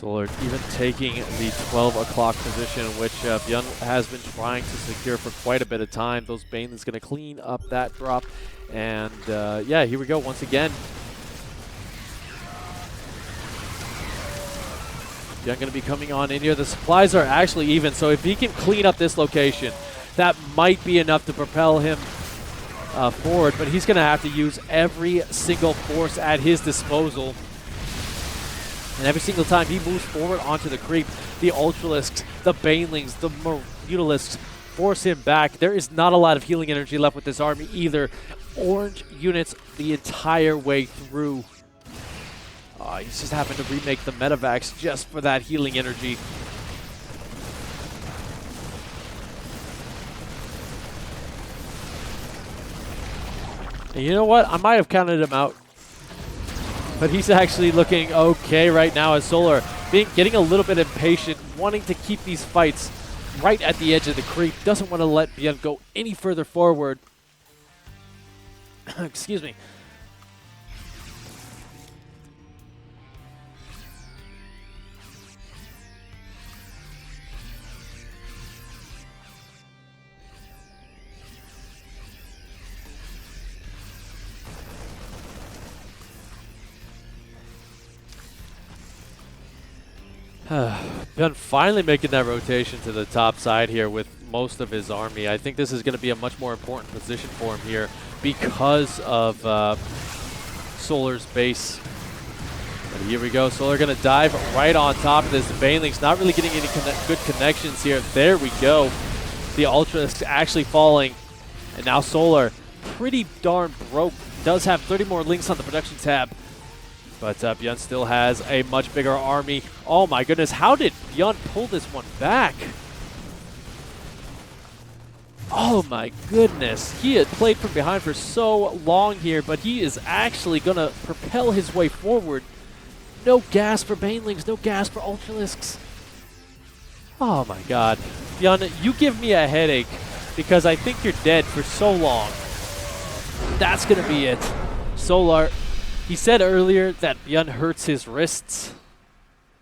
Solar even taking the 12 o'clock position, which BYUN has been trying to secure for quite a bit of time. Those Banelings going to clean up that drop. And yeah, here we go once again. BYUN going to be coming on in here. The supplies are actually even, so if he can clean up this location, that might be enough to propel him forward, but he's going to have to use every single force at his disposal. And every single time he moves forward onto the creep, the Ultralisks, the Banelings, the Mutalisks force him back. There is not a lot of healing energy left with this army either. Orange units the entire way through. He's just happened to remake the Medivacs just for that healing energy. And you know what? I might have counted him out. But he's actually looking okay right now as Solar getting a little bit impatient, wanting to keep these fights right at the edge of the creep. Doesn't want to let BYUN go any further forward. Excuse me. BYUN finally making that rotation to the top side here with most of his army. I think this is going to be a much more important position for him here because of Solar's base. But here we go. Solar going to dive right on top of this. The Banelings not really getting any good connections here. There we go. The Ultras actually falling. And now Solar pretty darn broke. Does have 30 more links on the production tab. But BYUN still has a much bigger army. Oh my goodness, how did BYUN pull this one back? Oh my goodness, he had played from behind for so long here, but he is actually going to propel his way forward. No gas for Banelings, no gas for Ultralisks. Oh my god. BYUN, you give me a headache because I think you're dead for so long. That's going to be it. Solar. He said earlier that BYUN hurts his wrists.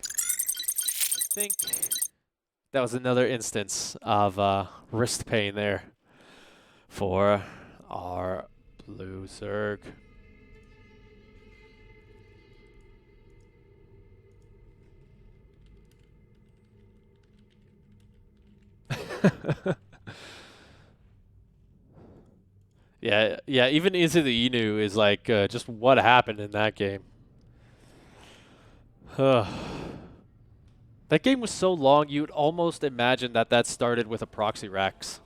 I think that was another instance of wrist pain there for our blue Zerg. Yeah, even Into the Inu is like just what happened in that game. That game was so long, you'd almost imagine that that started with a proxy racks.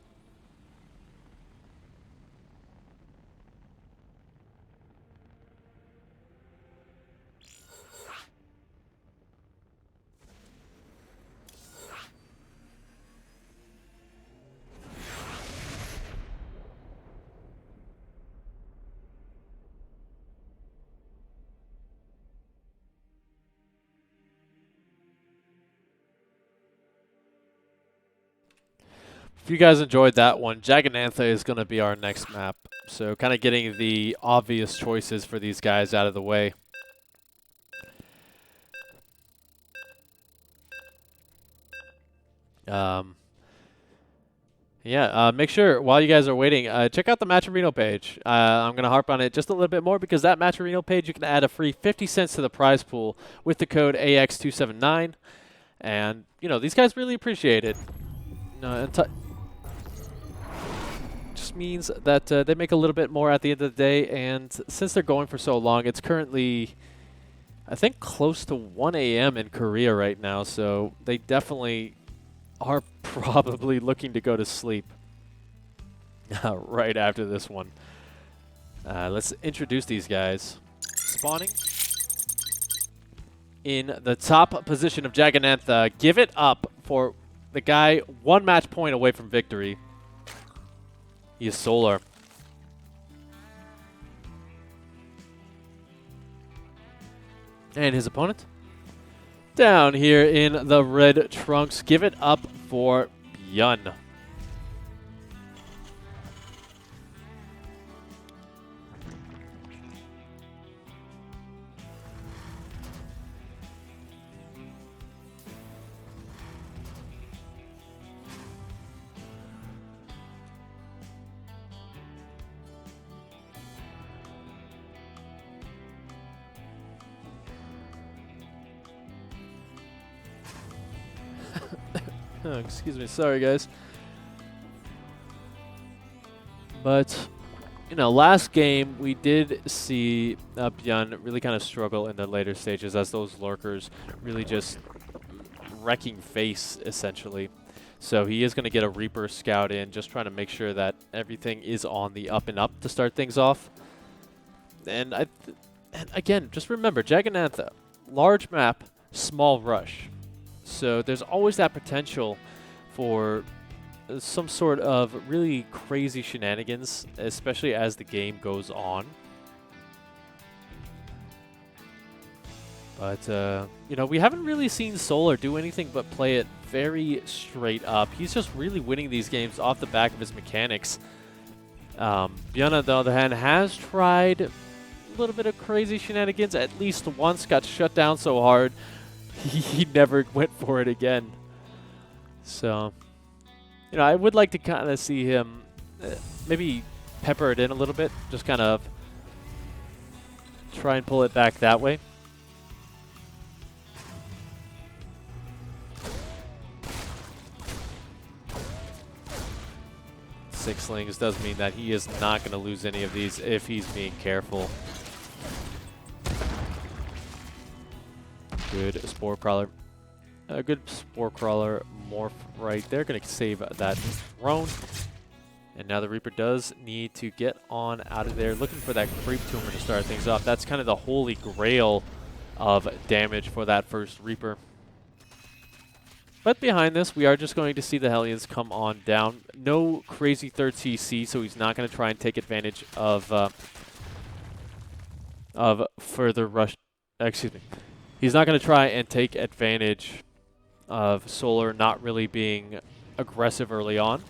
If you guys enjoyed that one, Jaganantha is going to be our next map. So kind of getting the obvious choices for these guys out of the way. Make sure while you guys are waiting, check out the Matcherino page. I'm going to harp on it just a little bit more because that Matcherino page, you can add a free 50 cents to the prize pool with the code AX279. And, you know, these guys really appreciate it. Just means that they make a little bit more at the end of the day, and since they're going for so long, it's currently, I think, close to 1 a.m. in Korea right now, so they definitely are probably looking to go to sleep right after this one. Let's introduce these guys. Spawning in the top position of Jaganantha. Give it up for the guy 1 match point away from victory. He is Solar. And his opponent? Down here in the red trunks. Give it up for BYUN. Oh, excuse me. Sorry, guys. But, you know, last game we did see BYUN really kind of struggle in the later stages as those lurkers really just wrecking face, essentially. So he is going to get a Reaper scout in, just trying to make sure that everything is on the up and up to start things off. And again, just remember, Jagannatha, large map, small rush. So there's always that potential for some sort of really crazy shenanigans, especially as the game goes on. But, you know, we haven't really seen Solar do anything but play it very straight up. He's just really winning these games off the back of his mechanics. BYUN, on the other hand, has tried a little bit of crazy shenanigans. At least once got shut down so hard, he never went for it again. So, you know, I would like to kind of see him maybe pepper it in a little bit. Just kind of try and pull it back that way. Sixlings does mean that he is not going to lose any of these if he's being careful. Good Spore Crawler. A good Spore Crawler morph right there. Going to save that drone. And now the Reaper does need to get on out of there, looking for that Creep Tumor to start things off. That's kind of the holy grail of damage for that first Reaper. But behind this, we are just going to see the Hellions come on down. No crazy third CC, so he's not going to try and take advantage of further rush. Excuse me. He's not going to try and take advantage of Solar not really being aggressive early on.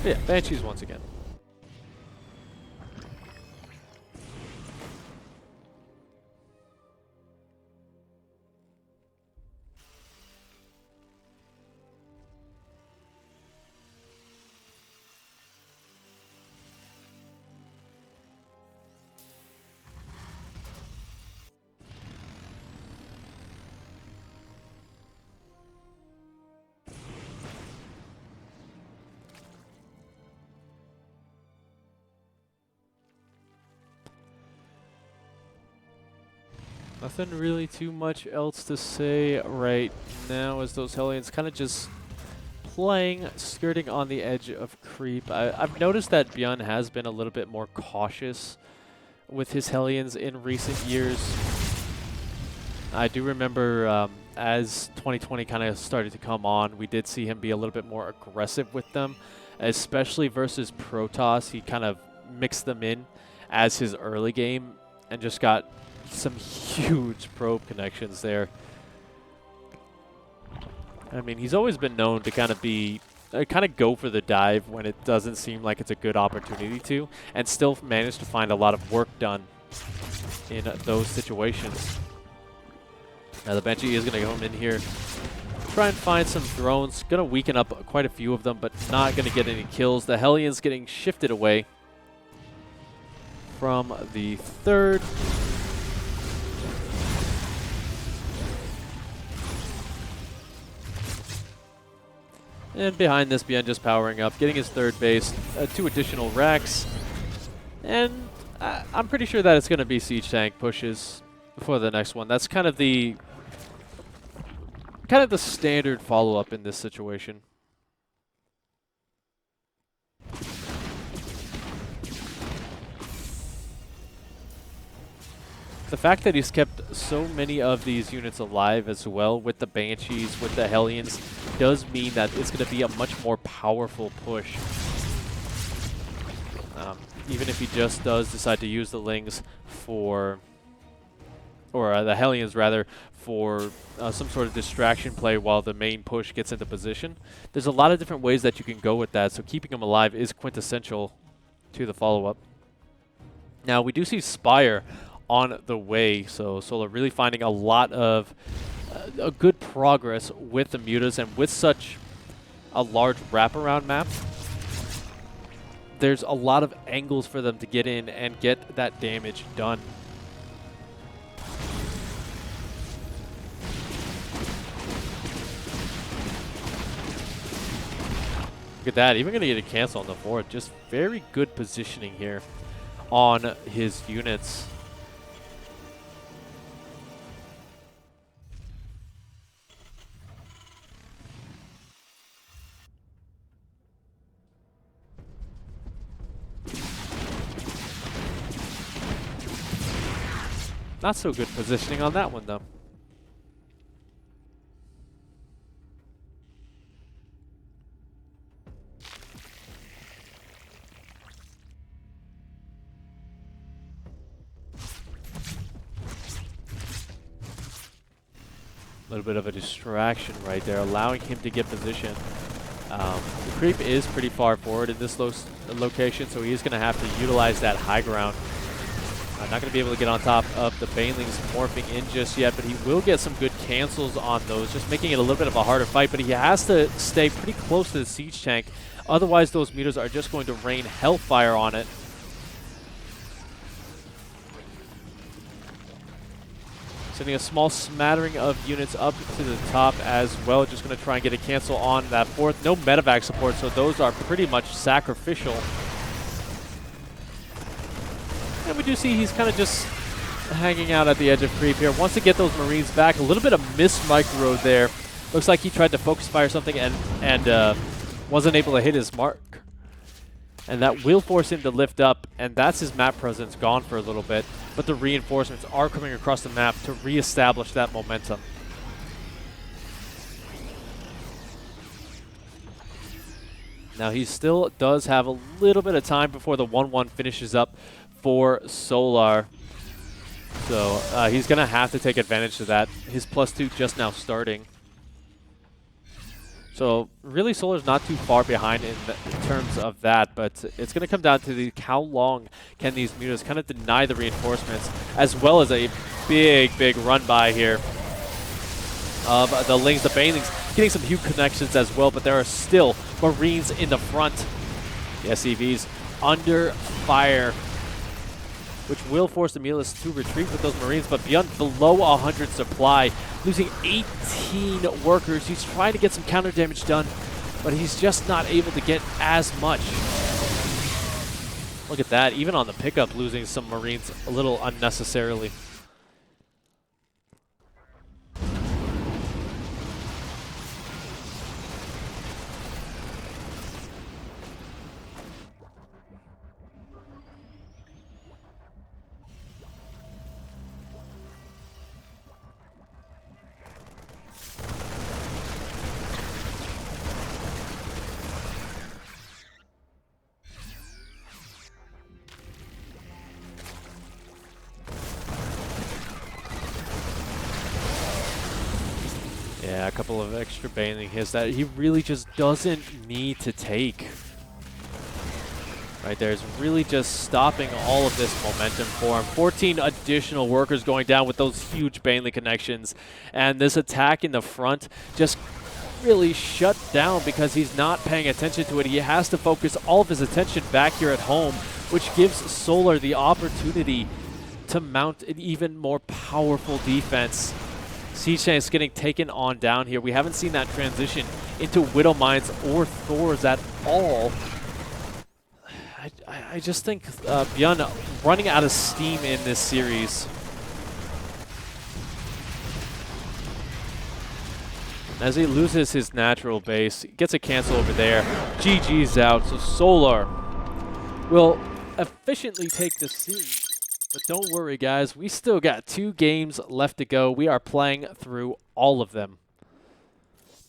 Yeah, Banshees once again. Nothing really too much else to say right now as those Hellions kind of just playing, skirting on the edge of creep. I've noticed that BYUN has been a little bit more cautious with his Hellions in recent years. I do remember as 2020 kind of started to come on, we did see him be a little bit more aggressive with them, especially versus Protoss. He kind of mixed them in as his early game and just got some huge probe connections there. I mean, he's always been known to kind of be, kind of go for the dive when it doesn't seem like it's a good opportunity to, and still manage to find a lot of work done in those situations. Now the Banshee is going to come in here, try and find some drones. Going to weaken up quite a few of them, but not going to get any kills. The Hellions getting shifted away from the third. And behind this, BYUN just powering up, getting his third base, 2 additional racks. And I'm pretty sure that it's going to be siege tank pushes before the next one. That's kind of the standard follow-up in this situation. The fact that he's kept so many of these units alive as well with the Banshees, with the Hellions, does mean that it's going to be a much more powerful push. Even if he just does decide to use the Lings for, or the Hellions rather, for some sort of distraction play while the main push gets into position. There's a lot of different ways that you can go with that, so keeping them alive is quintessential to the follow-up. Now, we do see Spire on the way, so Solar really finding a lot of a good progress with the mutas, and with such a large wraparound map, there's a lot of angles for them to get in and get that damage done. Look at that, even going to get a cancel on the fourth. Just very good positioning here on his units. Not so good positioning on that one, though. A little bit of a distraction right there, allowing him to get position. The creep is pretty far forward in this location, so he's going to have to utilize that high ground. Not going to be able to get on top of the Banelings morphing in just yet, but he will get some good cancels on those, just making it a little bit of a harder fight. But he has to stay pretty close to the siege tank. Otherwise, those meters are just going to rain hellfire on it. Sending a small smattering of units up to the top as well. Just going to try and get a cancel on that fourth. No medevac support, so those are pretty much sacrificial. And we do see he's kind of just hanging out at the edge of creep here. Wants to get those Marines back. A little bit of missed micro there. Looks like he tried to focus fire something and wasn't able to hit his mark. And that will force him to lift up, and that's his map presence gone for a little bit. But the reinforcements are coming across the map to reestablish that momentum. Now he still does have a little bit of time before the 1-1 finishes up for Solar. So he's going to have to take advantage of that. His +2 just now starting. So really Solar's not too far behind in terms of that, but it's going to come down to how long can these mutas kind of deny the reinforcements, as well as a big run by here of the Lings. The Banelings getting some huge connections as well, but there are still Marines in the front. The SCVs under fire, which will force the Mutalisks to retreat with those Marines, but BYUN below 100 supply, losing 18 workers. He's trying to get some counter damage done, but he's just not able to get as much. Look at that, even on the pickup, losing some Marines a little unnecessarily. Yeah, a couple of extra Baneling hits that he really just doesn't need to take. Right there is really just stopping all of this momentum for him. 14 additional workers going down with those huge Baneling connections. And this attack in the front just really shut down because he's not paying attention to it. He has to focus all of his attention back here at home, which gives Solar the opportunity to mount an even more powerful defense. Siege Tank is getting taken on down here. We haven't seen that transition into Widow Mines or Thors at all. I just think BYUN running out of steam in this series. As he loses his natural base, he gets a cancel over there. GG's out, so Solar will efficiently take the siege. But don't worry, guys. We still got 2 games left to go. We are playing through all of them,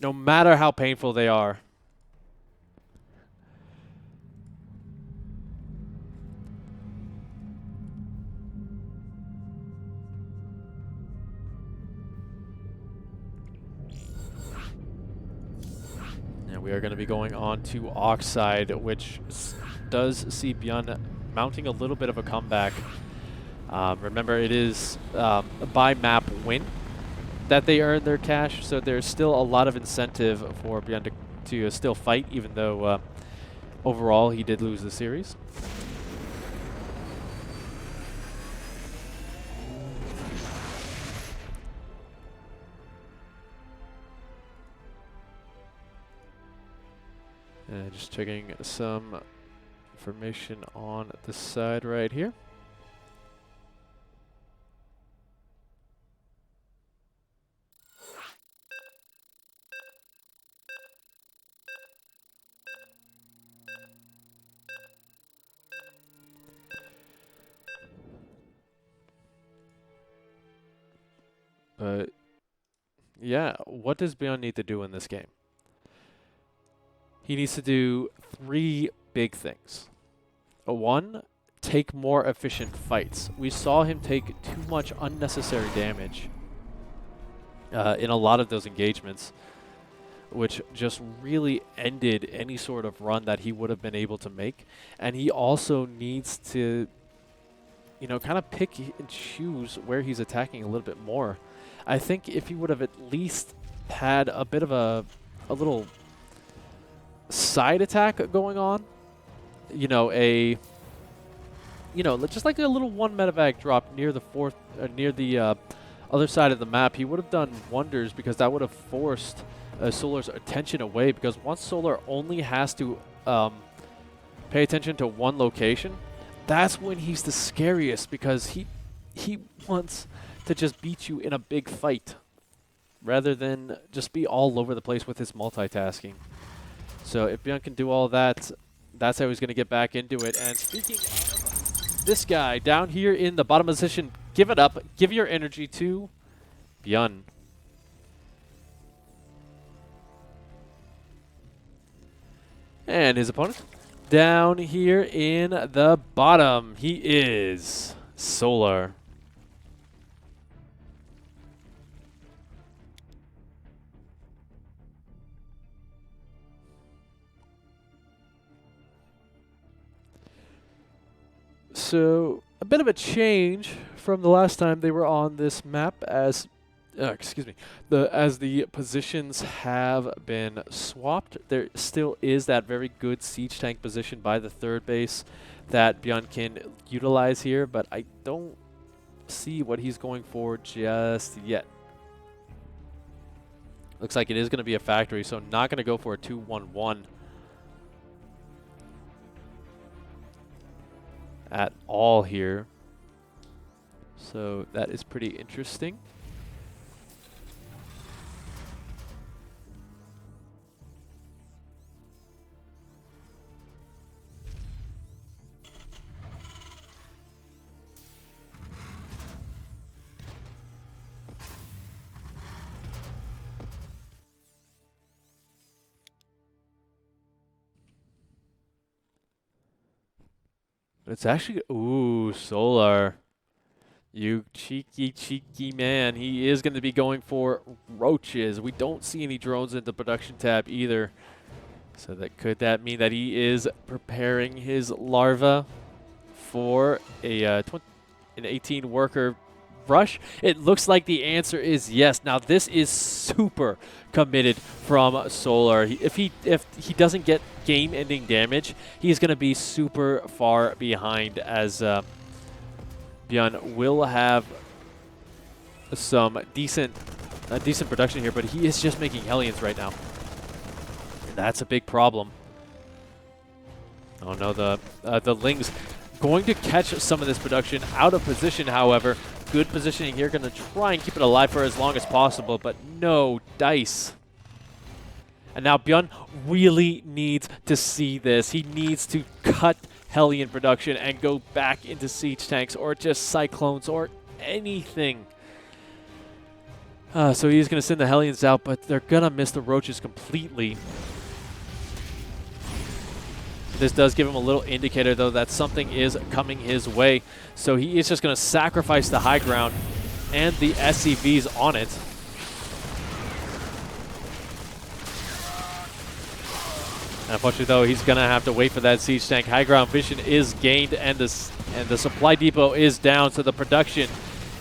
no matter how painful they are. And we are going to be going on to Oxide, which does see BYUN mounting a little bit of a comeback. Remember, it is by map win that they earn their cash, so there's still a lot of incentive for BYUN to still fight, even though overall, he did lose the series. And just checking some information on the side right here. But yeah, what does BYUN need to do in this game? He needs to do 3 big things. 1, take more efficient fights. We saw him take too much unnecessary damage in a lot of those engagements, which just really ended any sort of run that he would have been able to make. And he also needs to, you know, kind of pick and choose where he's attacking a little bit more. I think if he would have at least had a bit of a little side attack going on, you know, just like a little 1 medevac drop near the other side of the map, he would have done wonders, because that would have forced Solar's attention away, because once Solar only has to pay attention to one location, that's when he's the scariest, because he wants to just beat you in a big fight rather than just be all over the place with his multitasking. So if BYUN can do all that, that's how he's going to get back into it. And speaking of this guy down here in the bottom position, give it up. Give your energy to BYUN. And his opponent down here in the bottom, he is Solar. So a bit of a change from the last time they were on this map, as as the positions have been swapped. There still is that very good siege tank position by the 3rd base that BYUN can utilize here, but I don't see what he's going for just yet. Looks like it is going to be a factory, so not going to go for a 2-1-1 at all here. So that is pretty interesting. It's actually, ooh, Solar. You cheeky, cheeky man. He is going to be going for roaches. We don't see any drones in the production tab either. So could that mean that he is preparing his larva for an 18 worker rush? It looks like the answer is yes. Now this is super committed from Solar. If he doesn't get game-ending damage, he's going to be super far behind, as BYUN will have some decent production here, but he is just making Hellions right now. And that's a big problem. Oh no, the Lings going to catch some of this production out of position, however. Good positioning here, going to try and keep it alive for as long as possible, but no dice. And now BYUN really needs to see this. He needs to cut Hellion production and go back into siege tanks or just cyclones or anything. So he's going to send the Hellions out, but they're going to miss the roaches completely. This does give him a little indicator, though, that something is coming his way. So he is just going to sacrifice the high ground and the SCVs on it. And unfortunately, though, he's going to have to wait for that siege tank. High ground vision is gained, and the supply depot is down, so the production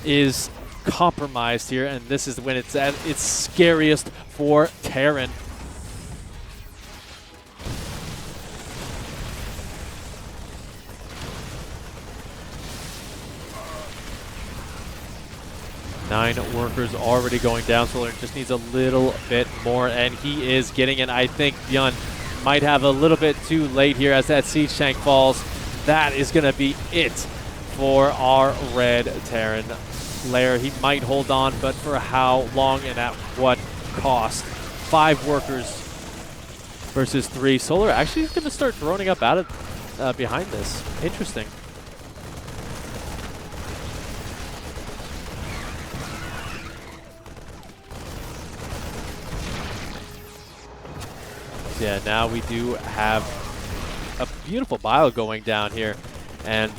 is compromised here, and this is when it's at its scariest for Terran. 9 workers already going down. Solar just needs a little bit more, and he is getting it. I think BYUN might have a little bit too late here as that siege tank falls. That is going to be it for our red Terran player. He might hold on, but for how long and at what cost? 5 workers versus 3. Solar actually is going to start droning up out of behind this. Interesting. Yeah, now we do have a beautiful bio going down here. And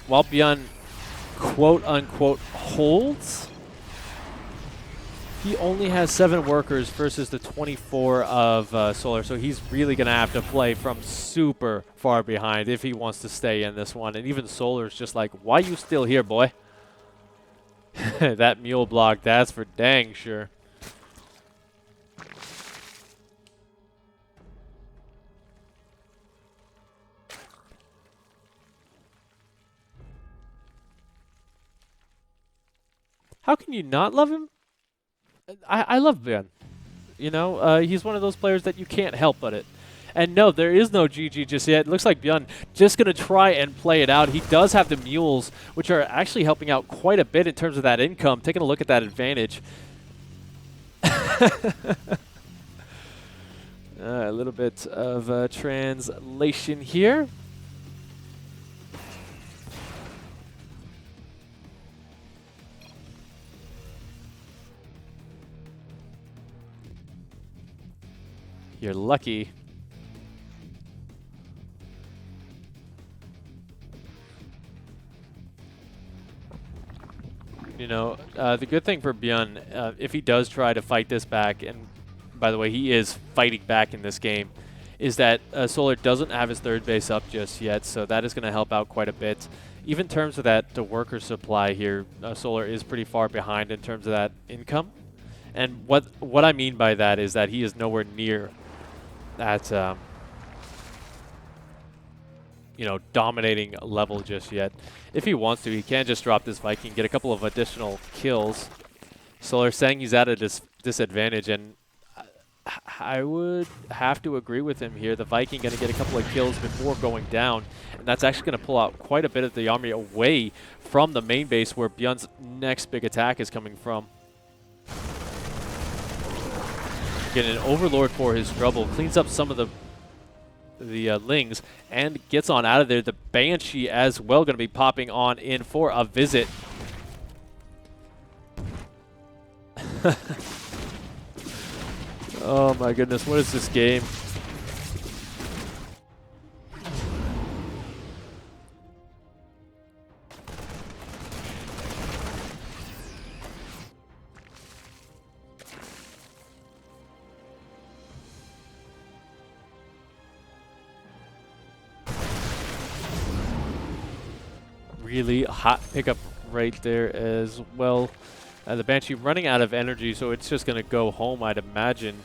while BYUN quote-unquote holds, he only has 7 workers versus the 24 of Solar. So he's really going to have to play from super far behind if he wants to stay in this one. And even Solar's just like, why you still here, boy? That mule block, that's for dang sure. How can you not love him? I love BYUN. You know, he's one of those players that you can't help but it. And no, there is no GG just yet. It looks like BYUN just going to try and play it out. He does have the mules, which are actually helping out quite a bit in terms of that income. Taking a look at that advantage. A little bit of translation here. You're lucky. You know, the good thing for BYUN, if he does try to fight this back, and by the way, he is fighting back in this game, is that Solar doesn't have his third base up just yet, so that is going to help out quite a bit. Even in terms of that, the worker supply here, Solar is pretty far behind in terms of that income. And what I mean by that is that he is nowhere near that, you know, dominating level just yet. If he wants to, he can just drop this Viking, get a couple of additional kills. Solar saying he's at a disadvantage, and I would have to agree with him here. The Viking going to get a couple of kills before going down, and that's actually going to pull out quite a bit of the army away from the main base where BYUN's next big attack is coming from. Getting an Overlord for his trouble, cleans up some of the Lings, and gets on out of there. The Banshee as well going to be popping on in for a visit. Oh my goodness, what is this game? Really hot pickup right there as well. The Banshee running out of energy, so it's just going to go home, I'd imagine,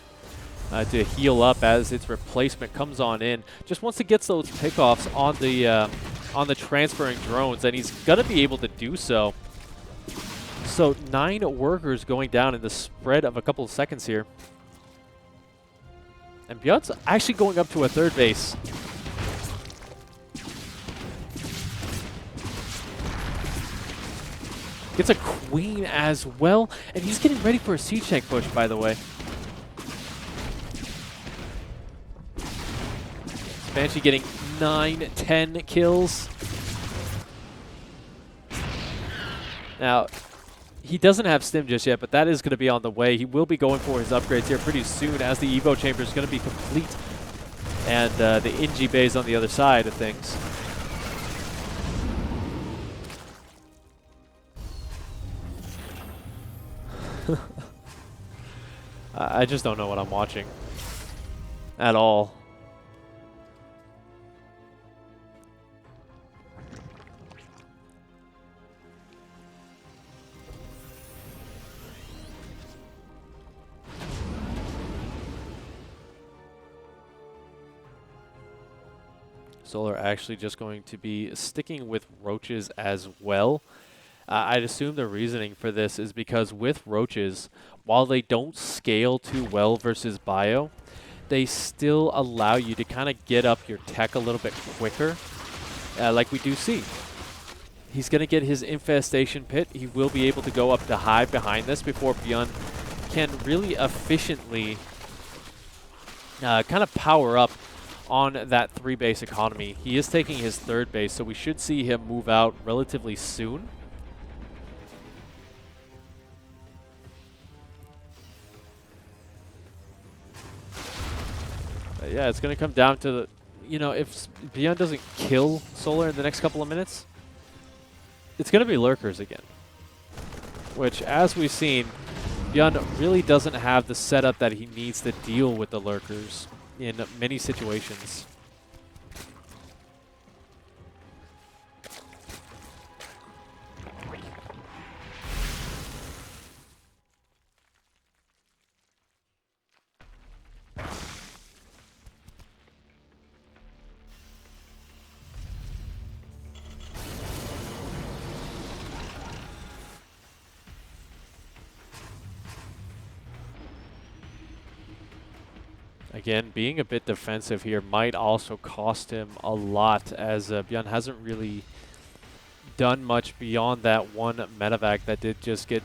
to heal up as its replacement comes on in. Just once it gets those pickoffs on the transferring drones, and he's going to be able to do so. So 9 workers going down in the spread of a couple of seconds here. And BYUN's actually going up to a third base. Gets a queen as well, and he's getting ready for a siege tank push, by the way. Banshee getting 9, 10 kills. Now, he doesn't have stim just yet, but that is going to be on the way. He will be going for his upgrades here pretty soon as the Evo chamber is going to be complete. And the Inji Bay is on the other side of things. I just don't know what I'm watching at all. Solar actually just going to be sticking with roaches as well. I'd assume the reasoning for this is because with roaches, while they don't scale too well versus bio, they still allow you to kind of get up your tech a little bit quicker, like we do see. He's going to get his infestation pit. He will be able to go up to hive behind this before BYUN can really efficiently kind of power up on that 3-base economy. He is taking his 3rd base, so we should see him move out relatively soon. Yeah, it's going to come down to the, if BYUN doesn't kill Solar in the next couple of minutes, it's going to be lurkers again. Which, as we've seen, BYUN really doesn't have the setup that he needs to deal with the lurkers in many situations. Again, being a bit defensive here might also cost him a lot, as BYUN hasn't really done much beyond that one medevac that did just get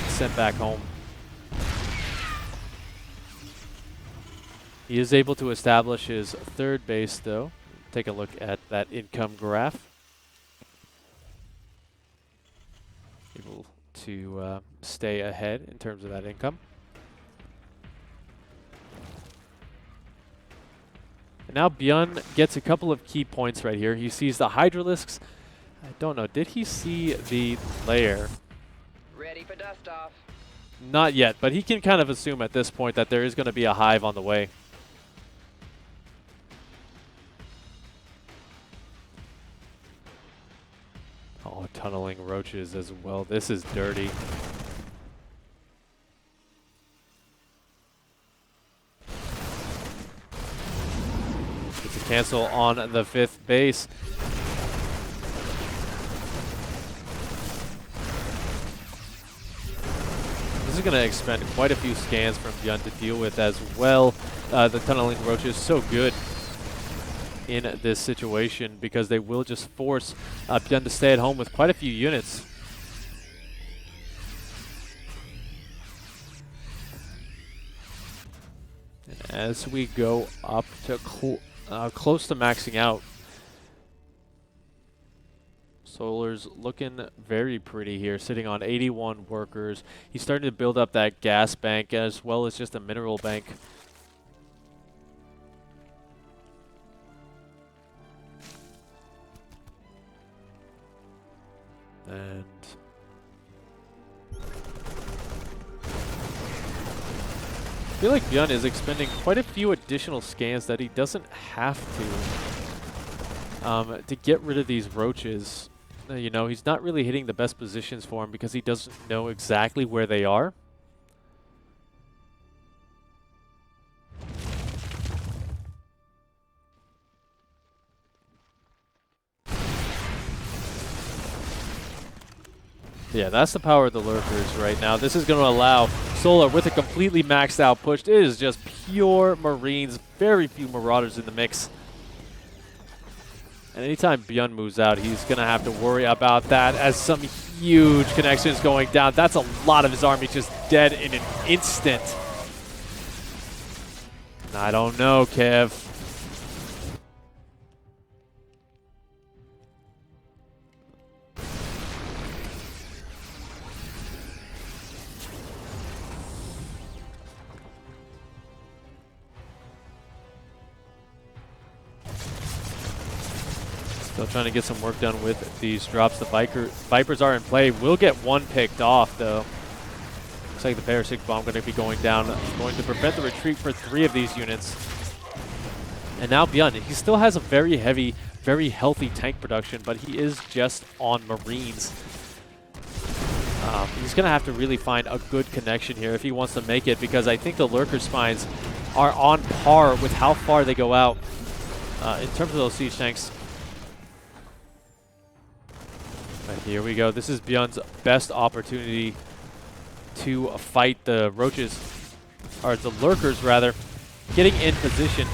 sent back home. He is able to establish his 3rd base, though. Take a look at that income graph. Able to stay ahead in terms of that income. And now BYUN gets a couple of key points right here. He sees the Hydralisks. I don't know, did he see the lair? Ready for dust off. Not yet, but he can kind of assume at this point that there is going to be a hive on the way. Oh, tunneling roaches as well. This is dirty. Cancel on the 5th base. This is going to expend quite a few scans from BYUN to deal with as well. The tunneling roach is so good in this situation because they will just force BYUN to stay at home with quite a few units. And as we go up to close to maxing out, Solar's looking very pretty here, sitting on 81 workers. He's starting to build up that gas bank as well as just a mineral bank. And I feel like BYUN is expending quite a few additional scans that he doesn't have to get rid of these roaches. He's not really hitting the best positions for him because he doesn't know exactly where they are. Yeah, that's the power of the lurkers right now. This is going to allow Solar with a completely maxed out push. It is just pure Marines, very few Marauders in the mix. And anytime BYUN moves out, he's going to have to worry about that as some huge connections going down. That's a lot of his army just dead in an instant. I don't know, Kev. Still trying to get some work done with these drops. The Vipers are in play. Will get one picked off, though. Looks like the Parasitic Bomb going to be going down. Going to prevent the retreat for 3 of these units. And now BYUN, he still has a very heavy, very healthy tank production, but he is just on Marines. He's going to have to really find a good connection here if he wants to make it, because I think the Lurker Spines are on par with how far they go out in terms of those siege tanks. But here we go. This is BYUN's best opportunity to fight the roaches, or the lurkers rather, getting in position.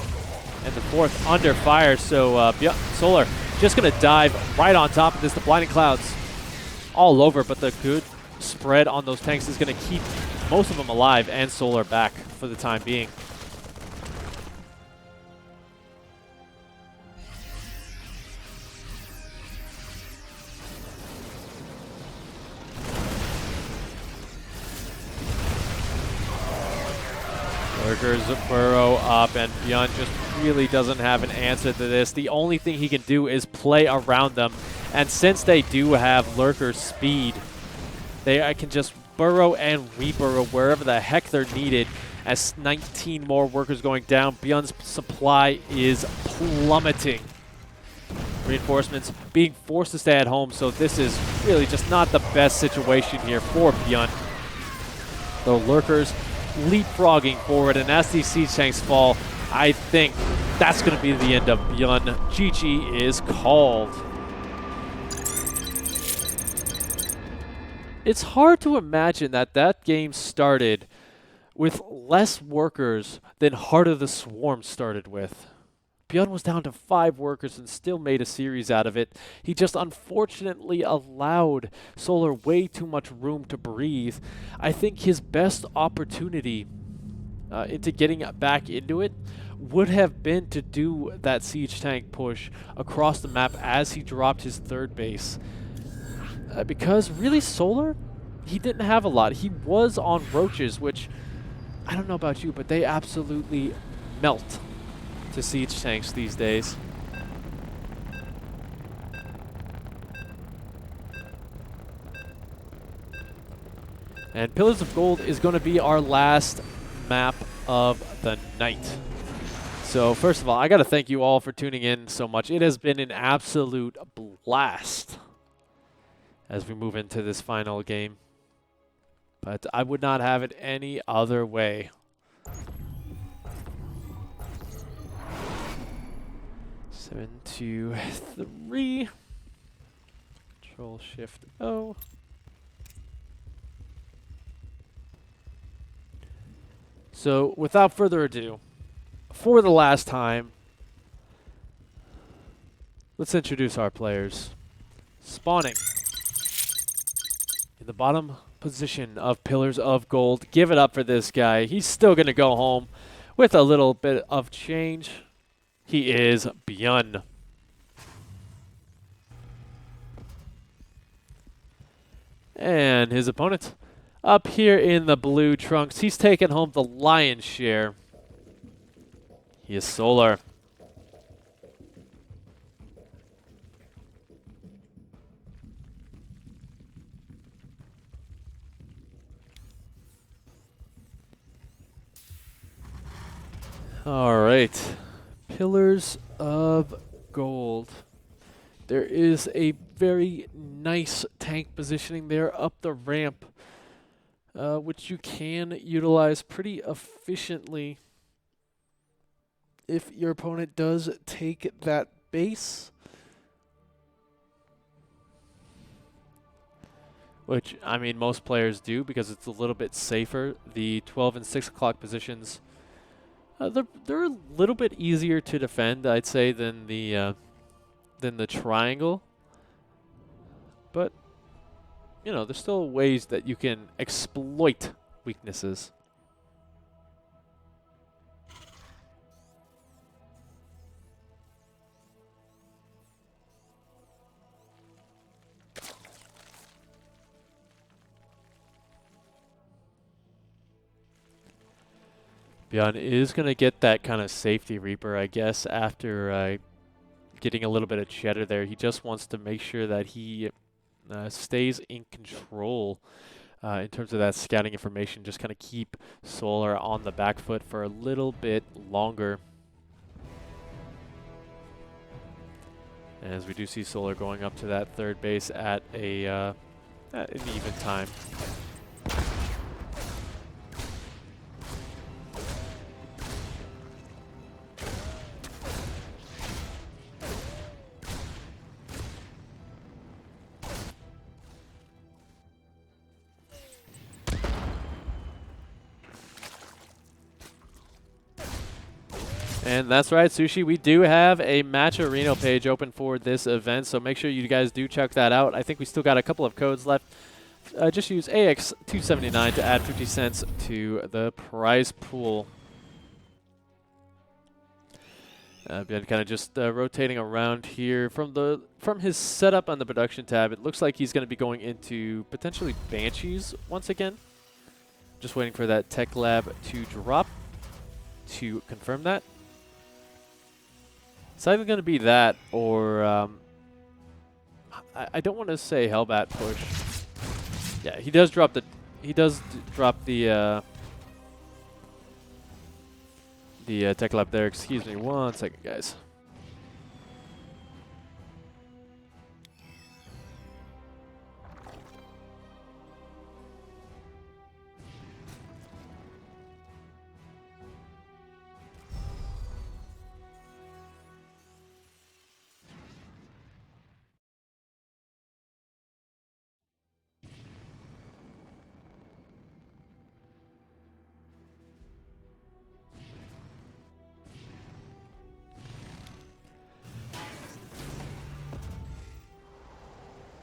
And the fourth under fire, so Solar just going to dive right on top of this. The blinding clouds all over, but the good spread on those tanks is going to keep most of them alive and Solar back for the time being. Lurkers burrow up, and BYUN just really doesn't have an answer to this. The only thing he can do is play around them, and since they do have Lurker speed, they can just burrow and reburrow wherever the heck they're needed. As 19 more workers going down, BYUN's supply is plummeting. Reinforcements being forced to stay at home, so this is really just not the best situation here for BYUN. The Lurkers leapfrogging forward, and as these siege tanks fall, I think that's going to be the end of BYUN. GG is called. It's hard to imagine that that game started with less workers than Heart of the Swarm started with. BYUN was down to 5 workers and still made a series out of it. He just unfortunately allowed Solar way too much room to breathe. I think his best opportunity into getting back into it would have been to do that siege tank push across the map as he dropped his third base. Because really Solar, he didn't have a lot. He was on roaches, which I don't know about you, but they absolutely melt to siege tanks these days. And Pillars of Gold is going to be our last map of the night. So first of all, I got to thank you all for tuning in so much. It has been an absolute blast as we move into this final game. But I would not have it any other way. 7, 2, 3. Control Shift O. So without further ado, for the last time, let's introduce our players. Spawning in the bottom position of Pillars of Gold. Give it up for this guy. He's still going to go home with a little bit of change. He is BYUN. And his opponent up here in the blue trunks. He's taken home the lion's share. He is Solar. All right. Pillars of Gold. There is a very nice tank positioning there up the ramp, which you can utilize pretty efficiently if your opponent does take that base. Which, I mean, most players do because it's a little bit safer. The 12 and 6 o'clock positions, they're a little bit easier to defend, I'd say, than the triangle. But, you know, there's still ways that you can exploit weaknesses. BYUN is going to get that kind of safety Reaper, I guess, after getting a little bit of cheddar there. He just wants to make sure that he stays in control in terms of that scouting information. Just kind of keep Solar on the back foot for a little bit longer. As we do see Solar going up to that third base at an even time. And that's right, Sushi. We do have a Match Arena page open for this event, so make sure you guys do check that out. I think we still got a couple of codes left. Just use AX279 to add 50 cents to the prize pool. Been kind of just rotating around here from his setup on the production tab. It looks like he's going to be going into potentially Banshees once again. Just waiting for that tech lab to drop to confirm that. It's either going to be that or I don't want to say Hellbat push. Yeah, he does drop the tech lab there. Excuse me 1 second, guys.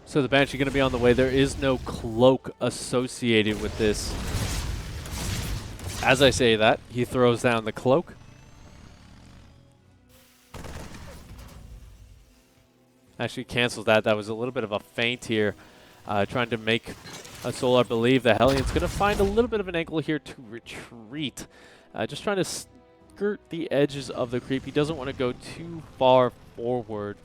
So the Banshee going to be on the way. There is no cloak associated with this. As I say that, he throws down the cloak. Actually cancels that. That was a little bit of a feint here. Trying to make a Solar believe the Hellions going to find a little bit of an angle here to retreat. Just trying to skirt the edges of the creep. He doesn't want to go too far forward.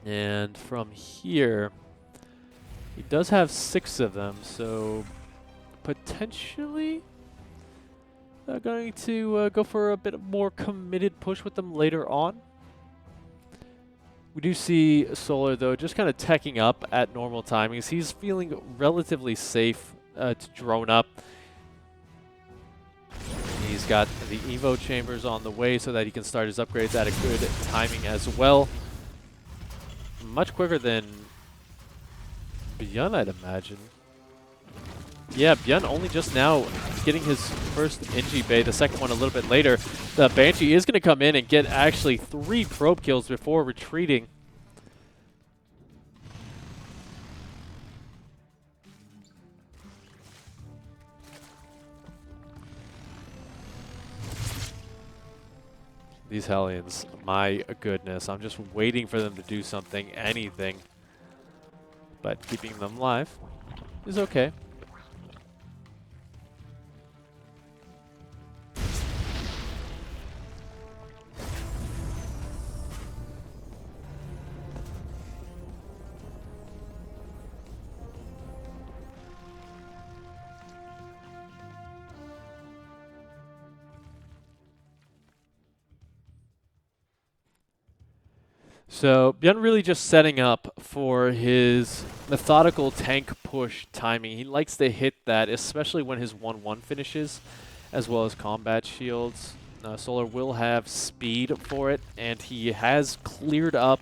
And from here, he does have 6 of them, so potentially going to go for a bit more committed push with them later on. We do see Solar, though, just kind of teching up at normal timings. He's feeling relatively safe to drone up. He's got the Evo chambers on the way so that he can start his upgrades at a good timing as well. Much quicker than BYUN, I'd imagine. Yeah, BYUN only just now getting his first NG Bay, the second one a little bit later. The Banshee is going to come in and get actually 3 probe kills before retreating. These Hellions, my goodness. I'm just waiting for them to do something, anything. But keeping them alive is okay. So BYUN really just setting up for his methodical tank push timing. He likes to hit that, especially when his 1-1 finishes, as well as combat shields. Solar will have speed for it, and he has cleared up,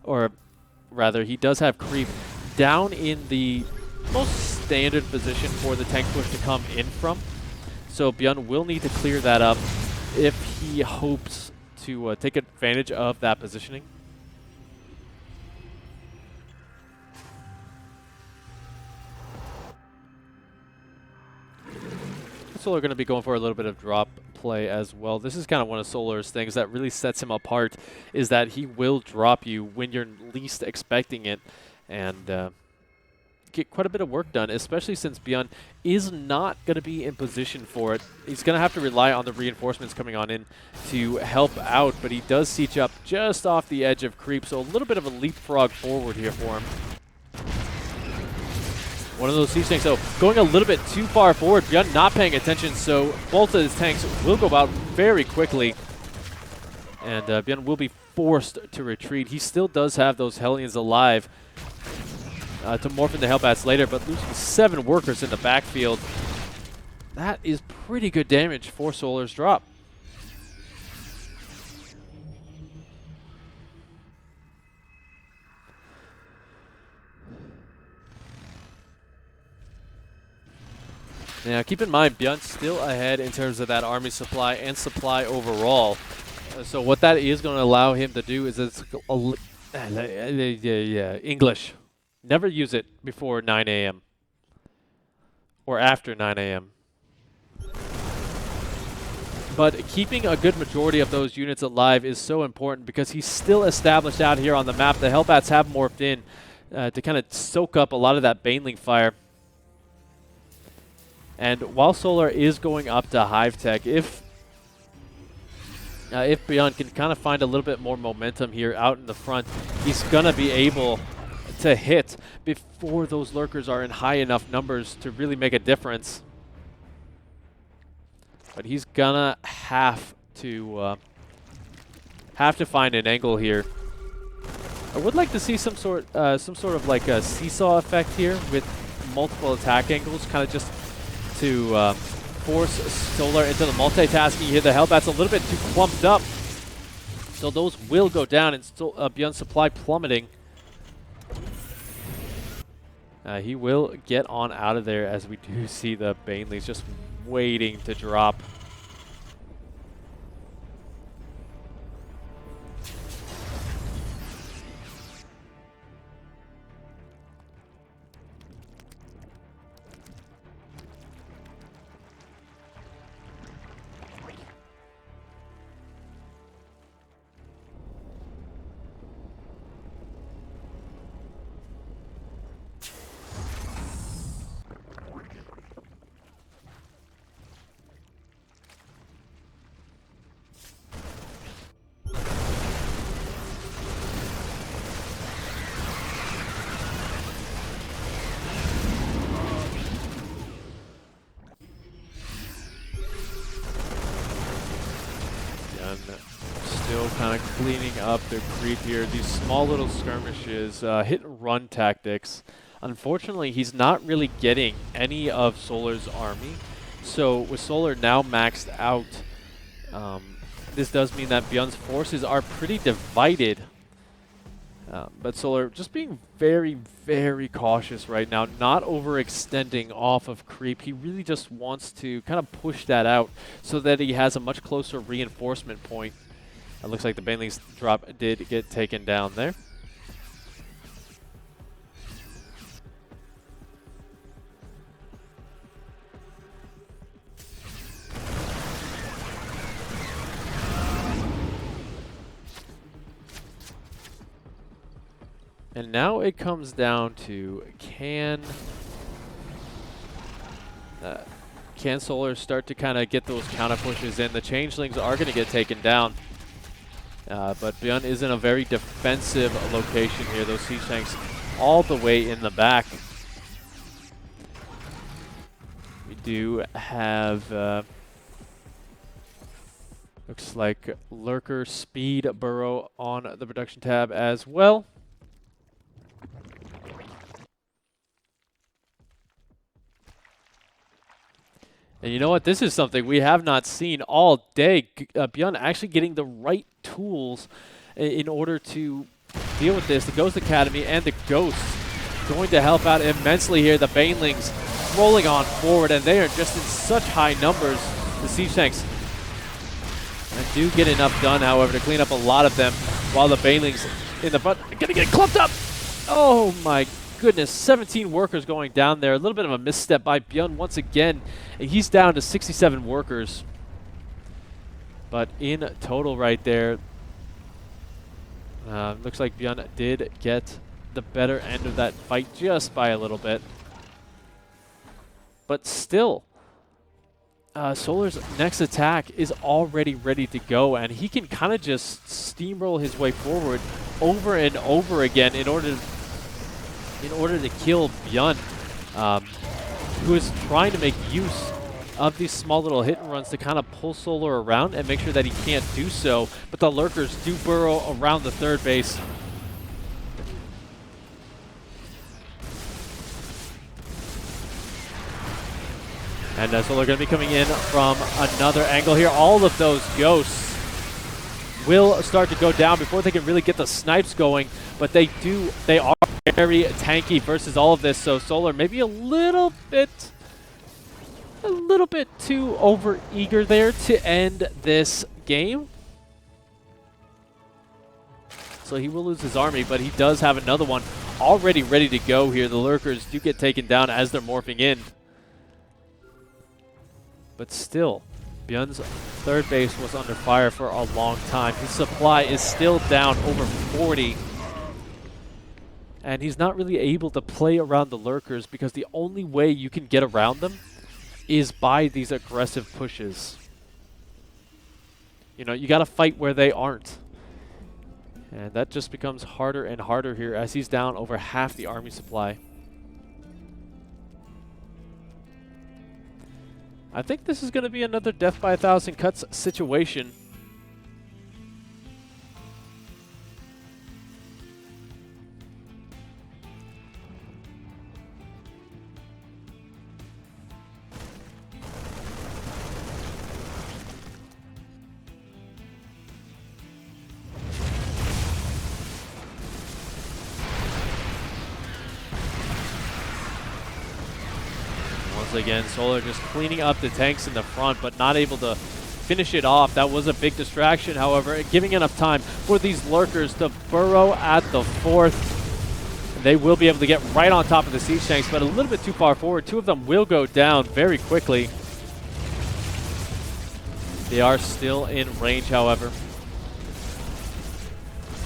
or rather, he does have creep down in the most standard position for the tank push to come in from. So BYUN will need to clear that up if he hopes to take advantage of that positioning. Solar going to be going for a little bit of drop play as well. This is kind of one of Solar's things that really sets him apart, is that he will drop you when you're least expecting it and get quite a bit of work done, especially since BYUN is not going to be in position for it. He's going to have to rely on the reinforcements coming on in to help out, but he does siege up just off the edge of creep, so a little bit of a leapfrog forward here for him. One of those siege tanks, though, going a little bit too far forward. BYUN not paying attention, so both of his tanks will go out very quickly. And BYUN will be forced to retreat. He still does have those Hellions alive to morph into Hellbats later, but losing 7 workers in the backfield, that is pretty good damage for Solar's drop. Now, keep in mind, BYUN's still ahead in terms of that army supply and supply overall. So what that is going to allow him to do is English. Never use it before 9 a.m. or after 9 a.m. But keeping a good majority of those units alive is so important because he's still established out here on the map. The Hellbats have morphed in to kind of soak up a lot of that Baneling fire. And while Solar is going up to Hive Tech, if BYUN can kind of find a little bit more momentum here out in the front, he's going to be able to hit before those lurkers are in high enough numbers to really make a difference. But he's gonna have to find an angle here. I would like to see some sort of like a seesaw effect here with multiple attack angles, kind of just to force Solar into the multitasking here. The Hellbat's a little bit too clumped up, so those will go down, and BYUN's supply plummeting. He will get on out of there as we do see the Banelings just waiting to drop. Still kind of cleaning up the creep here. These small little skirmishes, hit and run tactics. Unfortunately, he's not really getting any of Solar's army. So with Solar now maxed out, this does mean that BYUN's forces are pretty divided. But Solar just being very, very cautious right now, not overextending off of creep. He really just wants to kind of push that out so that he has a much closer reinforcement point. It looks like the Banelings drop did get taken down there. And now it comes down to can Solar start to kind of get those counter pushes in? The Changelings are going to get taken down. But BYUN is in a very defensive location here. Those siege tanks all the way in the back. We do have, looks like Lurker Speed Burrow on the production tab as well. And you know what? This is something we have not seen all day. BYUN actually getting the right tools in order to deal with this. The Ghost Academy and the Ghosts going to help out immensely here. The Banelings rolling on forward, and they are just in such high numbers. The siege tanks do get enough done, however, to clean up a lot of them, while the Banelings in the front are going to get clumped up. Oh my goodness, 17 workers going down there. A little bit of a misstep by BYUN once again, and he's down to 67 workers. But in total right there, looks like BYUN did get the better end of that fight just by a little bit. But still, Solar's next attack is already ready to go, and he can kind of just steamroll his way forward over and over again in order to kill BYUN, who is trying to make use of these small little hit and runs to kind of pull Solar around and make sure that he can't do so. But the Lurkers do burrow around the third base. And Solar going to be coming in from another angle here. All of those Ghosts will start to go down before they can really get the snipes going, but they are very tanky versus all of this. So Solar maybe a little bit a little bit too over-eager there to end this game. So he will lose his army, but he does have another one already ready to go here. The lurkers do get taken down as they're morphing in. But still, BYUN's third base was under fire for a long time. His supply is still down over 40. And he's not really able to play around the lurkers because the only way you can get around them is by these aggressive pushes. You know, you got to fight where they aren't. And that just becomes harder and harder here as he's down over half the army supply. I think this is going to be another death by 1,000 cuts situation. Again, Solar just cleaning up the tanks in the front, but not able to finish it off. That was a big distraction, however, giving enough time for these lurkers to burrow at the fourth. They will be able to get right on top of the siege tanks, but a little bit too far forward. Two of them will go down very quickly. They are still in range, however,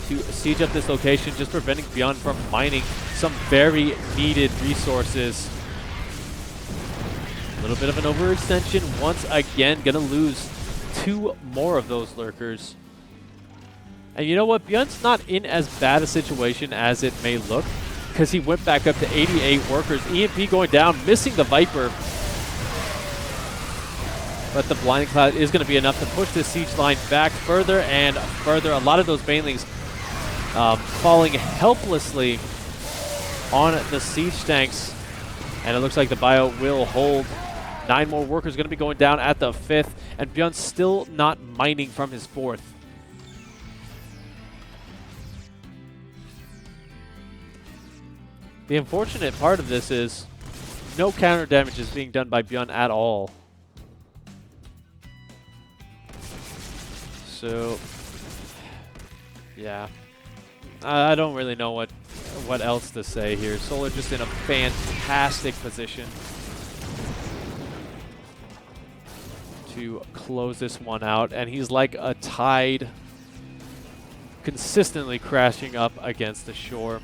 to siege up this location, just preventing BYUN from mining some very needed resources. A little bit of an overextension once again. Gonna lose two more of those lurkers. And you know what? BYUN's not in as bad a situation as it may look, because he went back up to 88 workers. EMP going down, missing the Viper. But the Blinding Cloud is going to be enough to push this siege line back further and further. A lot of those banelings falling helplessly on the siege tanks. And it looks like the bio will hold. 9 more workers going to be going down at the 5th, and BYUN still not mining from his 4th. The unfortunate part of this is no counter damage is being done by BYUN at all. So, yeah, I don't really know what else to say here. Solar just in a fantastic position to close this one out, and he's like a tide consistently crashing up against the shore.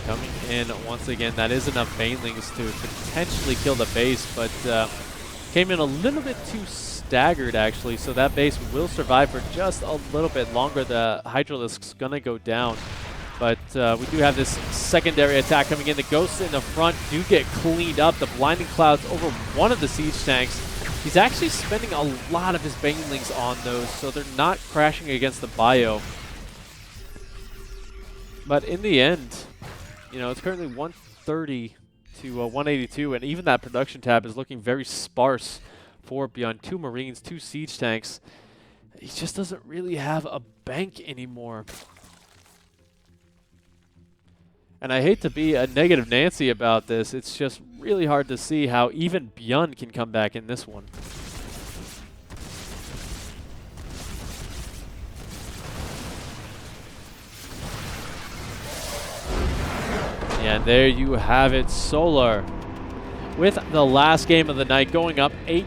Coming in once again, that is enough banelings to potentially kill the base, but came in a little bit too staggered actually, so that base will survive for just a little bit longer. The Hydralisk's gonna go down, but we do have this secondary attack coming in. The ghosts in the front do get cleaned up. The Blinding Clouds over one of the siege tanks. He's actually spending a lot of his banelings on those, so they're not crashing against the bio. But in the end, you know, it's currently 130 to 182, and even that production tab is looking very sparse for BYUN. 2 Marines, 2 siege tanks. He just doesn't really have a bank anymore. And I hate to be a negative Nancy about this. It's just really hard to see how even BYUN can come back in this one. And there you have it, Solar with the last game of the night, going up 8